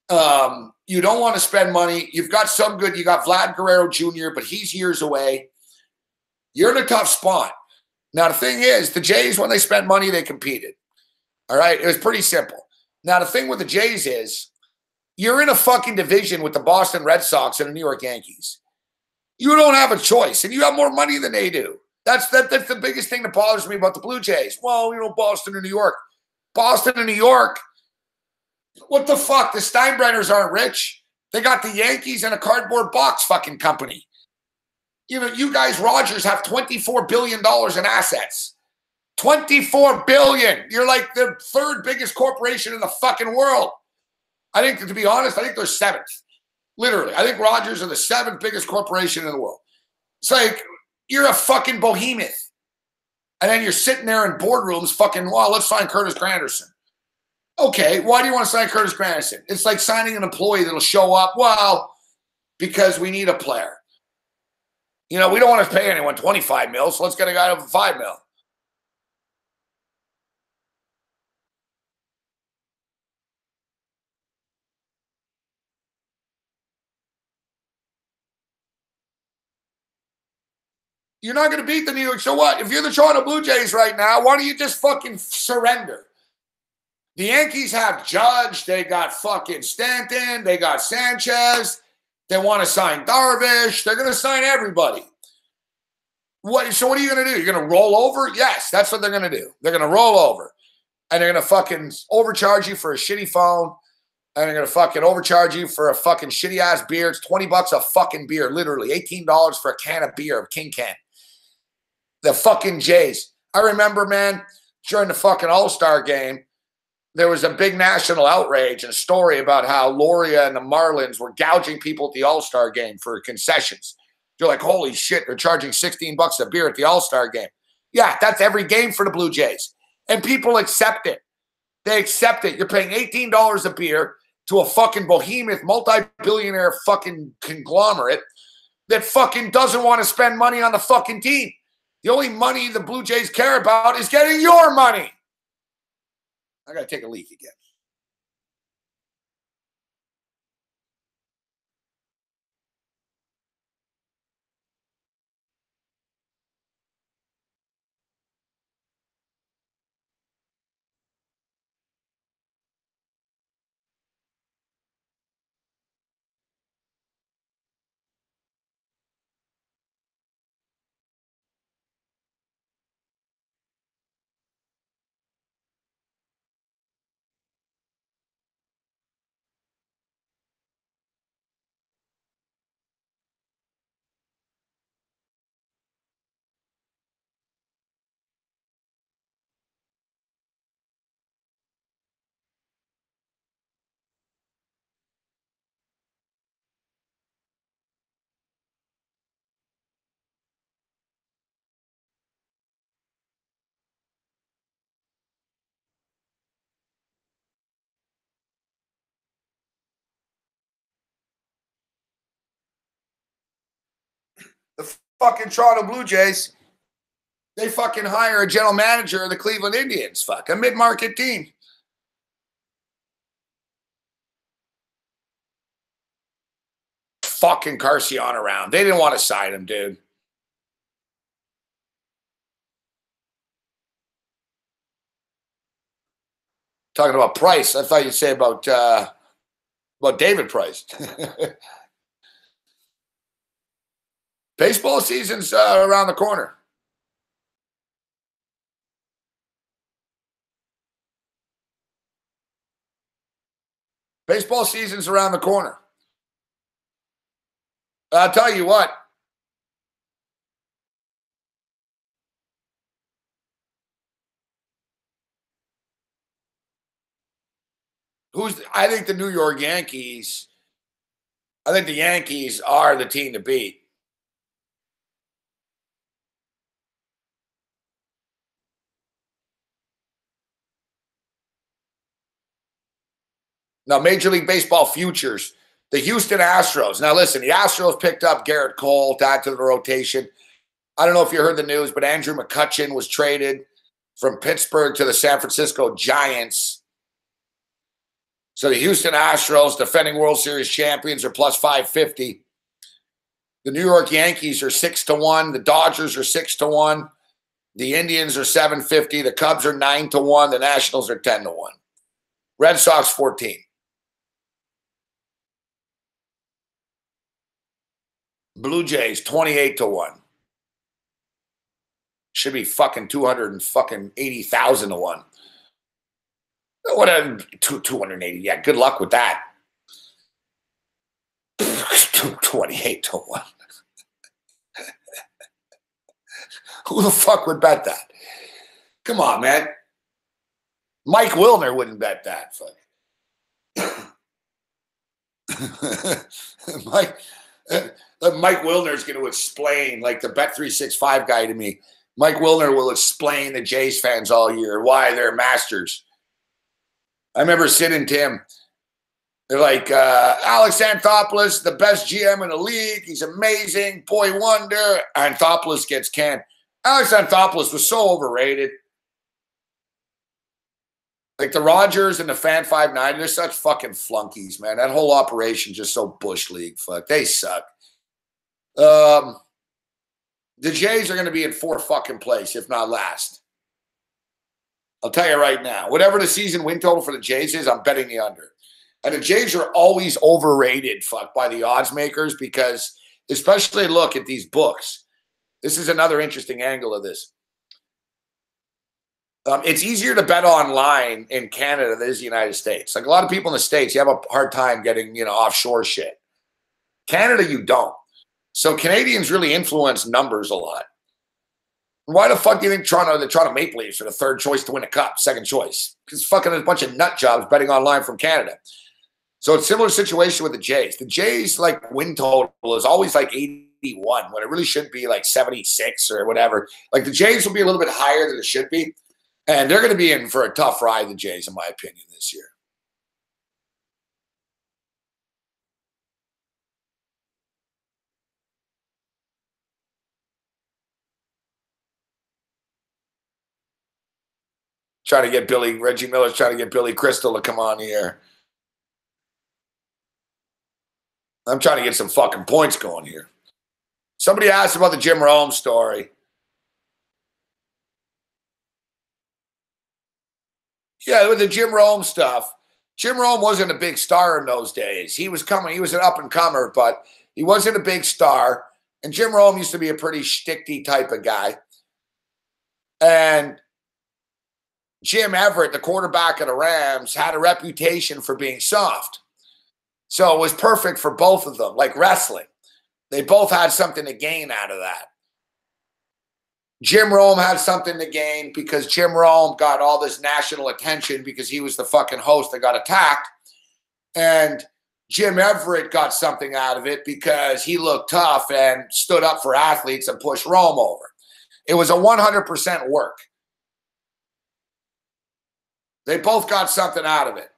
You don't want to spend money. You've got you got Vlad Guerrero Jr., but he's years away. You're in a tough spot. Now, the thing is, the Jays, when they spent money, they competed. All right? It was pretty simple. Now, the thing with the Jays is you're in a fucking division with the Boston Red Sox and the New York Yankees. You don't have a choice, and you have more money than they do. That's the biggest thing that bothers me about the Blue Jays. Well, Boston and New York. Boston and New York. What the fuck? The Steinbrenners aren't rich. They got the Yankees and a cardboard box fucking company. You guys, Rogers, have $24 billion in assets. $24 billion. You're like the third biggest corporation in the fucking world. I think, to be honest, I think they're seventh. Literally. I think Rogers are the seventh biggest corporation in the world. It's like, you're a fucking behemoth. And then you're sitting there in boardrooms fucking, well, let's sign Curtis Granderson. Okay, why do you want to sign Curtis Granderson? It's like signing an employee that'll show up, well, because we need a player. We don't want to pay anyone 25 mil, so let's get a guy over 5 mil. You're not going to beat the New York. So what? If you're the Toronto Blue Jays right now, why don't you just fucking surrender? The Yankees have Judge. They got fucking Stanton. They got Sanchez. They want to sign Darvish. They're going to sign everybody. So what are you going to do? You're going to roll over? Yes, that's what they're going to do. They're going to roll over. And they're going to fucking overcharge you for a shitty phone. And they're going to fucking overcharge you for a fucking shitty-ass beer. It's $20 a fucking beer, literally. $18 for a can of beer, a King can. The fucking Jays. I remember, man, during the fucking All-Star game, there was a big national outrage and story about how Loria and the Marlins were gouging people at the All-Star game for concessions. You're like, holy shit, they're charging $16 a beer at the All-Star game. Yeah, that's every game for the Blue Jays. And people accept it. They accept it. You're paying $18 a beer to a fucking behemoth, multi-billionaire fucking conglomerate that fucking doesn't want to spend money on the fucking team. The only money the Blue Jays care about is getting your money. I got to take a leak again. The fucking Toronto Blue Jays, they fucking hire a general manager of the Cleveland Indians. Fuck, a mid-market team. Fucking Carcion around. They didn't want to sign him, dude. Talking about Price. I thought you'd say about David Price. Baseball season's around the corner. Baseball season's around the corner. I'll tell you what. I think the New York Yankees. I think the Yankees are the team to beat. Now, Major League Baseball futures, the Houston Astros. Now, listen, the Astros picked up Garrett Cole to add to the rotation. I don't know if you heard the news, but Andrew McCutchen was traded from Pittsburgh to the San Francisco Giants. So the Houston Astros, defending World Series champions, are plus 550. The New York Yankees are 6-1. The Dodgers are 6-1. The Indians are 750. The Cubs are 9-1. The Nationals are 10-1. Red Sox 14. Blue Jays 28-1. Should be fucking 280,000 to 1. Whatever, 280. Yeah, good luck with that. 28-1. Who the fuck would bet that? Come on, man. Mike Wilner wouldn't bet that. Mike Wilner's going to explain, like the Bet365 guy to me. Mike Wilner will explain to Jays fans all year why they're masters. I remember sitting to him. They're like, Alex Anthopoulos, the best GM in the league. He's amazing. Boy wonder. Anthopoulos gets canned. Alex Anthopoulos was so overrated. Like the Rogers and the Fan 590, they're such fucking flunkies, man. That whole operation just so Bush League. Fuck, they suck. The Jays are going to be in fourth fucking place, if not last. I'll tell you right now. Whatever the season win total for the Jays is, I'm betting the under. And the Jays are always overrated, fuck, by the odds makers because, especially look at these books. This is another interesting angle of this. It's easier to bet online in Canada than it is the United States. Like a lot of people in the States, you have a hard time getting, offshore shit. Canada, you don't. So Canadians really influence numbers a lot. Why the fuck do you think the Toronto Maple Leafs are the third choice to win a cup, second choice? Because fucking a bunch of nut jobs betting online from Canada. So it's a similar situation with the Jays. The Jays, like, win total is always like 81 when it really should be like 76 or whatever. Like the Jays will be a little bit higher than it should be. And they're going to be in for a tough ride, the Jays, in my opinion, this year. Reggie Miller's trying to get Billy Crystal to come on here. I'm trying to get some fucking points going here. Somebody asked about the Jim Rome story. Yeah, with the Jim Rome stuff. Jim Rome wasn't a big star in those days. He was an up-and-comer, but he wasn't a big star. And Jim Rome used to be a pretty shticky type of guy. And Jim Everett, the quarterback of the Rams, had a reputation for being soft. So it was perfect for both of them, like wrestling. They both had something to gain out of that. Jim Rome had something to gain because Jim Rome got all this national attention because he was the fucking host that got attacked. And Jim Everett got something out of it because he looked tough and stood up for athletes and pushed Rome over. It was a 100% work. They both got something out of it.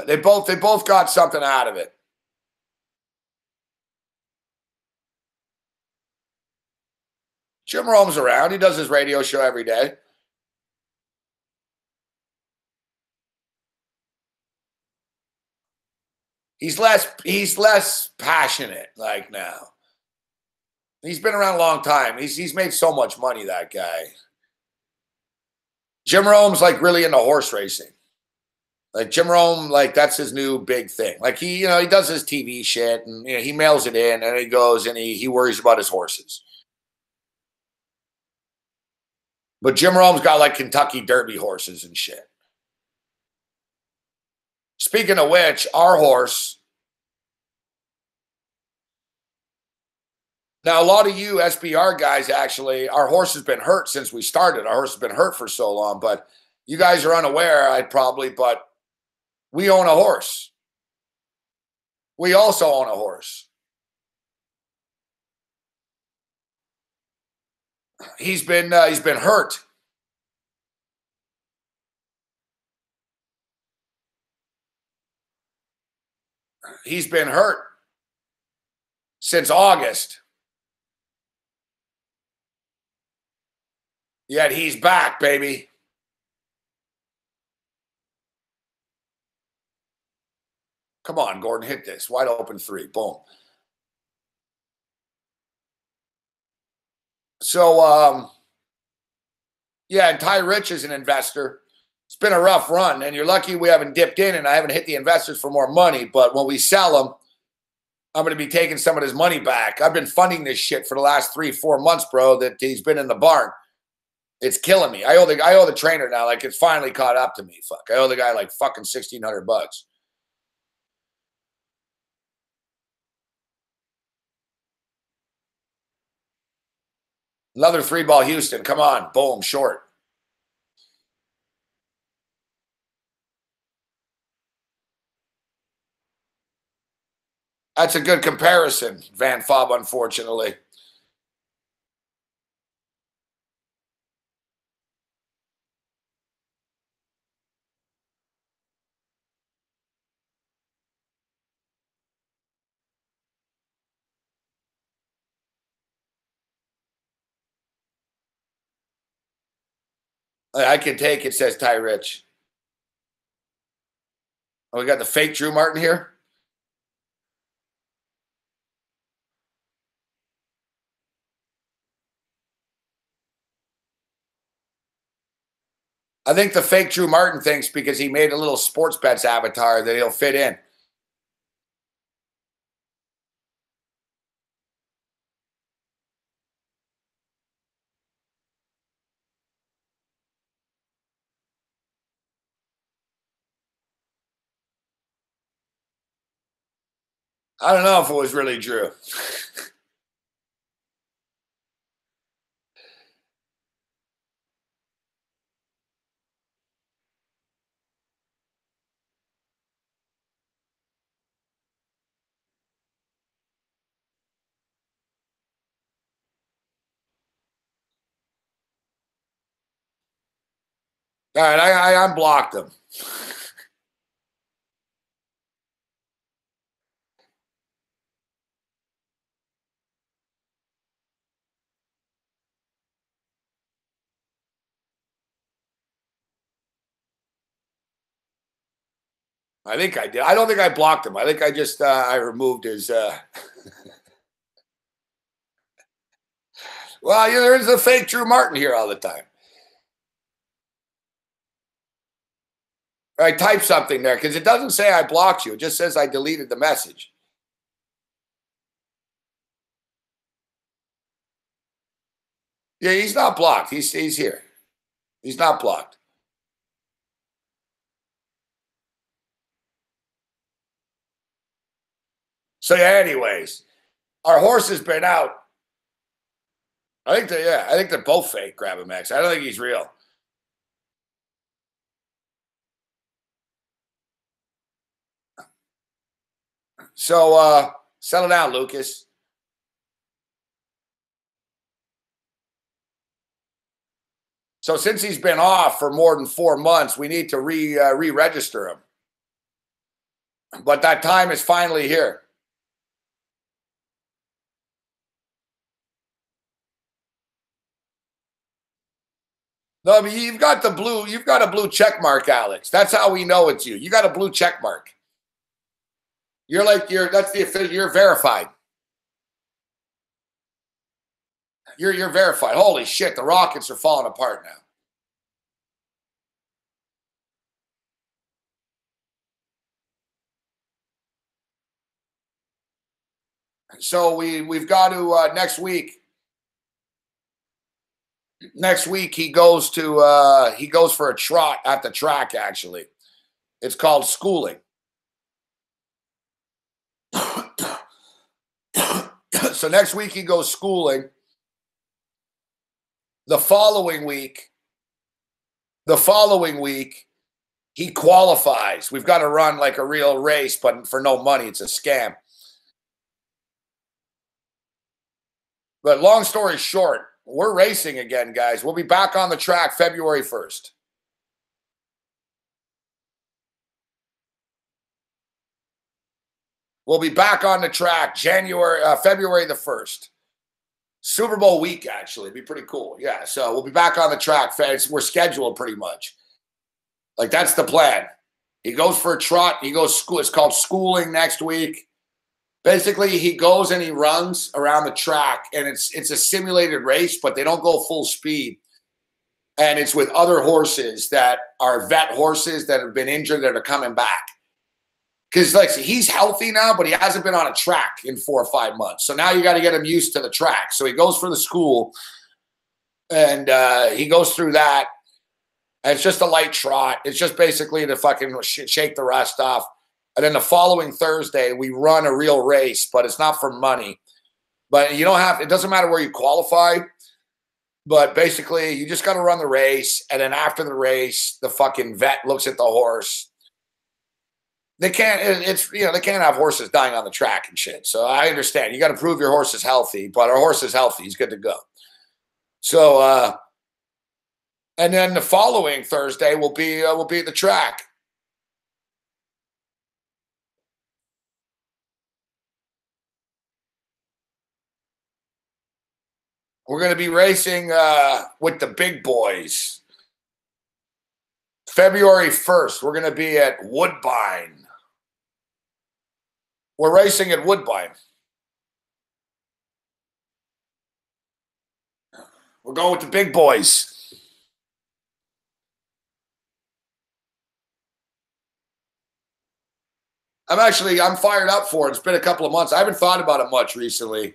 They both got something out of it. Jim Rome's around. He does his radio show every day. He's less passionate like now. He's been around a long time. He's made so much money, that guy. Jim Rome's like really into horse racing. Like Jim Rome, like that's his new big thing. Like he does his TV shit and he mails it in and he goes and he worries about his horses. But Jim Rome's got like Kentucky Derby horses and shit. Speaking of which, our horse. Now, a lot of you SBR guys, actually, our horse has been hurt since we started. Our horse has been hurt for so long, but you guys are unaware, but we own a horse. We also own a horse. He's been hurt. He's been hurt since August. Yet he's back, baby. Come on, Gordon, hit this. Wide open 3. Boom. So, yeah, and Ty Rich is an investor. It's been a rough run, and you're lucky we haven't dipped in and I haven't hit the investors for more money. But when we sell them, I'm going to be taking some of his money back. I've been funding this shit for the last 3-4 months, bro, that he's been in the barn. It's killing me. I owe the trainer now. Like, it's finally caught up to me. Fuck. I owe the guy like fucking $1,600. Another 3-ball Houston. Come on. Boom. Short. That's a good comparison, Van Fob, unfortunately. I can take it, says Ty Rich. Oh, we got the fake Drew Martin here. I think the fake Drew Martin thinks because he made a little sports bets avatar that he'll fit in. I don't know if it was really Drew. All right, I unblocked him. I think I did. I don't think I blocked him. I think I just I removed his. Well, there is a fake Drew Martin here all the time. I type something there because it doesn't say I blocked you. It just says I deleted the message. Yeah, he's not blocked. He's here. He's not blocked. So yeah, anyways, our horse has been out. I think they're both fake, Grab him X. I don't think he's real. So settle down, Lucas. So since he's been off for more than 4 months, we need to re-register him. But that time is finally here. No, I mean, you've got a blue check mark, Alex. That's how we know it's you. You got a blue check mark. You're verified. You're verified. Holy shit, the Rockets are falling apart now. So we've got to next week. Next week he goes for a trot at the track. Actually, it's called schooling. So next week he goes schooling. The following week, he qualifies. We've got to run like a real race, but for no money. It's a scam. But long story short, we're racing again, guys. We'll be back on the track February 1st. We'll be back on the track February the 1st. Super Bowl week, actually. It'd be pretty cool. Yeah, so we'll be back on the track. We're scheduled pretty much. Like, that's the plan. He goes for a trot. He goes school. It's called schooling next week. Basically, he goes and he runs around the track, and it's a simulated race, but they don't go full speed. And it's with other horses that are vet horses that have been injured that are coming back. Because like he's healthy now, but he hasn't been on a track in 4 or 5 months. So now you got to get him used to the track. So he goes for the school, and he goes through that. And it's just a light trot. It's just basically to fucking shake the rust off. And then the following Thursday, we run a real race, but it's not for money. But you don't have, it doesn't matter where you qualify. But basically, you just got to run the race, and then after the race, the fucking vet looks at the horse. They can't. They can't have horses dying on the track and shit. So I understand. You got to prove your horse is healthy, but our horse is healthy. He's good to go. So, and then the following Thursday will be at the track. We're going to be racing with the big boys. February 1st, we're going to be at Woodbine. We're racing at Woodbine. We're going with the big boys. I'm fired up for it. It's been a couple of months. I haven't thought about it much recently.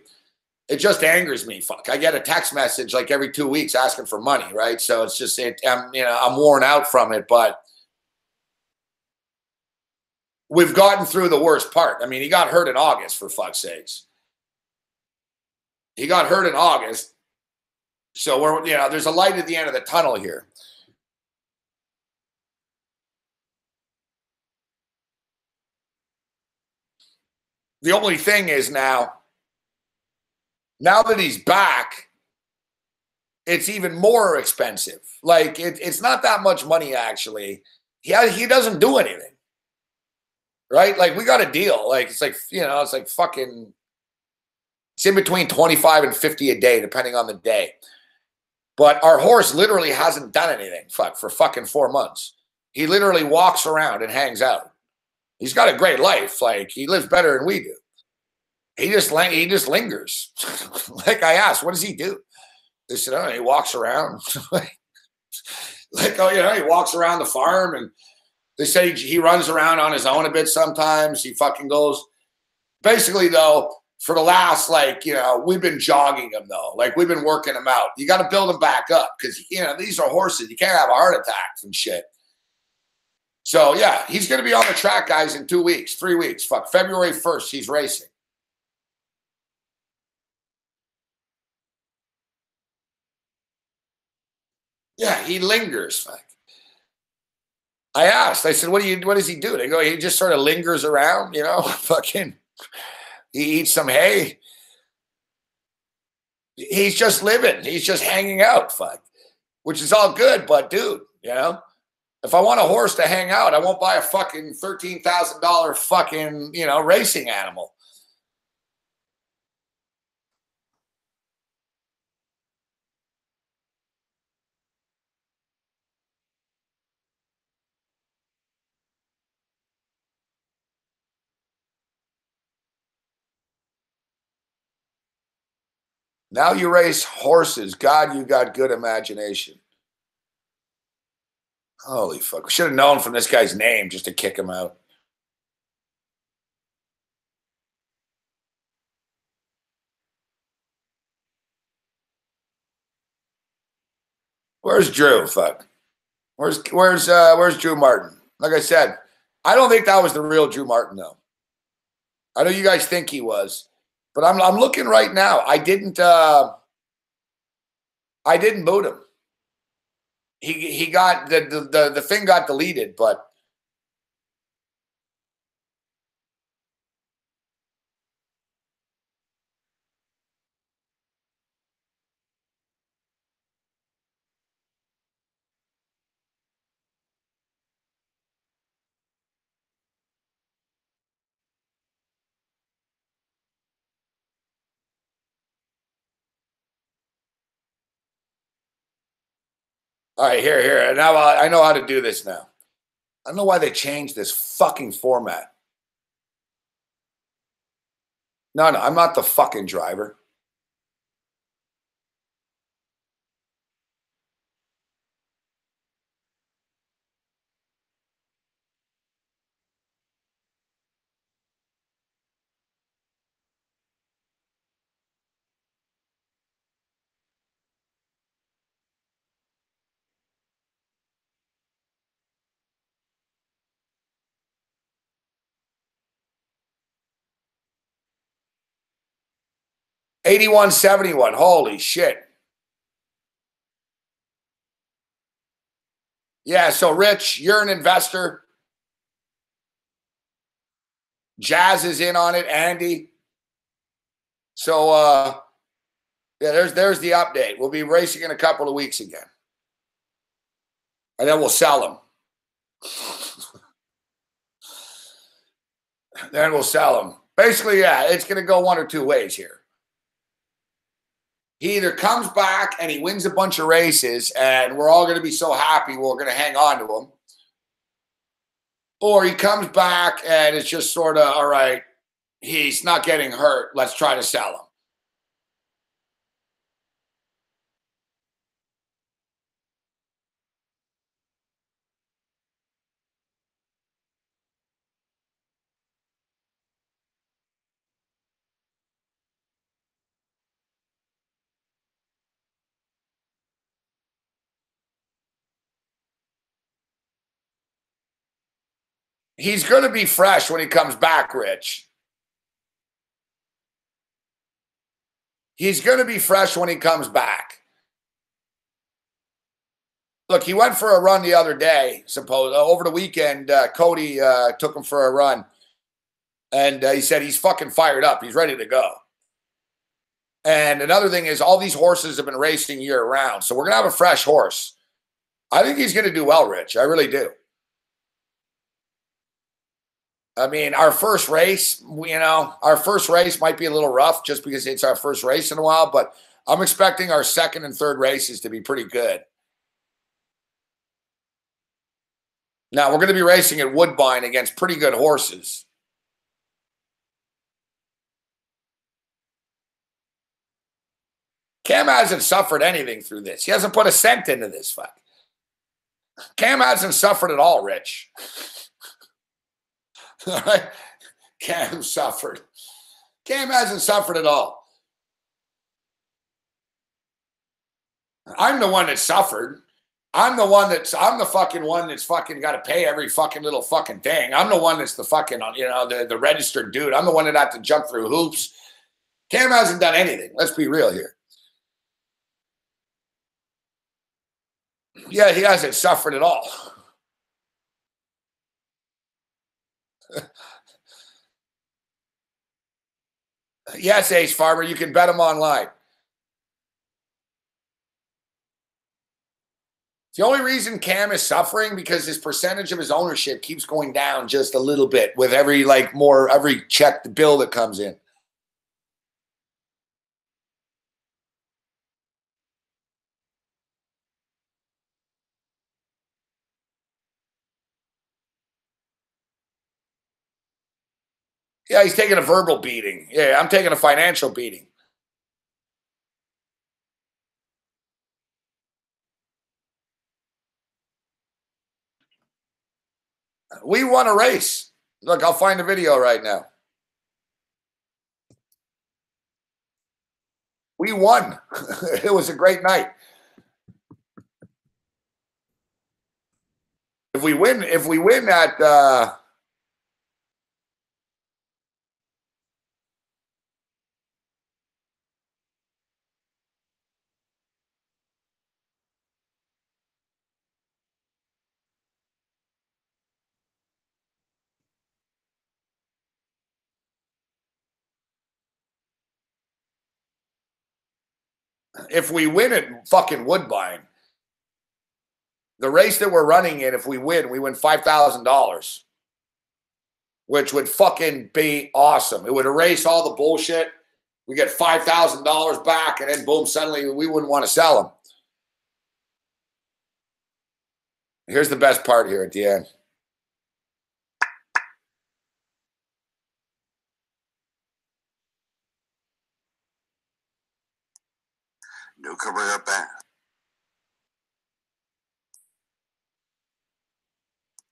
It just angers me. Fuck. I get a text message like every 2 weeks asking for money, right? So it's just, I'm worn out from it, but we've gotten through the worst part. I mean, he got hurt in August, for fuck's sakes. He got hurt in August. So there's a light at the end of the tunnel here. The only thing is now that he's back, it's even more expensive. Like it's not that much money actually. He doesn't do anything. Right? Like we got a deal. Like it's like fucking it's in between 25 and 50 a day, depending on the day. But our horse literally hasn't done anything for fucking 4 months. He literally walks around and hangs out. He's got a great life. Like he lives better than we do. He just lingers. Like I asked, what does he do? They said, oh, he walks around. He walks around the farm, and they say he runs around on his own a bit sometimes. He fucking goes. Basically, though, for the last, we've been jogging him, though. Like, we've been working him out. You got to build him back up because, these are horses. You can't have a heart attack and shit. So, yeah, he's going to be on the track, guys, in 2 weeks, 3 weeks. Fuck, February 1st, he's racing. Yeah, he lingers. Fuck. I asked. I said, what does he do? They go, he just sort of lingers around, fucking. He eats some hay. He's just living. He's just hanging out, fuck. Which is all good, but dude, if I want a horse to hang out, I won't buy a fucking $13,000 fucking, racing animal. Now you race horses. God, you got good imagination. Holy fuck. We should have known from this guy's name just to kick him out. Where's Drew? Fuck. Where's Drew Martin? Like I said, I don't think that was the real Drew Martin, though. I know you guys think he was, but I'm looking right now. I didn't boot him. He got the thing got deleted, but all right, here. Now I know how to do this now. I don't know why they changed this fucking format. No, I'm not the fucking driver. $81.71. Holy shit. Yeah, so Rich, you're an investor. Jazz is in on it, Andy. So yeah, there's the update. We'll be racing in a couple of weeks again. And then we'll sell them. Then we'll sell them. Basically, yeah, it's going to go one or two ways here. He either comes back and he wins a bunch of races and we're all going to be so happy we're going to hang on to him. Or he comes back and it's just sort of, all right, he's not getting hurt. Let's try to sell him. He's going to be fresh when he comes back, Rich. He's going to be fresh when he comes back. Look, he went for a run the other day, over the weekend. Cody took him for a run. And he said he's fucking fired up. He's ready to go. And another thing is all these horses have been racing year round. So we're going to have a fresh horse. I think he's going to do well, Rich. I really do. I mean, our first race, our first race might be a little rough just because it's our first race in a while, but I'm expecting our second and third races to be pretty good. Now, we're going to be racing at Woodbine against pretty good horses. Cam hasn't suffered anything through this. He hasn't put a cent into this fuck. Cam hasn't suffered at all, Rich. All right? Cam suffered. Cam hasn't suffered at all. I'm the one that suffered. I'm the fucking one that's fucking got to pay every fucking little fucking thing. I'm the one that's the fucking, the registered dude. I'm the one that had to jump through hoops. Cam hasn't done anything. Let's be real here. Yeah, he hasn't suffered at all. Yes, Ace Farmer, you can bet him online. The only reason Cam is suffering because his percentage of his ownership keeps going down just a little bit with every check the bill that comes in. Yeah, he's taking a verbal beating. Yeah, I'm taking a financial beating. We won a race. Look, I'll find the video right now. We won. It was a great night. If we win that if we win at fucking Woodbine, the race that we're running in, if we win $5,000, which would fucking be awesome. It would erase all the bullshit. We get $5,000 back, and then boom, suddenly we wouldn't want to sell them. Here's the best part here at the end. No covering up back.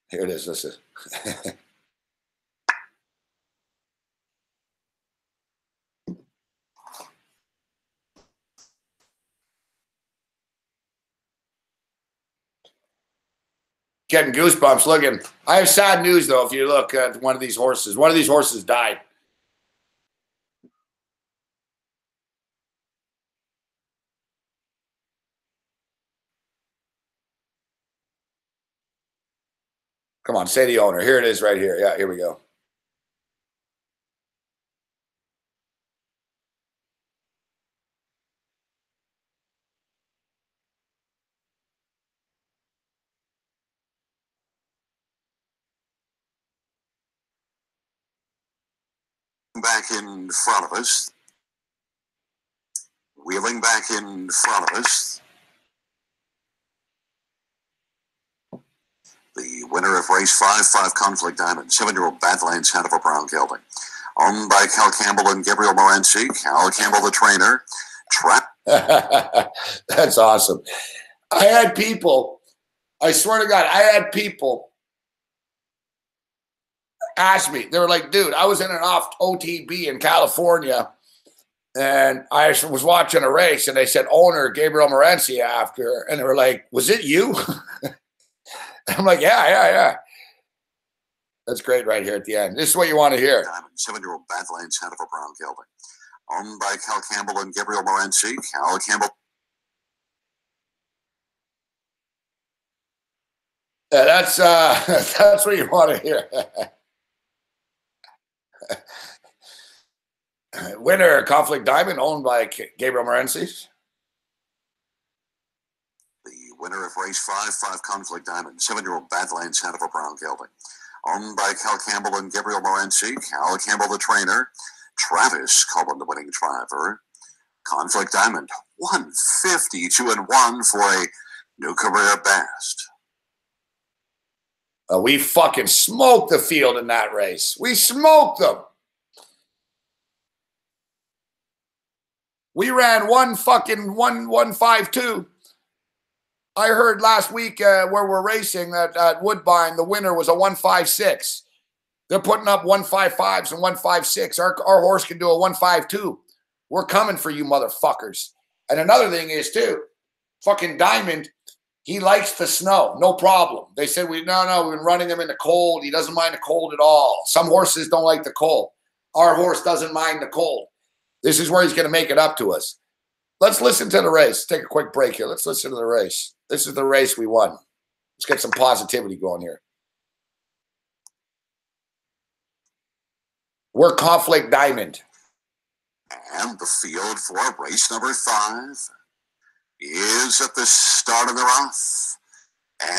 Here it is. Listen. Getting goosebumps looking. I have sad news, though, if you look at one of these horses died. Come on, say the owner. Here it is right here. Yeah, here we go. Back in front of us. Wheeling back in front of us. The winner of race 5 Conflict Diamond, 7-year-old Badlands Hanover Brown Gelding. Owned by Cal Campbell and Gabriel Morency. Cal Campbell, the trainer. That's awesome. I had people, I swear to God, I had people ask me, they were like, dude, I was in an off OTB in California and I was watching a race and they said owner Gabriel Morency after, and they were like, was it you? I'm like, yeah. That's great right here at the end. This is what you want to hear. 7-year-old Badlands Hanover Brown Gelding. Owned by Cal Campbell and Gabriel Morency. Cal Campbell. Yeah, that's what you want to hear. Winner, Conflict Diamond, owned by Gabriel Morency. The winner of race 5 Conflict Diamond, 7-year-old Badlands Hanover Brown Gelding. Owned by Cal Campbell and Gabriel Morency. Cal Campbell, the trainer. Travis Cullen, the winning driver. Conflict Diamond, 152-1 for a new career best. We fucking smoked the field in that race. We smoked them. We ran 152. I heard last week where we're racing at Woodbine, the winner was a 156. They're putting up 155s and 156. Our horse can do a 152. We're coming for you, motherfuckers. And another thing is, too, fucking Diamond, he likes the snow. No problem. They said, we've been running him in the cold. He doesn't mind the cold at all. Some horses don't like the cold. Our horse doesn't mind the cold. This is where he's going to make it up to us. Let's listen to the race. Take a quick break here. Let's listen to the race. This is the race we won. Let's get some positivity going here. We're Conflict Diamond. And the field for race number 5 is at the start of the rough.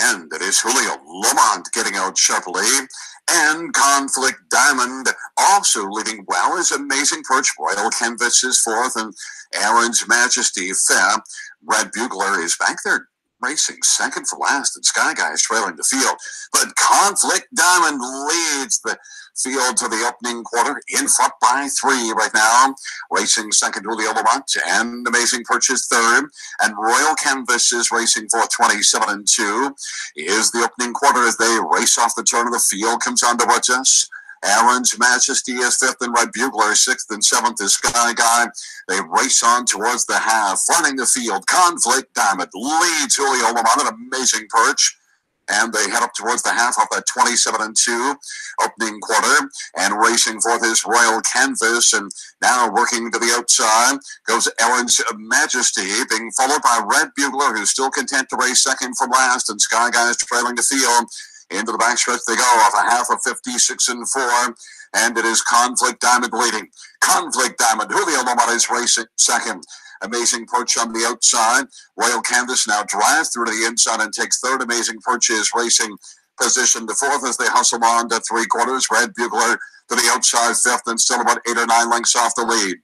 And it is Julio Lamont getting out sharply. And Conflict Diamond also leading well as Amazing Perch. Royal Canvas is 4th and Aaron's Majesty 5th. Red Bugler is back there racing 2nd for last, and Sky Guy is trailing the field. But Conflict Diamond leads the field to the opening quarter, in front by 3 right now. Racing 2nd, Julio Lamont, and Amazing Perch is 3rd. And Royal Canvas is racing for 27-2. Is the opening quarter as they race off the turn of the field, comes on towards us. Aaron's Majesty is 5th, and Red Bugler 6th, and 7th is Sky Guy. They race on towards the half, running the field. Conflict Diamond leads Julio Lamont, an Amazing Perch. And they head up towards the half off that 27-2 opening quarter. And racing forth is Royal Canvas. And now working to the outside goes Aaron's Majesty, being followed by Red Bugler, who's still content to race 2nd from last. And Sky Guy is trailing the field. Into the backstretch they go off a half of 56-4. And it is Conflict Diamond leading. Conflict Diamond, Julio Lamont is racing 2nd. Amazing Perch on the outside. Royal Canvas now drives through to the inside and takes 3rd. Amazing Perch is racing position to 4th as they hustle on to 3/4. Red Bugler to the outside 5th and still about 8 or 9 lengths off the lead.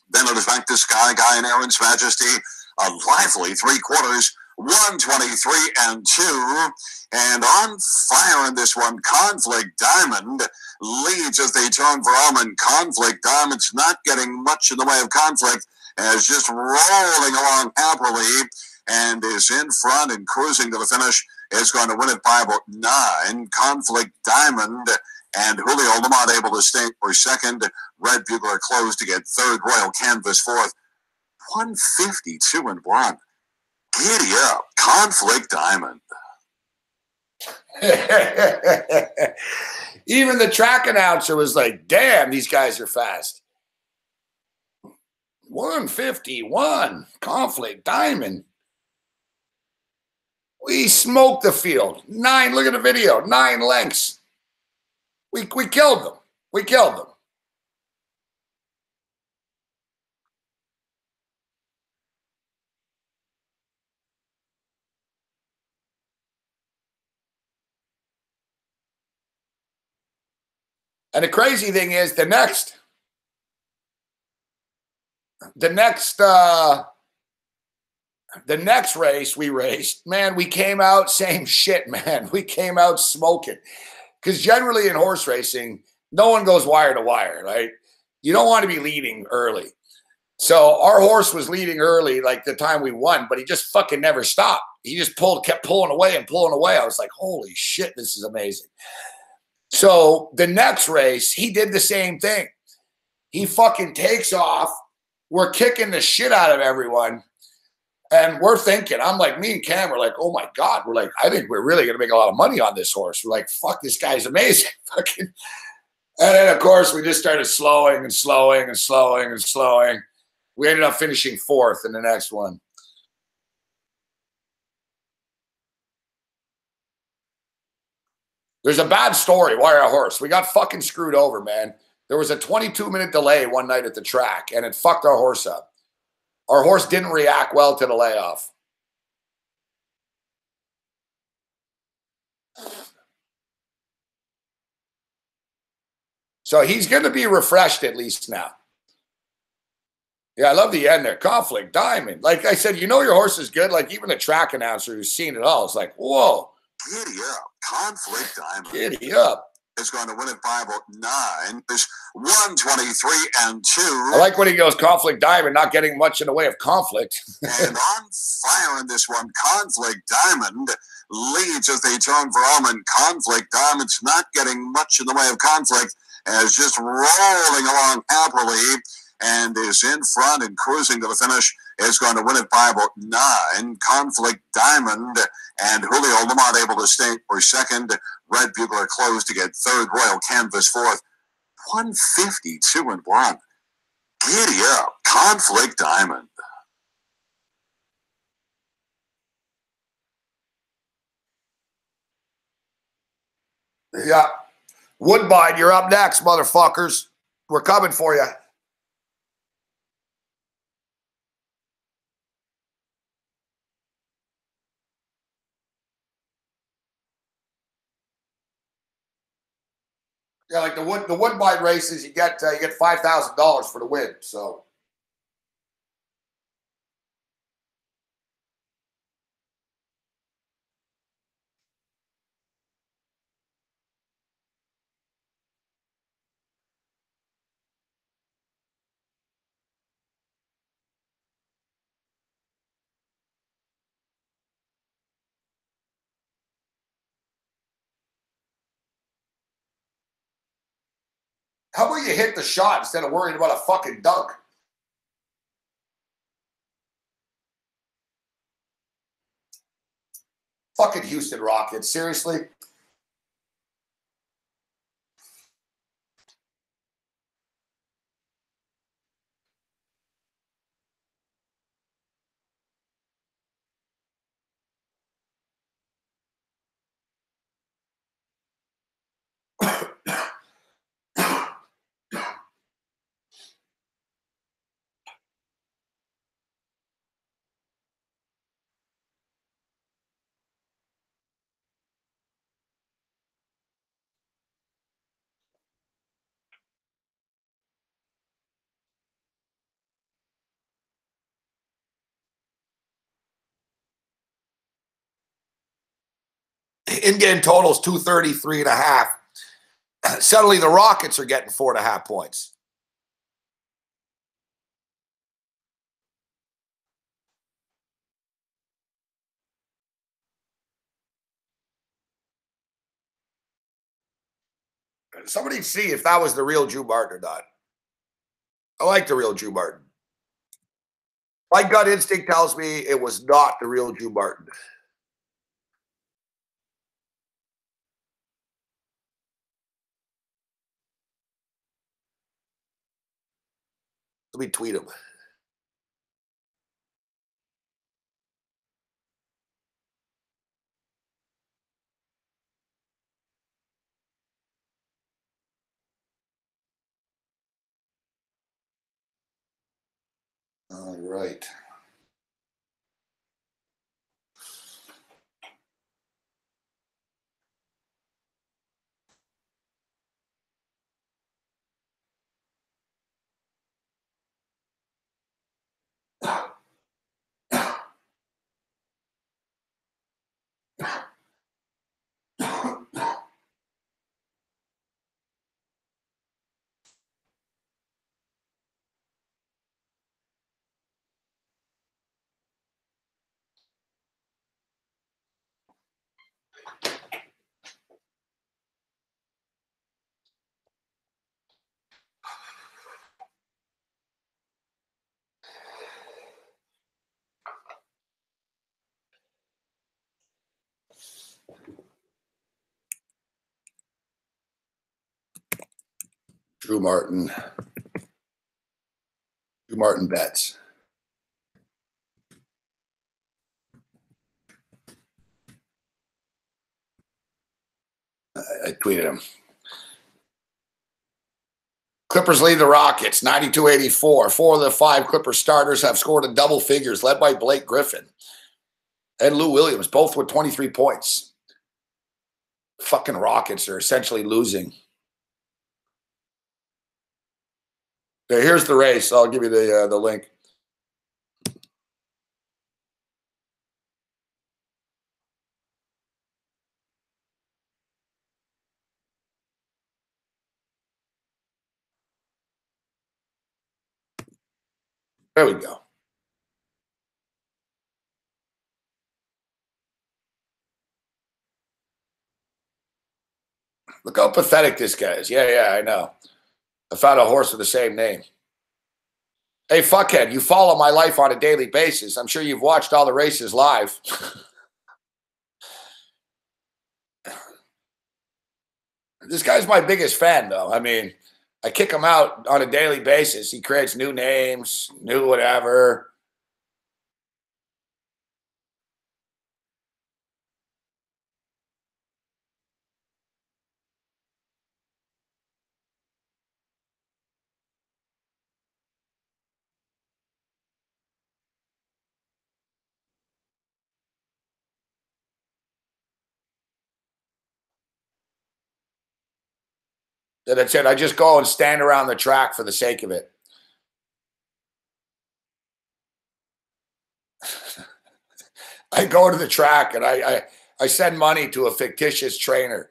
Then it is back to Sky Guy and Aaron's Majesty. A lively 3/4. 123-2. And on fire in this one, Conflict Diamond leads as they turn for Almond. Conflict Diamond's not getting much in the way of conflict, as just rolling along happily and is in front and cruising to the finish. Is going to win it by about 9. Conflict Diamond and Julio Lamont able to stay for 2nd. Red Bugler closed to get 3rd. Royal Canvas 4th. 152-1. Giddy up. Conflict Diamond. Even the track announcer was like, damn, these guys are fast. 151. Conflict Diamond. We smoked the field. 9, look at the video, 9 lengths. We killed them. We killed them. And the crazy thing is the next race we raced, man, we came out same shit, man. We came out smoking. Because generally in horse racing, no one goes wire to wire, right? You don't want to be leading early. So our horse was leading early, like the time we won, but he just fucking never stopped. He just kept pulling away and pulling away. I was like, holy shit, this is amazing. So the next race, he did the same thing. He fucking takes off. We're kicking the shit out of everyone. And we're thinking, I'm like, me and Cam, we're like, oh my God. We're like, I think we're really going to make a lot of money on this horse. We're like, fuck, this guy's amazing. Fucking. And then, of course, we just started slowing and slowing and slowing and slowing. We ended up finishing 4th in the next one. There's a bad story. Wire a horse. We got fucking screwed over, man. There was a 22-minute delay one night at the track, and it fucked our horse up. Our horse didn't react well to the layoff. So he's going to be refreshed at least now. Yeah, I love the end there. Conflict, Diamond. Like I said, you know your horse is good. Like even the track announcer who's seen it all is like, whoa. Giddy up. Conflict Diamond. Giddy up. Is going to win at 509. There's 123 and 2. I like when he goes Conflict Diamond, not getting much in the way of conflict. And on fire in this one, Conflict Diamond leads as they turn for Almond. Conflict Diamond's not getting much in the way of conflict, as just rolling along happily and is in front and cruising to the finish. Is going to win at 509. Conflict Diamond and Julio Lamont able to stay for second. Red Bugler closed to get third. Royal Canvas fourth. 152 and 1. Giddy up. Conflict Diamond. Yeah. Woodbine, you're up next, motherfuckers. We're coming for you. Yeah, like the Woodbine races, you get $5,000 for the win. So how about you hit the shot instead of worrying about a fucking dunk? Fucking Houston Rockets, seriously? In-game total's 233.5. Suddenly the Rockets are getting 4.5 points. Somebody see if that was the real Drew Martin or not. I like the real Drew Martin. My gut instinct tells me it was not the real Drew Martin. Let me tweet him. All right. Drew Martin bets. I tweeted him. Clippers lead the Rockets 92-84. 4 of the 5 Clippers starters have scored in double figures, led by Blake Griffin and Lou Williams, both with 23 points. Fucking Rockets are essentially losing. Here's the race. I'll give you the link. There we go. Look how pathetic this guy is. Yeah, I know. I found a horse with the same name. Hey, fuckhead, you follow my life on a daily basis. I'm sure you've watched all the races live. This guy's my biggest fan, though. I mean, I kick him out on a daily basis. He creates new names, new whatever. That's it. I just go and stand around the track for the sake of it. I go to the track and I send money to a fictitious trainer.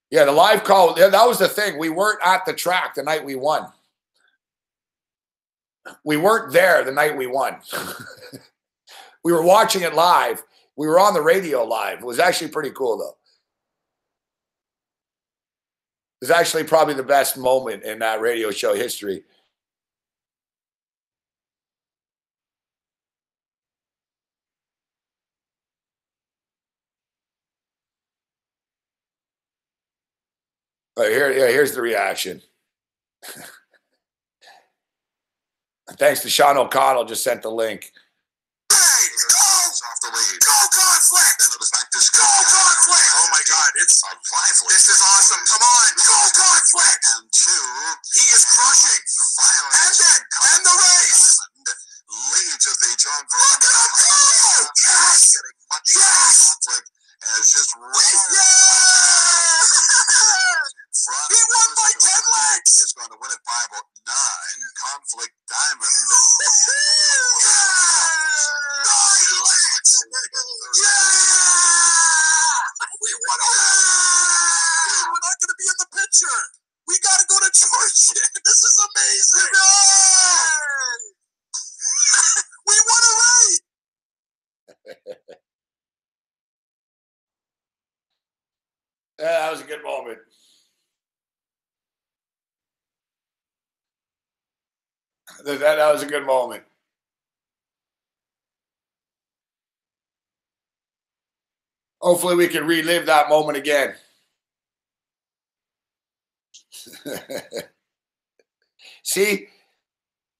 Yeah, the live call, that was the thing. We weren't at the track the night we won. We weren't there the night we won. We were watching it live. We were on the radio live. It was actually pretty cool, though. It was actually probably the best moment in that radio show history. Here's the reaction. Thanks to Sean O'Connell, just sent the link. Off the lead. Go conflict! Then it was back to go conflict! Oh my God, this is awesome. Come on, go conflict! And 2, he is crushing. Finally, and the race leads as they jump. Look at him go! Yes! Getting much conflict as just he won by 10 legs. Is going to win it by about 9. Conflict Diamond. 9 legs. Yeah! We won a we're not going to be in the picture. We got to go to Georgia. This is amazing. No! We won a race. That was a good moment. That was a good moment. Hopefully we can relive that moment again. See,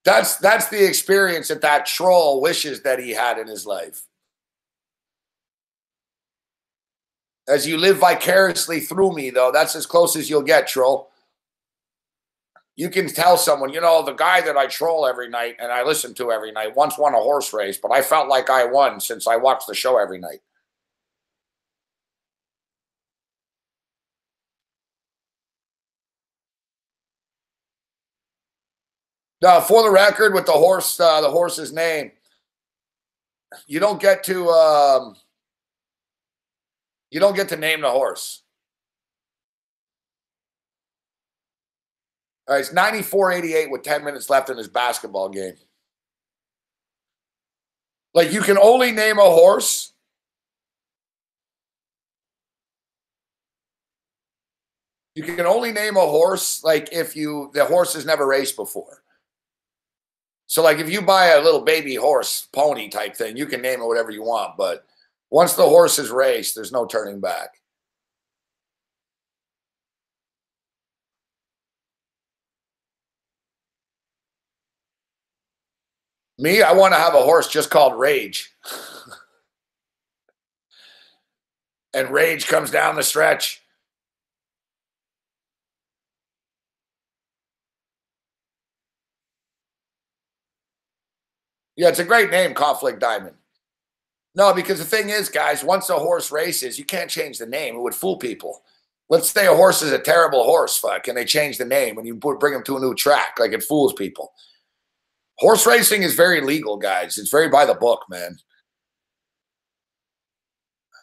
that's the experience that troll wishes that he had in his life. As you live vicariously through me, though, that's as close as you'll get, troll. You can tell someone, you know, the guy that I troll every night and I listen to every night once won a horse race, but I felt like I won since I watched the show every night. For the record, with the horse's name, you don't get to name the horse. All right, it's 94-88 with 10 minutes left in his basketball game. Like, you can only name a horse. You can only name a horse like if the horse has never raced before. So, like, if you buy a little baby horse, pony type thing, you can name it whatever you want. But once the horse is raced, there's no turning back. Me, I want to have a horse just called Rage. And Rage comes down the stretch. Yeah, it's a great name, Conflict Diamond. No, because the thing is, guys, once a horse races, you can't change the name. It would fool people. Let's say a horse is a terrible horse, fuck, and they change the name and you bring him to a new track. Like, it fools people. Horse racing is very legal, guys. It's very by the book, man.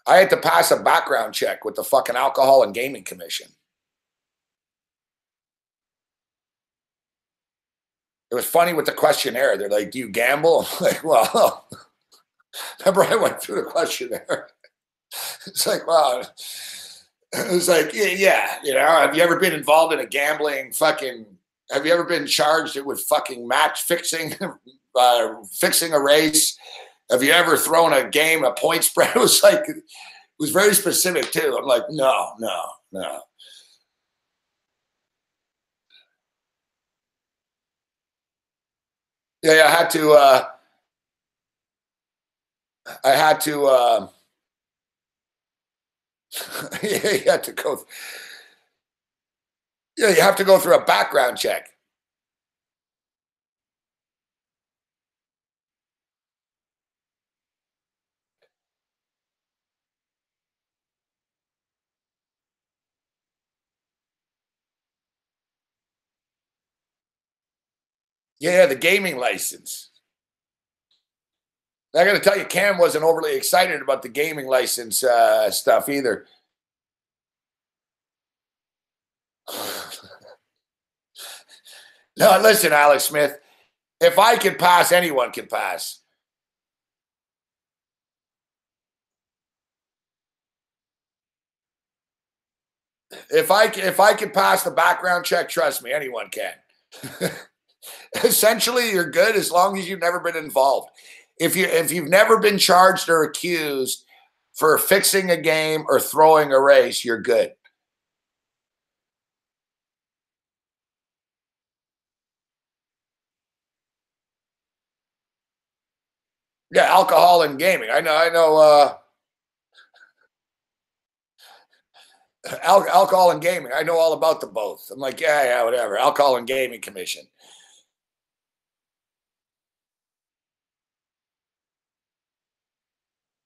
I had to pass a background check with the fucking Alcohol and Gaming Commission. It was funny with the questionnaire. They're like, do you gamble? I'm like, well, remember I went through the questionnaire. It's like, wow. It was like, yeah, you know, have you ever been involved in a gambling fucking, have you ever been charged with fucking match fixing, fixing a race? Have you ever thrown a game, a point spread? It was like, it was very specific too. I'm like, no. Yeah, I had to, you had to go. Yeah, you have to go through a background check. Yeah, the gaming license. I got to tell you, Cam wasn't overly excited about the gaming license stuff either. No, listen, Alex Smith. If I can pass, anyone can pass. If I can pass the background check, trust me, anyone can. Essentially, you're good as long as you've never been involved. If you've never been charged or accused for fixing a game or throwing a race, you're good. Yeah, alcohol and gaming. I know. Alcohol and gaming. I know all about the both. I'm like, yeah, whatever. Alcohol and Gaming Commission.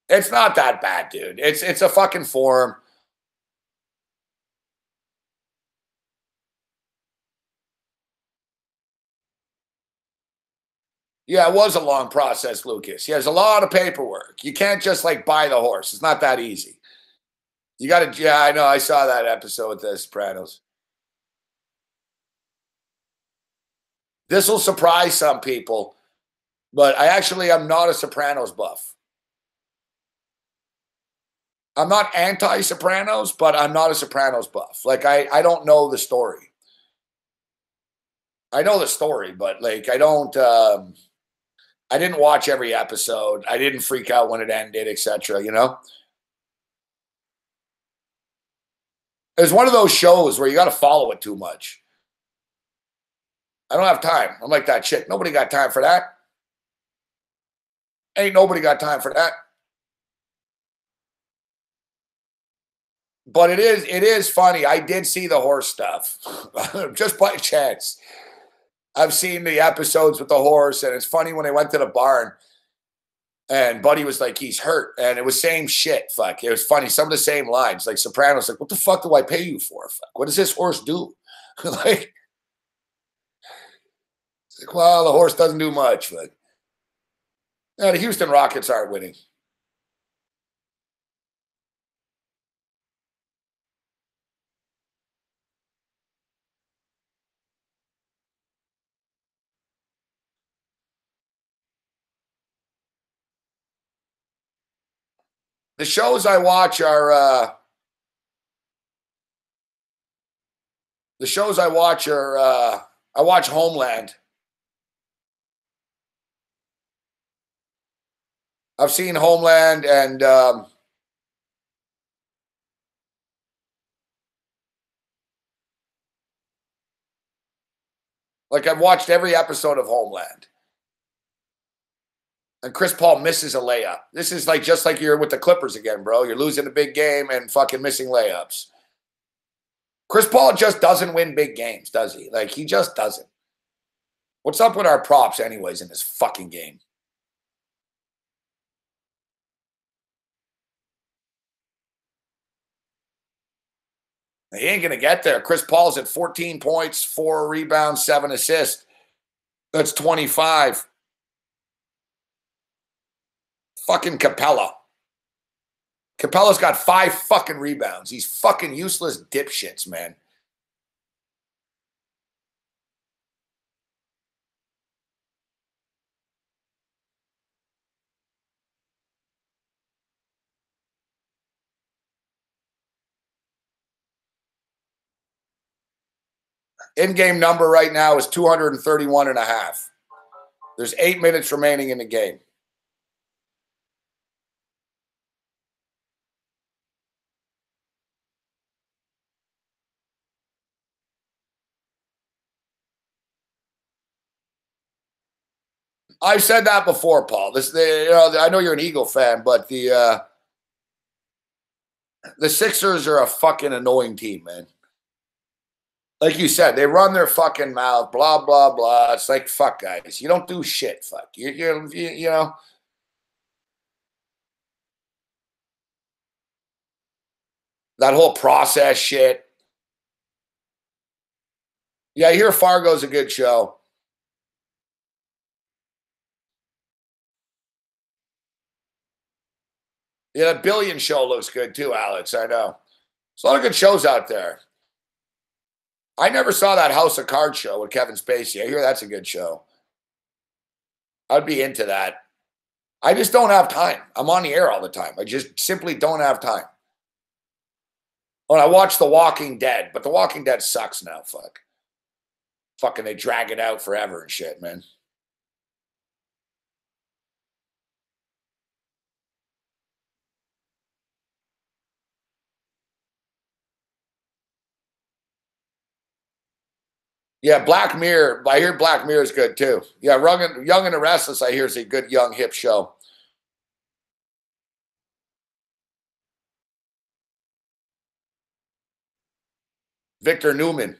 It's not that bad, dude. It's a fucking form. Yeah, it was a long process, Lucas. Yeah, there's a lot of paperwork. You can't just like buy the horse. It's not that easy. You got to, yeah, I know. I saw that episode with the Sopranos. This will surprise some people, but I'm not a Sopranos buff. I'm not anti-Sopranos, but I'm not a Sopranos buff. Like, I don't know the story. I know the story, but like, I didn't watch every episode. I didn't freak out when it ended, etc. You know? It's one of those shows where you got to follow it too much. I don't have time. I'm like that chick. Nobody got time for that. Ain't nobody got time for that. But it is funny. I did see the horse stuff just by chance. I've seen the episodes with the horse, and it's funny when they went to the barn and Buddy was like, he's hurt. And it was same shit. Fuck. It was funny. Some of the same lines. Like Sopranos, like, what the fuck do I pay you for? Fuck. What does this horse do? like, well, the horse doesn't do much. But the Houston Rockets aren't winning. The shows I watch are I watch Homeland. I've seen Homeland and like I've watched every episode of Homeland. And Chris Paul misses a layup. This is like just like you're with the Clippers again, bro. You're losing a big game and fucking missing layups. Chris Paul just doesn't win big games, does he? Like, he just doesn't. What's up with our props anyways in this fucking game? He ain't going to get there. Chris Paul's at 14 points, 4 rebounds, 7 assists. That's 25. Fucking Capella. Capella's got 5 fucking rebounds. He's fucking useless dipshits, man. In-game number right now is 231.5. There's 8 minutes remaining in the game. I've said that before, Paul. I know you're an Eagle fan, but the Sixers are a fucking annoying team, man. Like you said, they run their fucking mouth, blah, blah, blah. It's like, fuck, guys. You don't do shit, fuck. You know. That whole process shit. Yeah, I hear Fargo's a good show. Yeah, that Billion show looks good too, Alex. I know. There's a lot of good shows out there. I never saw that House of Cards show with Kevin Spacey. I hear that's a good show. I'd be into that. I just don't have time. I'm on the air all the time. I just simply don't have time. Oh, and I watch The Walking Dead, but The Walking Dead sucks now, fuck. Fucking they drag it out forever and shit, man. Yeah, Black Mirror. I hear Black Mirror is good too. Yeah, Young and the Restless, I hear, is a good young hip show. Victor Newman.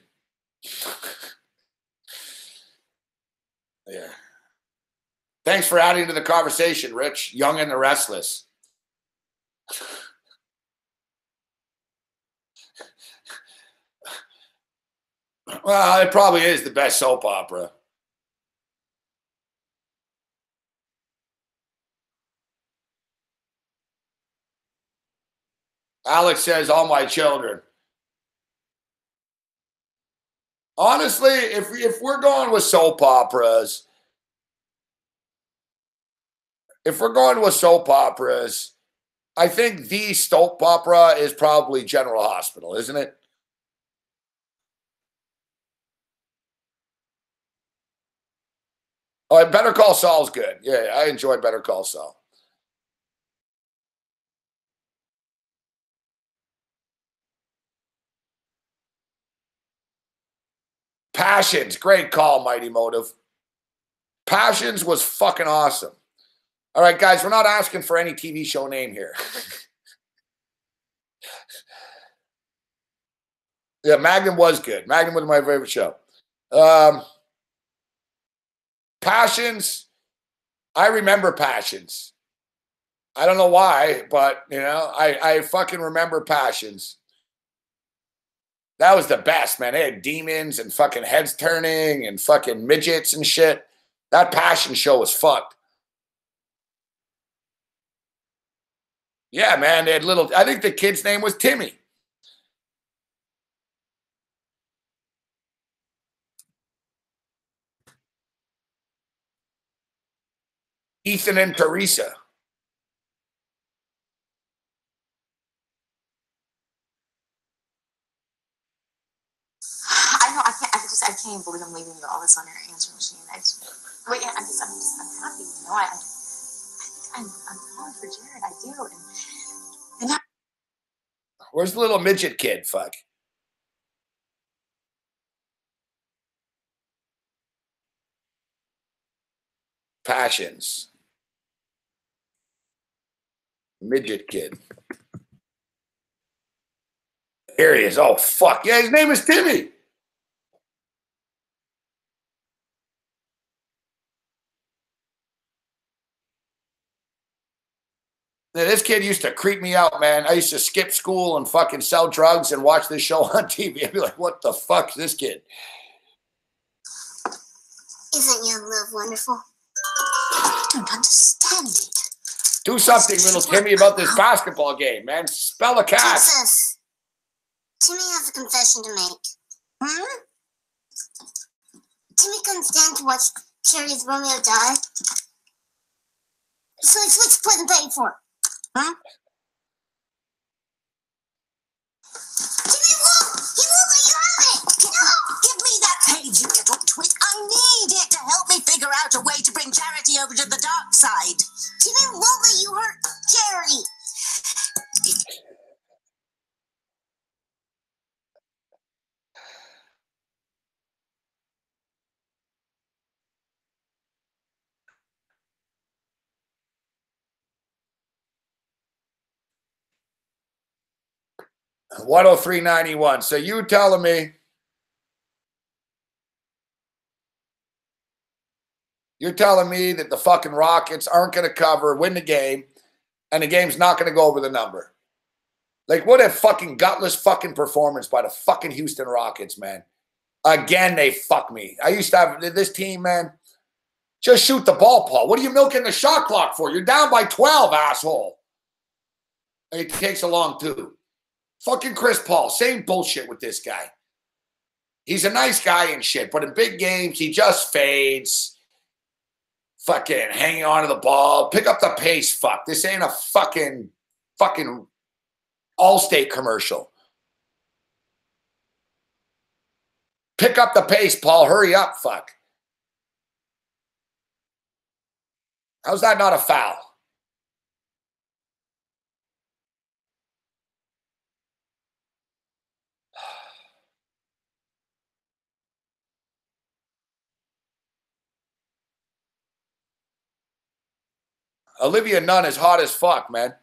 Yeah. Thanks for adding to the conversation, Rich. Young and the Restless. Well, it probably is the best soap opera. Alex says, all my children. Honestly, if we're going with soap operas, I think the soap opera is probably General Hospital, isn't it? Oh, Better Call Saul's good. Yeah, I enjoy Better Call Saul. Passions, great call, Mighty Motive. Passions was fucking awesome. All right, guys, we're not asking for any TV show name here. Yeah, Magnum was good. Magnum was my favorite show. Passions. I remember Passions. I don't know why, but, you know, I fucking remember Passions. That was the best, man. They had demons and fucking heads turning and fucking midgets and shit. That Passion show was fucked. Yeah, man. They had little, I think the kid's name was Timmy. Ethan and Teresa. I know. I can't even believe I'm leaving you all this on your answering machine. I'm happy. You know, I'm falling for Jared. I do. And Where's the little midget kid? Fuck. Passions. Midget kid. Here he is. Oh, fuck. Yeah, his name is Timmy. Yeah, this kid used to creep me out, man. I used to skip school and fucking sell drugs and watch this show on TV. I'd be like, what the fuck's this kid? Isn't young love wonderful? I don't understand it. Do something, little Timmy, about this basketball game, man. Spell a cat. Jesus. Timmy has a confession to make. Timmy couldn't stand to watch Cherry's Romeo die. So he switched to play the pay for it. Timmy won't! He won't let you have it! No! Give me that page, you little twit. I need it to help me figure out a way to bring Charity over to the dark side. Timmy won't let you hurt Charity. $103.91. So you telling me you're telling me that the fucking Rockets aren't going to cover, win the game, and the game's not going to go over the number? Like, what a fucking gutless fucking performance by the fucking Houston Rockets, man. Again, they fuck me. I used to have this team, man. Just shoot the ball, Paul. What are you milking the shot clock for? You're down by 12, asshole. It takes a long two. Fucking Chris Paul, same bullshit with this guy. He's a nice guy and shit, but in big games, he just fades. Fucking hanging on to the ball. Pick up the pace, fuck. This ain't a fucking Allstate commercial. Pick up the pace, Paul. Hurry up, fuck. How's that not a foul? Olivia Nunn is hot as fuck, man.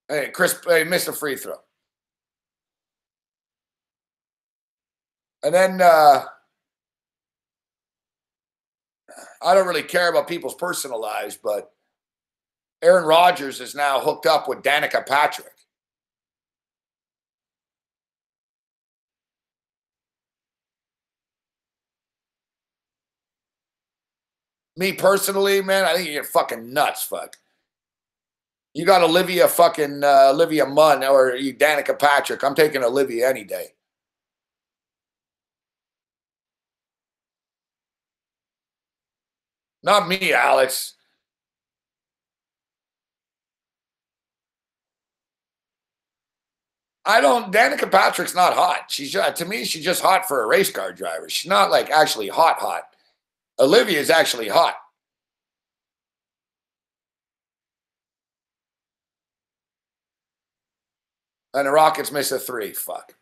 Hey, Chris missed a free throw. And then I don't really care about people's personal lives, but Aaron Rodgers is now hooked up with Danica Patrick. Me personally, man, I think you're fucking nuts, fuck. You got Olivia Munn or Danica Patrick. I'm taking Olivia any day. Not me, Alex. Danica Patrick's not hot. To me, she's just hot for a race car driver. She's not like actually hot. Olivia is actually hot. And the Rockets miss a three. Fuck.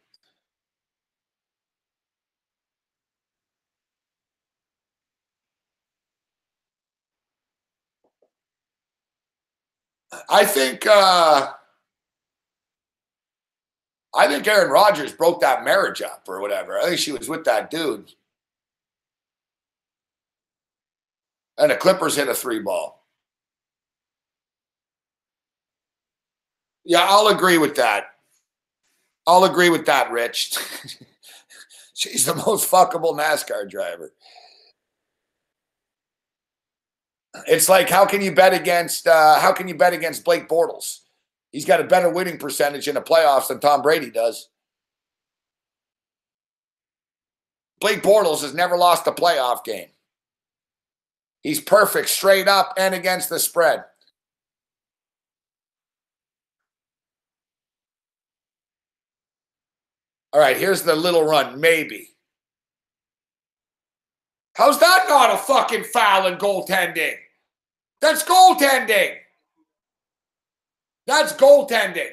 I think Aaron Rodgers broke that marriage up or whatever. I think she was with that dude. And the Clippers hit a 3-ball. Yeah, I'll agree with that. I'll agree with that, Rich. She's the most fuckable NASCAR driver. It's like, how can you bet against Blake Bortles? He's got a better winning percentage in the playoffs than Tom Brady does. Blake Bortles has never lost a playoff game. He's perfect straight up and against the spread. All right, here's the little run, maybe. How's that not a fucking foul in goaltending? That's goaltending. That's goaltending.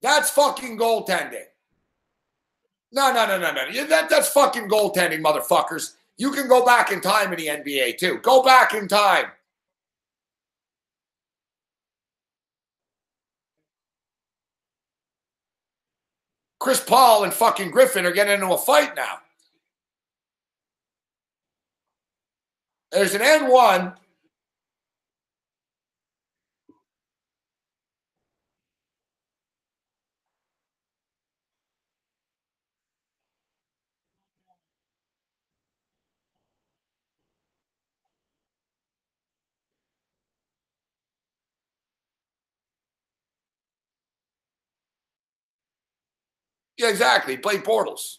That's fucking goaltending. No. That's fucking goaltending, motherfuckers. You can go back in time in the NBA, too. Go back in time. Chris Paul and fucking Griffin are getting into a fight now. There's an N1. Yeah, exactly. Blake Bortles.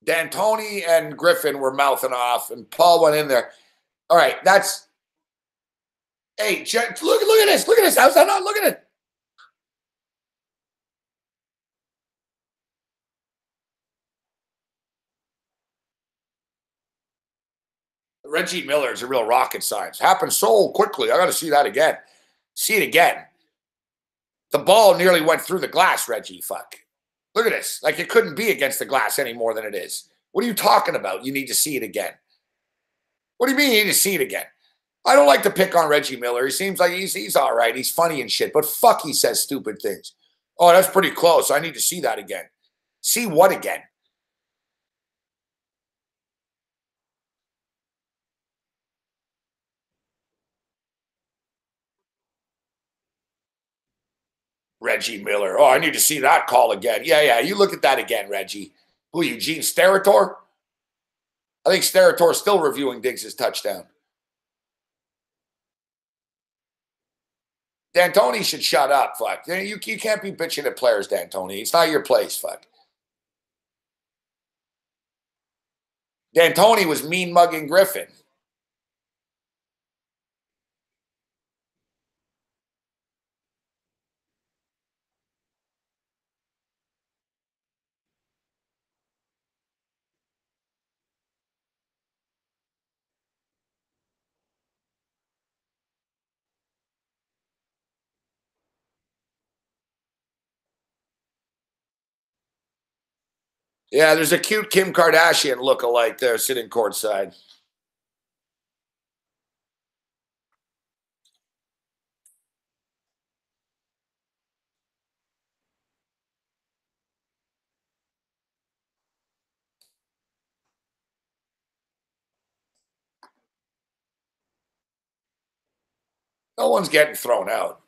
D'Antoni and Griffin were mouthing off, and Paul went in there. All right, that's. Hey, look at this. Look at this. How's that not? Look at it. Reggie Miller is a real rocket science. Happened so quickly. I got to see that again. See it again. The ball nearly went through the glass, Reggie. Fuck. Look at this. Like it couldn't be against the glass any more than it is. What are you talking about? You need to see it again. What do you mean you need to see it again? I don't like to pick on Reggie Miller. He seems like he's all right. He's funny and shit. But fuck, he says stupid things. Oh, that's pretty close. I need to see that again. See what again? Reggie Miller. Oh, I need to see that call again. Yeah. You look at that again, Reggie. Who are you, Gene Steratore? I think Steratore's still reviewing Diggs' touchdown. D'Antoni should shut up, fuck. You can't be bitching at players, D'Antoni. It's not your place, fuck. D'Antoni was mean-mugging Griffin. Yeah, there's a cute Kim Kardashian look-alike there sitting courtside. No one's getting thrown out.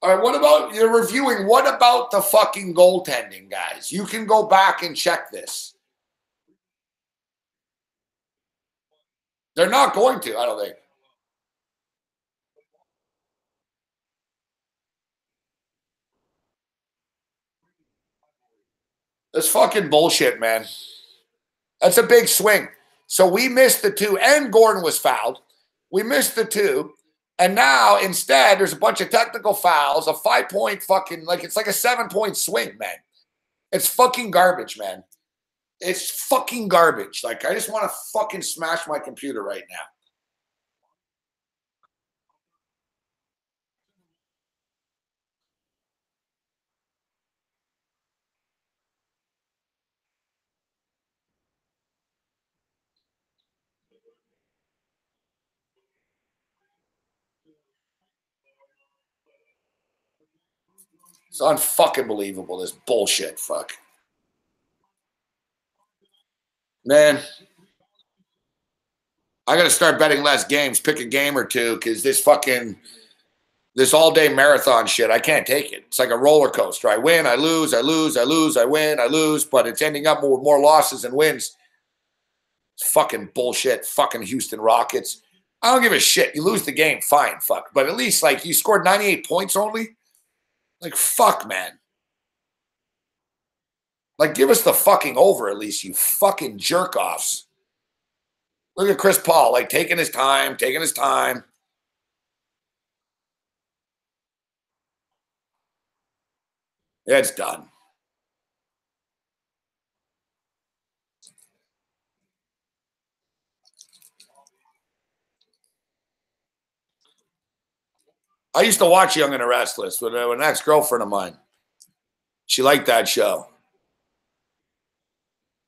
All right, what about you're reviewing? What about the fucking goaltending, guys? You can go back and check this. They're not going to, I don't think. That's fucking bullshit, man. That's a big swing. So we missed the 2, and Gordon was fouled. We missed the 2. And now, instead, there's a bunch of technical fouls, a 5-point fucking, like, it's like a 7-point swing, man. It's fucking garbage, man. It's fucking garbage. Like, I just want to fucking smash my computer right now. It's unfucking believable, this bullshit, fuck. Man, I got to start betting less games, pick a game or two, because this all-day marathon shit, I can't take it. It's like a roller coaster. I win, I lose, I lose, I lose, I win, I lose, but it's ending up with more losses than wins. It's fucking bullshit, fucking Houston Rockets. I don't give a shit. You lose the game, fine, fuck. But at least, like, you scored 98 points only? Like, fuck, man. Like, give us the fucking over at least, you fucking jerk-offs. Look at Chris Paul, like, taking his time, taking his time. Yeah, it's done. I used to watch Young and the Restless with an ex-girlfriend of mine. She liked that show.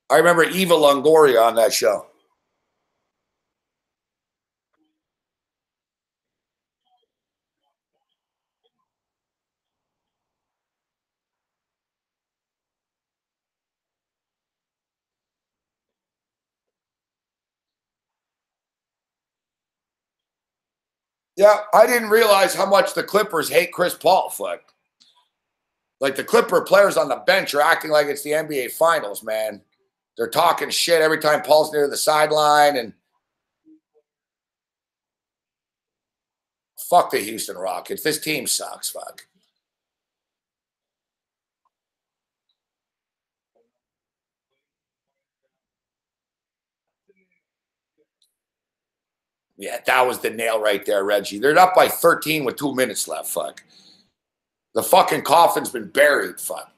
I remember Eva Longoria on that show. Yeah, I didn't realize how much the Clippers hate Chris Paul, fuck. Like, the Clipper players on the bench are acting like it's the NBA Finals, man. They're talking shit every time Paul's near the sideline, and fuck the Houston Rockets. This team sucks, fuck. Yeah, that was the nail right there, Reggie. They're up by 13 with 2 minutes left, fuck. The fucking coffin's been buried, fuck.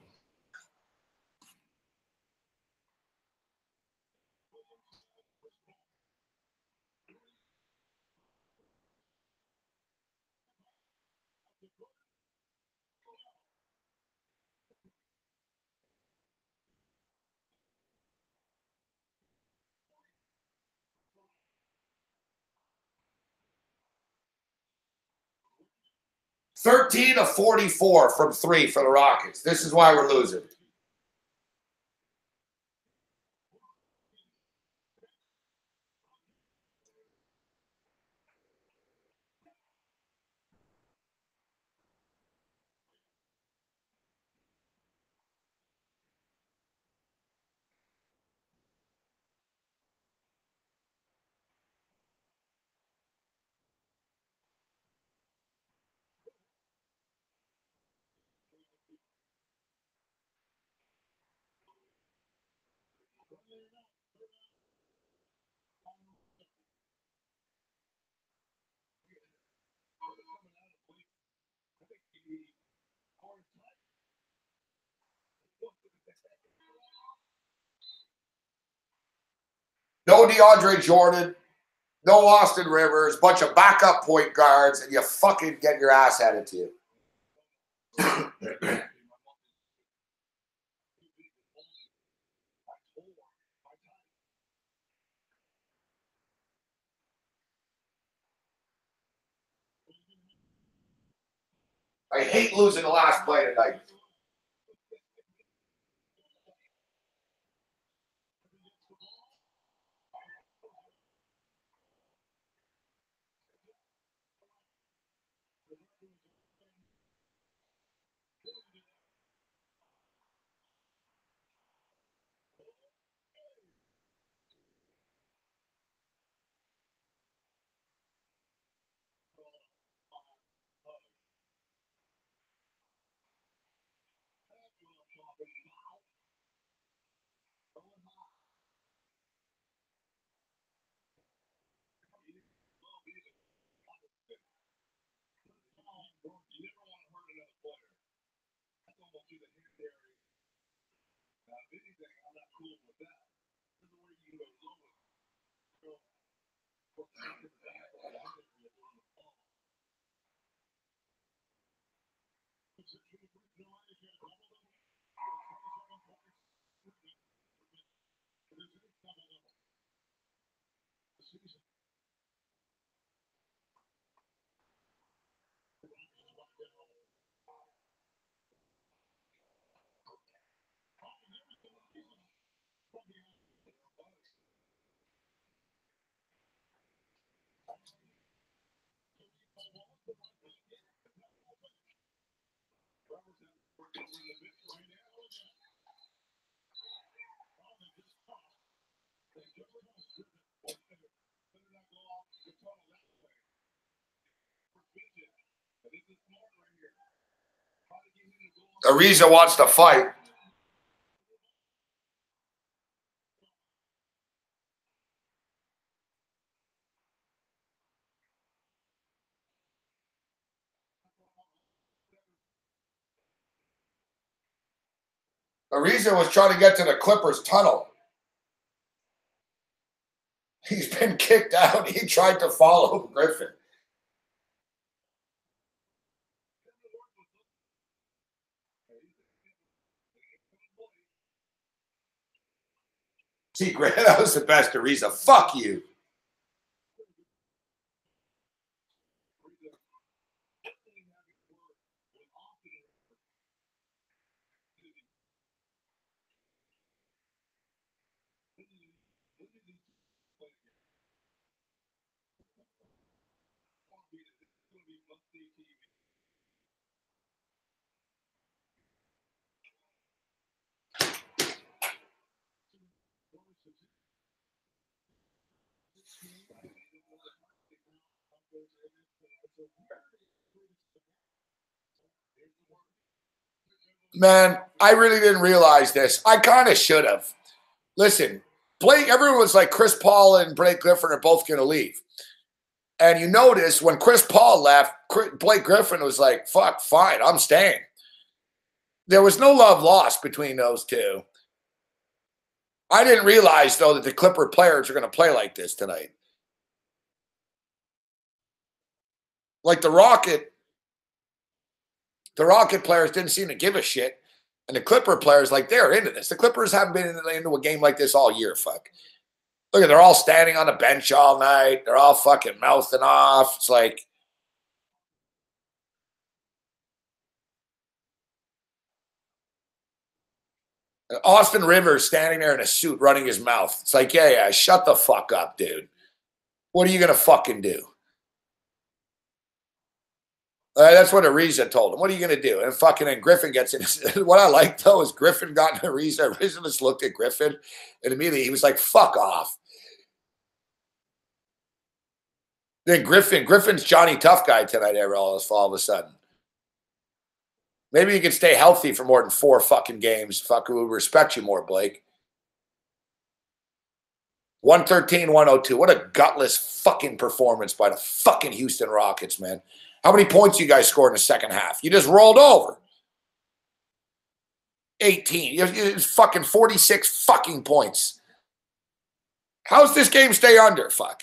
$13 of 44 from 3 for the Rockets. This is why we're losing. No DeAndre Jordan, no Austin Rivers, bunch of backup point guards, and you fucking get your ass handed to you. I hate losing the last play tonight. Ariza wants to fight. Ariza was trying to get to the Clippers tunnel. He's been kicked out. He tried to follow Griffin. See, Grant, that was the best Ariza. Fuck you. Man, I really didn't realize this. I kind of should have. Listen, Blake, everyone was like, Chris Paul and Blake Griffin are both going to leave. And you notice when Chris Paul left, Blake Griffin was like, fuck, fine, I'm staying. There was no love lost between those two. I didn't realize, though, that the Clipper players are going to play like this tonight. Like the Rocket players didn't seem to give a shit. And the Clipper players, like, they're into this. The Clippers haven't been into a game like this all year, fuck. Look, they're all standing on the bench all night. They're all fucking mouthing off. It's like, Austin Rivers standing there in a suit running his mouth. It's like, yeah, shut the fuck up, dude. What are you going to fucking do? That's what Ariza told him. What are you going to do? And Griffin gets in. What I like, though, is Griffin got in Ariza. Ariza just looked at Griffin, and immediately he was like, fuck off. Then Griffin's Johnny Tough Guy tonight, all of a sudden. Maybe you can stay healthy for more than 4 fucking games. Fuck, we respect you more, Blake. 113-102. What a gutless fucking performance by the fucking Houston Rockets, man. How many points you guys scored in the second half? You just rolled over. 18. It's fucking 46 fucking points. How's this game stay under? Fuck.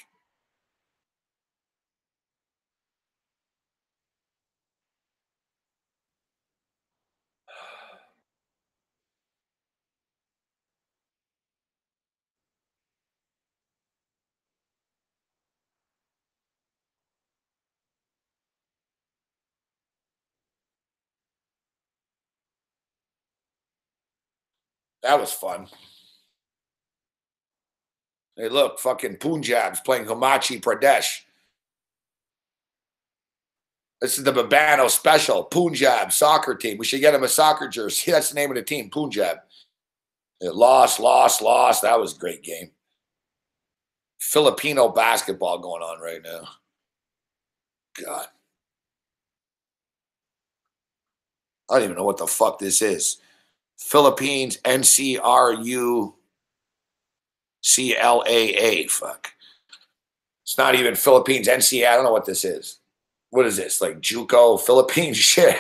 That was fun. Hey, look, fucking Punjab's playing Himachal Pradesh. This is the Babano special. Punjab soccer team. We should get him a soccer jersey. That's the name of the team, Punjab. Lost. That was a great game. Filipino basketball going on right now. God. I don't even know what the fuck this is. Philippines, NCRUCLAA. Fuck. It's not even Philippines, NCA. I don't know what this is. What is this? Like JUCO, Philippines shit.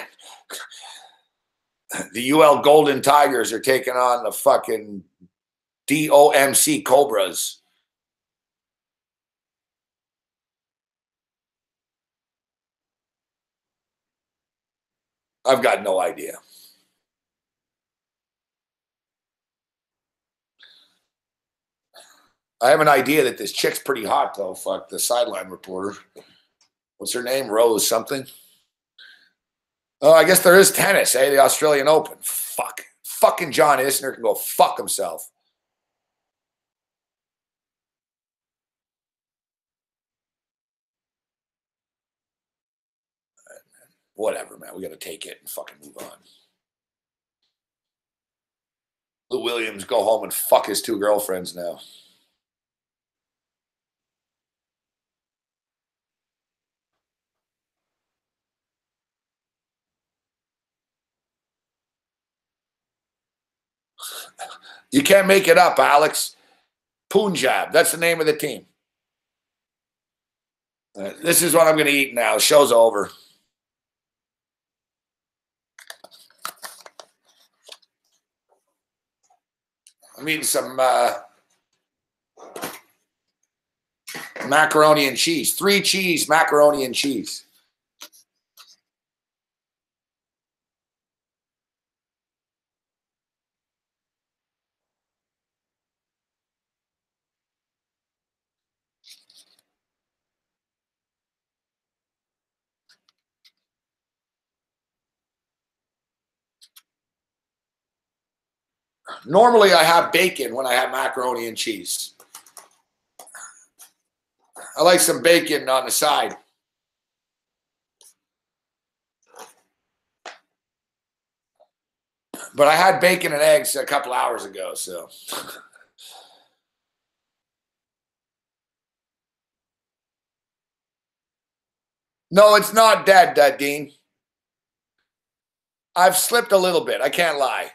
The UL Golden Tigers are taking on the fucking DOMC Cobras. I've got no idea. I have an idea that this chick's pretty hot, though. Fuck, the sideline reporter. What's her name? Rose something? Oh, I guess there is tennis, eh? The Australian Open. Fuck. Fucking John Isner can go fuck himself. Whatever, man. We got to take it and fucking move on. Lou Williams go home and fuck his 2 girlfriends now. You can't make it up, Alex. Punjab. That's the name of the team. This is what I'm going to eat now. Show's over. I'm eating some macaroni and cheese. 3 cheese, macaroni and cheese. Normally, I have bacon when I have macaroni and cheese. I like some bacon on the side. But I had bacon and eggs a couple hours ago, so. No, it's not dead, Dean. I've slipped a little bit. I can't lie.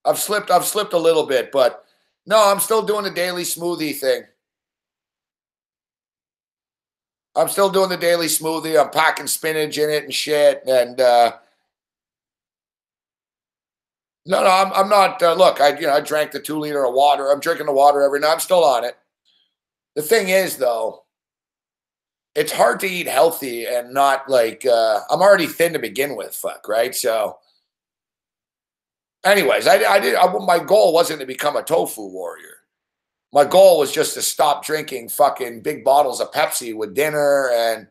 I've slipped a little bit, but no, I'm still doing the daily smoothie thing. I'm still doing the daily smoothie. I'm packing spinach in it and shit. And no, I'm not. Look, I drank the 2 liter of water. I'm drinking the water every night. I'm still on it. The thing is, though, it's hard to eat healthy and not like I'm already thin to begin with. Fuck, right? So. Anyways, my goal wasn't to become a tofu warrior. My goal was just to stop drinking fucking big bottles of Pepsi with dinner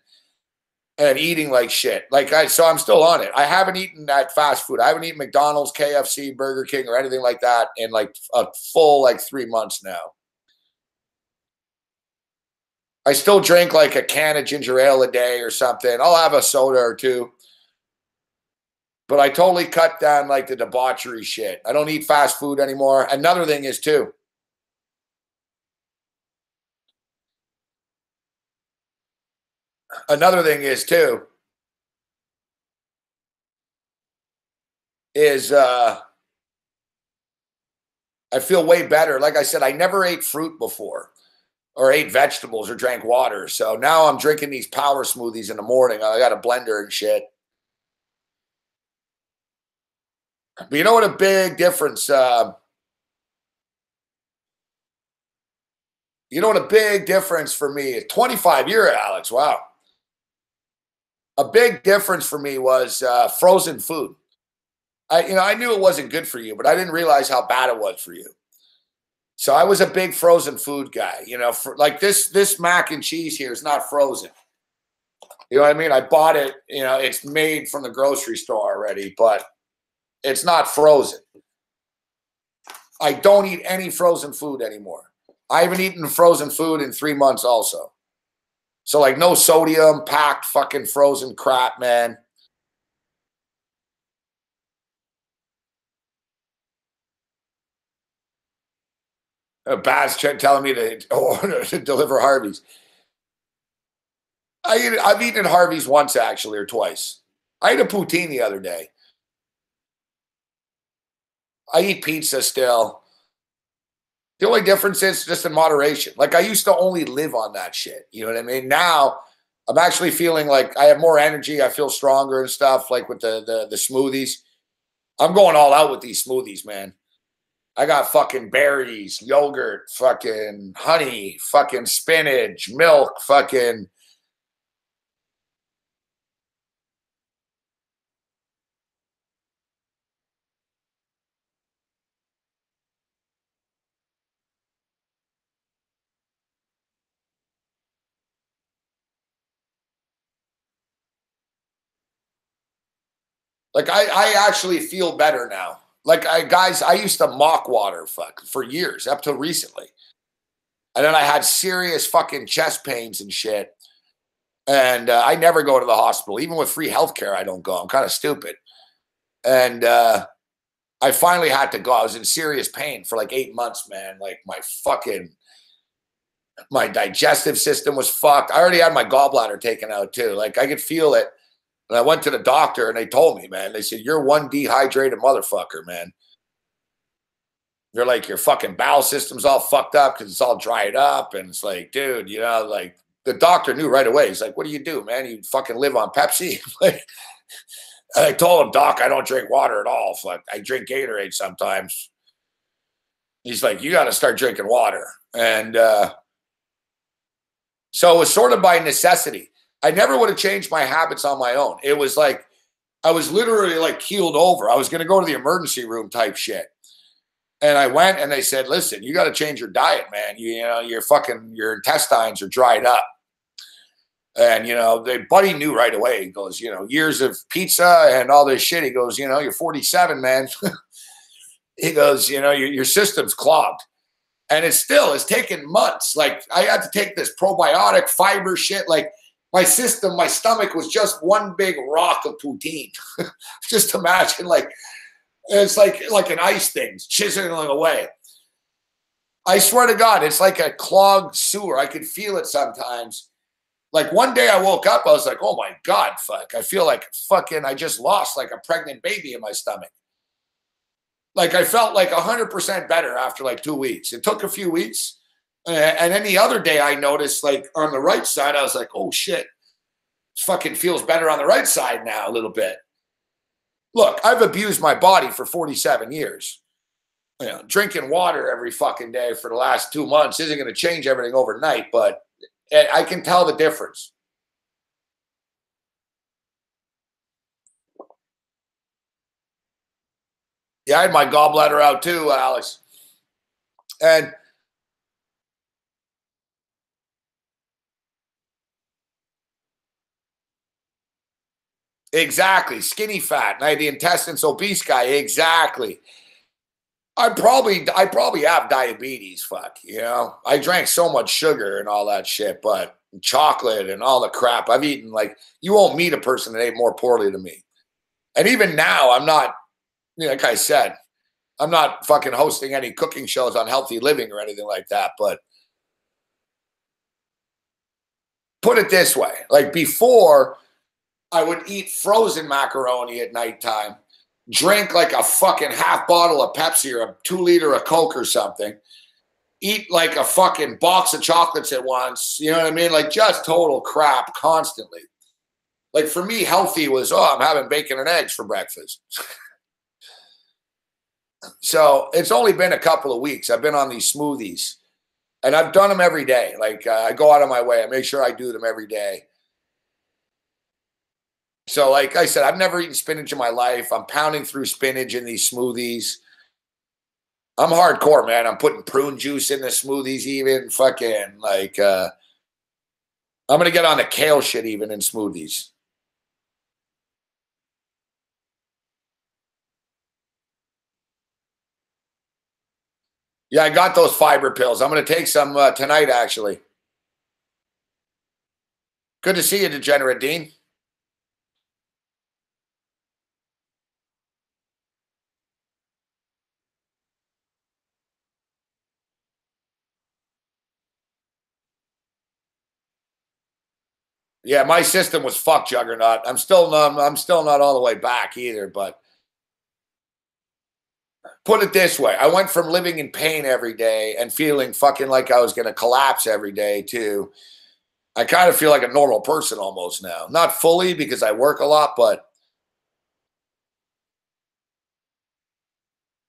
and eating like shit. So I'm still on it. I haven't eaten that fast food. I haven't eaten McDonald's, KFC, Burger King, or anything like that in like a full 3 months now. I still drink like a can of ginger ale a day or something. I'll have a soda or 2. But I totally cut down like the debauchery shit. I don't eat fast food anymore. Another thing is too. I feel way better. Like I said, I never ate fruit before or ate vegetables or drank water. So now I'm drinking these power smoothies in the morning. I got a blender and shit. But you know what a big difference for me is 25-year Alex. Wow. A big difference for me was frozen food. I knew it wasn't good for you, but I didn't realize how bad it was for you. So I was a big frozen food guy. For like this mac and cheese here is not frozen. You know what I mean? I bought it, it's made from the grocery store already, but it's not frozen. I don't eat any frozen food anymore. I haven't eaten frozen food in 3 months also. So like no sodium, packed fucking frozen crap, man. Baz telling me to deliver Harvey's. I've eaten at Harvey's once actually or twice. I ate a poutine the other day. I eat pizza still. The only difference is just in moderation. Like I used to only live on that shit. You know what I mean? Now I'm actually feeling like I have more energy. I feel stronger and stuff, like with the smoothies. I'm going all out with these smoothies, man. I got fucking berries, yogurt, fucking honey, fucking spinach, milk, fucking. Like I actually feel better now. Like I used to mock water for years up till recently. And then I had serious fucking chest pains and shit. And I never go to the hospital. Even with free healthcare, I don't go. I'm kind of stupid. And I finally had to go. I was in serious pain for like 8 months, man. Like my digestive system was fucked. I already had my gallbladder taken out too. Like I could feel it. And I went to the doctor and they told me, man, they said, you're one dehydrated motherfucker, man. They're like, your fucking bowel system's all fucked up because it's all dried up. And it's like, dude, you know, like the doctor knew right away. He's like, what do you do, man? You fucking live on Pepsi? Like, I told him, Doc, I don't drink water at all. Fuck, I drink Gatorade sometimes. He's like, you got to start drinking water. And so it was sort of by necessity. I never would have changed my habits on my own. It was like, I was literally like keeled over. I was going to go to the emergency room type shit. And I went and they said, listen, you got to change your diet, man. You know, your intestines are dried up. And, you know, the buddy knew right away. He goes, you know, years of pizza and all this shit. He goes, you know, you're 47, man. He goes, you know, your system's clogged. And it's taken months. Like I had to take this probiotic fiber shit. Like my stomach was just one big rock of poutine. Just imagine, like, it's like an ice thing chiseling away. I swear to God, it's like a clogged sewer. I could feel it sometimes. Like one day I woke up, I was like, oh my God, fuck. I feel like fucking, I just lost like a pregnant baby in my stomach. Like I felt like 100% better after like 2 weeks. It took a few weeks. And then the other day I noticed like on the right side, I was like, oh shit, fucking feels better on the right side now a little bit. Look, I've abused my body for 47 years. You know, drinking water every fucking day for the last 2 months isn't going to change everything overnight, but I can tell the difference. Yeah, I had my gallbladder out too, Alex. And exactly, skinny fat. And I had the intestines obese guy. Exactly. I probably have diabetes. Fuck, you know. I drank so much sugar and all that shit, but chocolate and all the crap. I've eaten like you won't meet a person that ate more poorly than me. And even now, I'm not. You know, like I said, I'm not fucking hosting any cooking shows on healthy living or anything like that. But put it this way: like before, I would eat frozen macaroni at nighttime. Drink like a fucking half bottle of Pepsi or a 2 liter of Coke or something. Eat like a fucking box of chocolates at once. You know what I mean? Like just total crap constantly. Like for me, healthy was, oh, I'm having bacon and eggs for breakfast. So it's only been a couple of weeks. I've been on these smoothies and I've done them every day. Like I go out of my way. I make sure I do them every day. So like I said, I've never eaten spinach in my life. I'm pounding through spinach in these smoothies. I'm hardcore, man. I'm putting prune juice in the smoothies even. Fucking like I'm going to get on the kale shit even in smoothies. Yeah, I got those fiber pills. I'm going to take some tonight, actually. Good to see you, Degenerate Dean. Yeah, my system was fucked, Juggernaut. I'm still not all the way back either, but Put it this way. I went from living in pain every day and feeling fucking like I was going to collapse every day to I kind of feel like a normal person almost now. Not fully because I work a lot, but.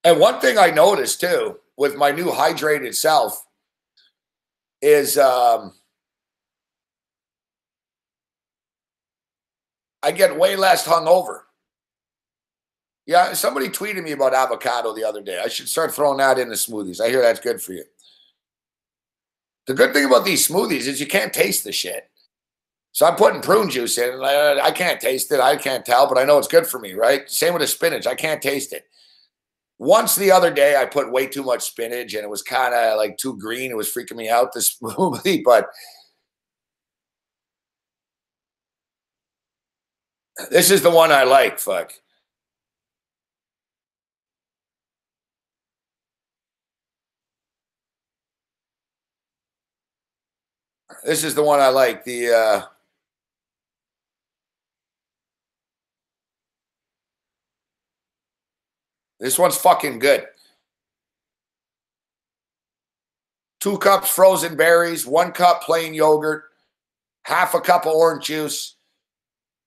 And one thing I noticed too with my new hydrated self is I get way less hungover. Yeah, somebody tweeted me about avocado the other day. I should start throwing that in the smoothies. I hear that's good for you. The good thing about these smoothies is you can't taste the shit. So I'm putting prune juice in. And I can't taste it. I can't tell, but I know it's good for me, right? Same with the spinach. I can't taste it. Once the other day, I put way too much spinach, and it was kind of like too green. It was freaking me out, this smoothie, but this is the one I like, fuck. This is the one I like. This one's fucking good. 2 cups frozen berries, 1 cup plain yogurt, half a cup of orange juice,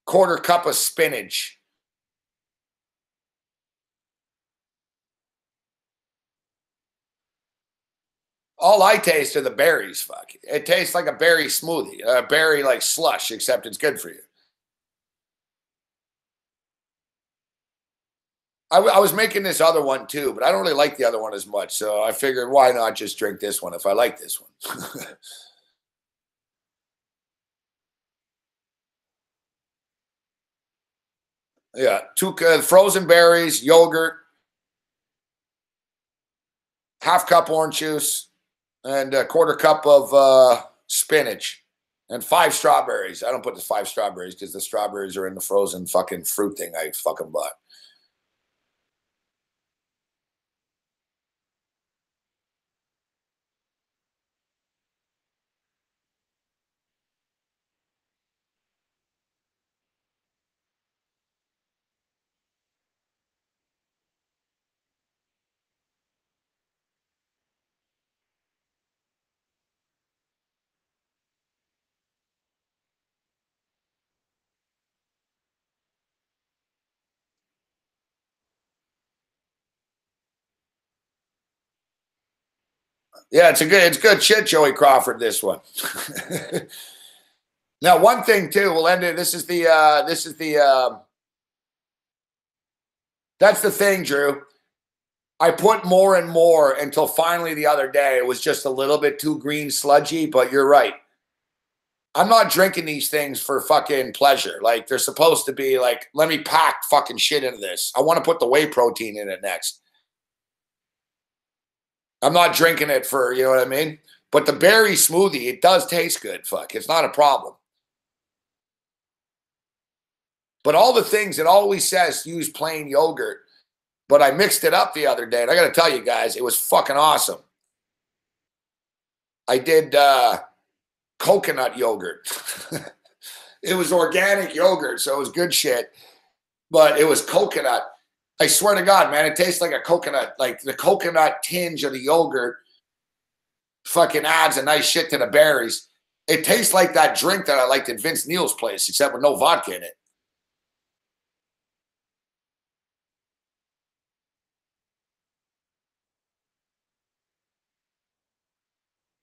1/4 cup of spinach. All I taste are the berries, fuck. It tastes like a berry smoothie, a berry like slush, except it's good for you. I was making this other one too, but I don't really like the other one as much. So I figured, why not just drink this one if I like this one? Yeah, 2 frozen berries, yogurt, half cup orange juice, and 1/4 cup of spinach, and 5 strawberries. I don't put the 5 strawberries because the strawberries are in the frozen fucking fruit thing I fucking bought. Yeah, it's good shit, Joey Crawford, this one. Now, one thing too, we'll end it. That's the thing, Drew. I put more and more until finally the other day it was just a little bit too green sludgy, but you're right. I'm not drinking these things for fucking pleasure. Like, they're supposed to be like, let me pack fucking shit into this. I want to put the whey protein in it next. I'm not drinking it for, you know what I mean? But the berry smoothie, it does taste good. Fuck, it's not a problem. But all the things, it always says use plain yogurt. But I mixed it up the other day, and I got to tell you guys, it was fucking awesome. I did coconut yogurt. It was organic yogurt, so it was good shit. But it was coconut. I swear to God, man, it tastes like a coconut. Like the coconut tinge of the yogurt fucking adds a nice shit to the berries. It tastes like that drink that I liked at Vince Neil's place, except with no vodka in it.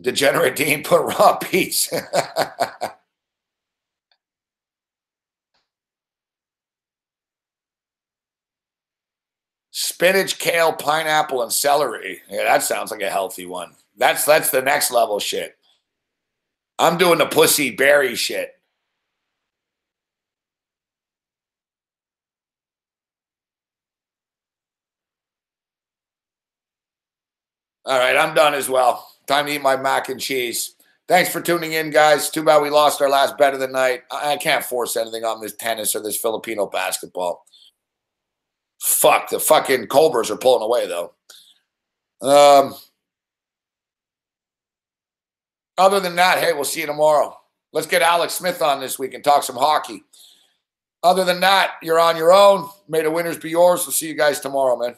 Degenerate Dean put raw peas. Spinach, kale, pineapple, and celery. Yeah, that sounds like a healthy one. That's the next level shit. I'm doing the pussy berry shit. All right, I'm done as well. Time to eat my mac and cheese. Thanks for tuning in, guys. Too bad we lost our last bet of the night. I can't force anything on this tennis or this Filipino basketball. Fuck, the fucking Colbers are pulling away, though. Other than that, hey, we'll see you tomorrow. Let's get Alex Smith on this week and talk some hockey. Other than that, you're on your own. May the winners be yours. We'll see you guys tomorrow, man.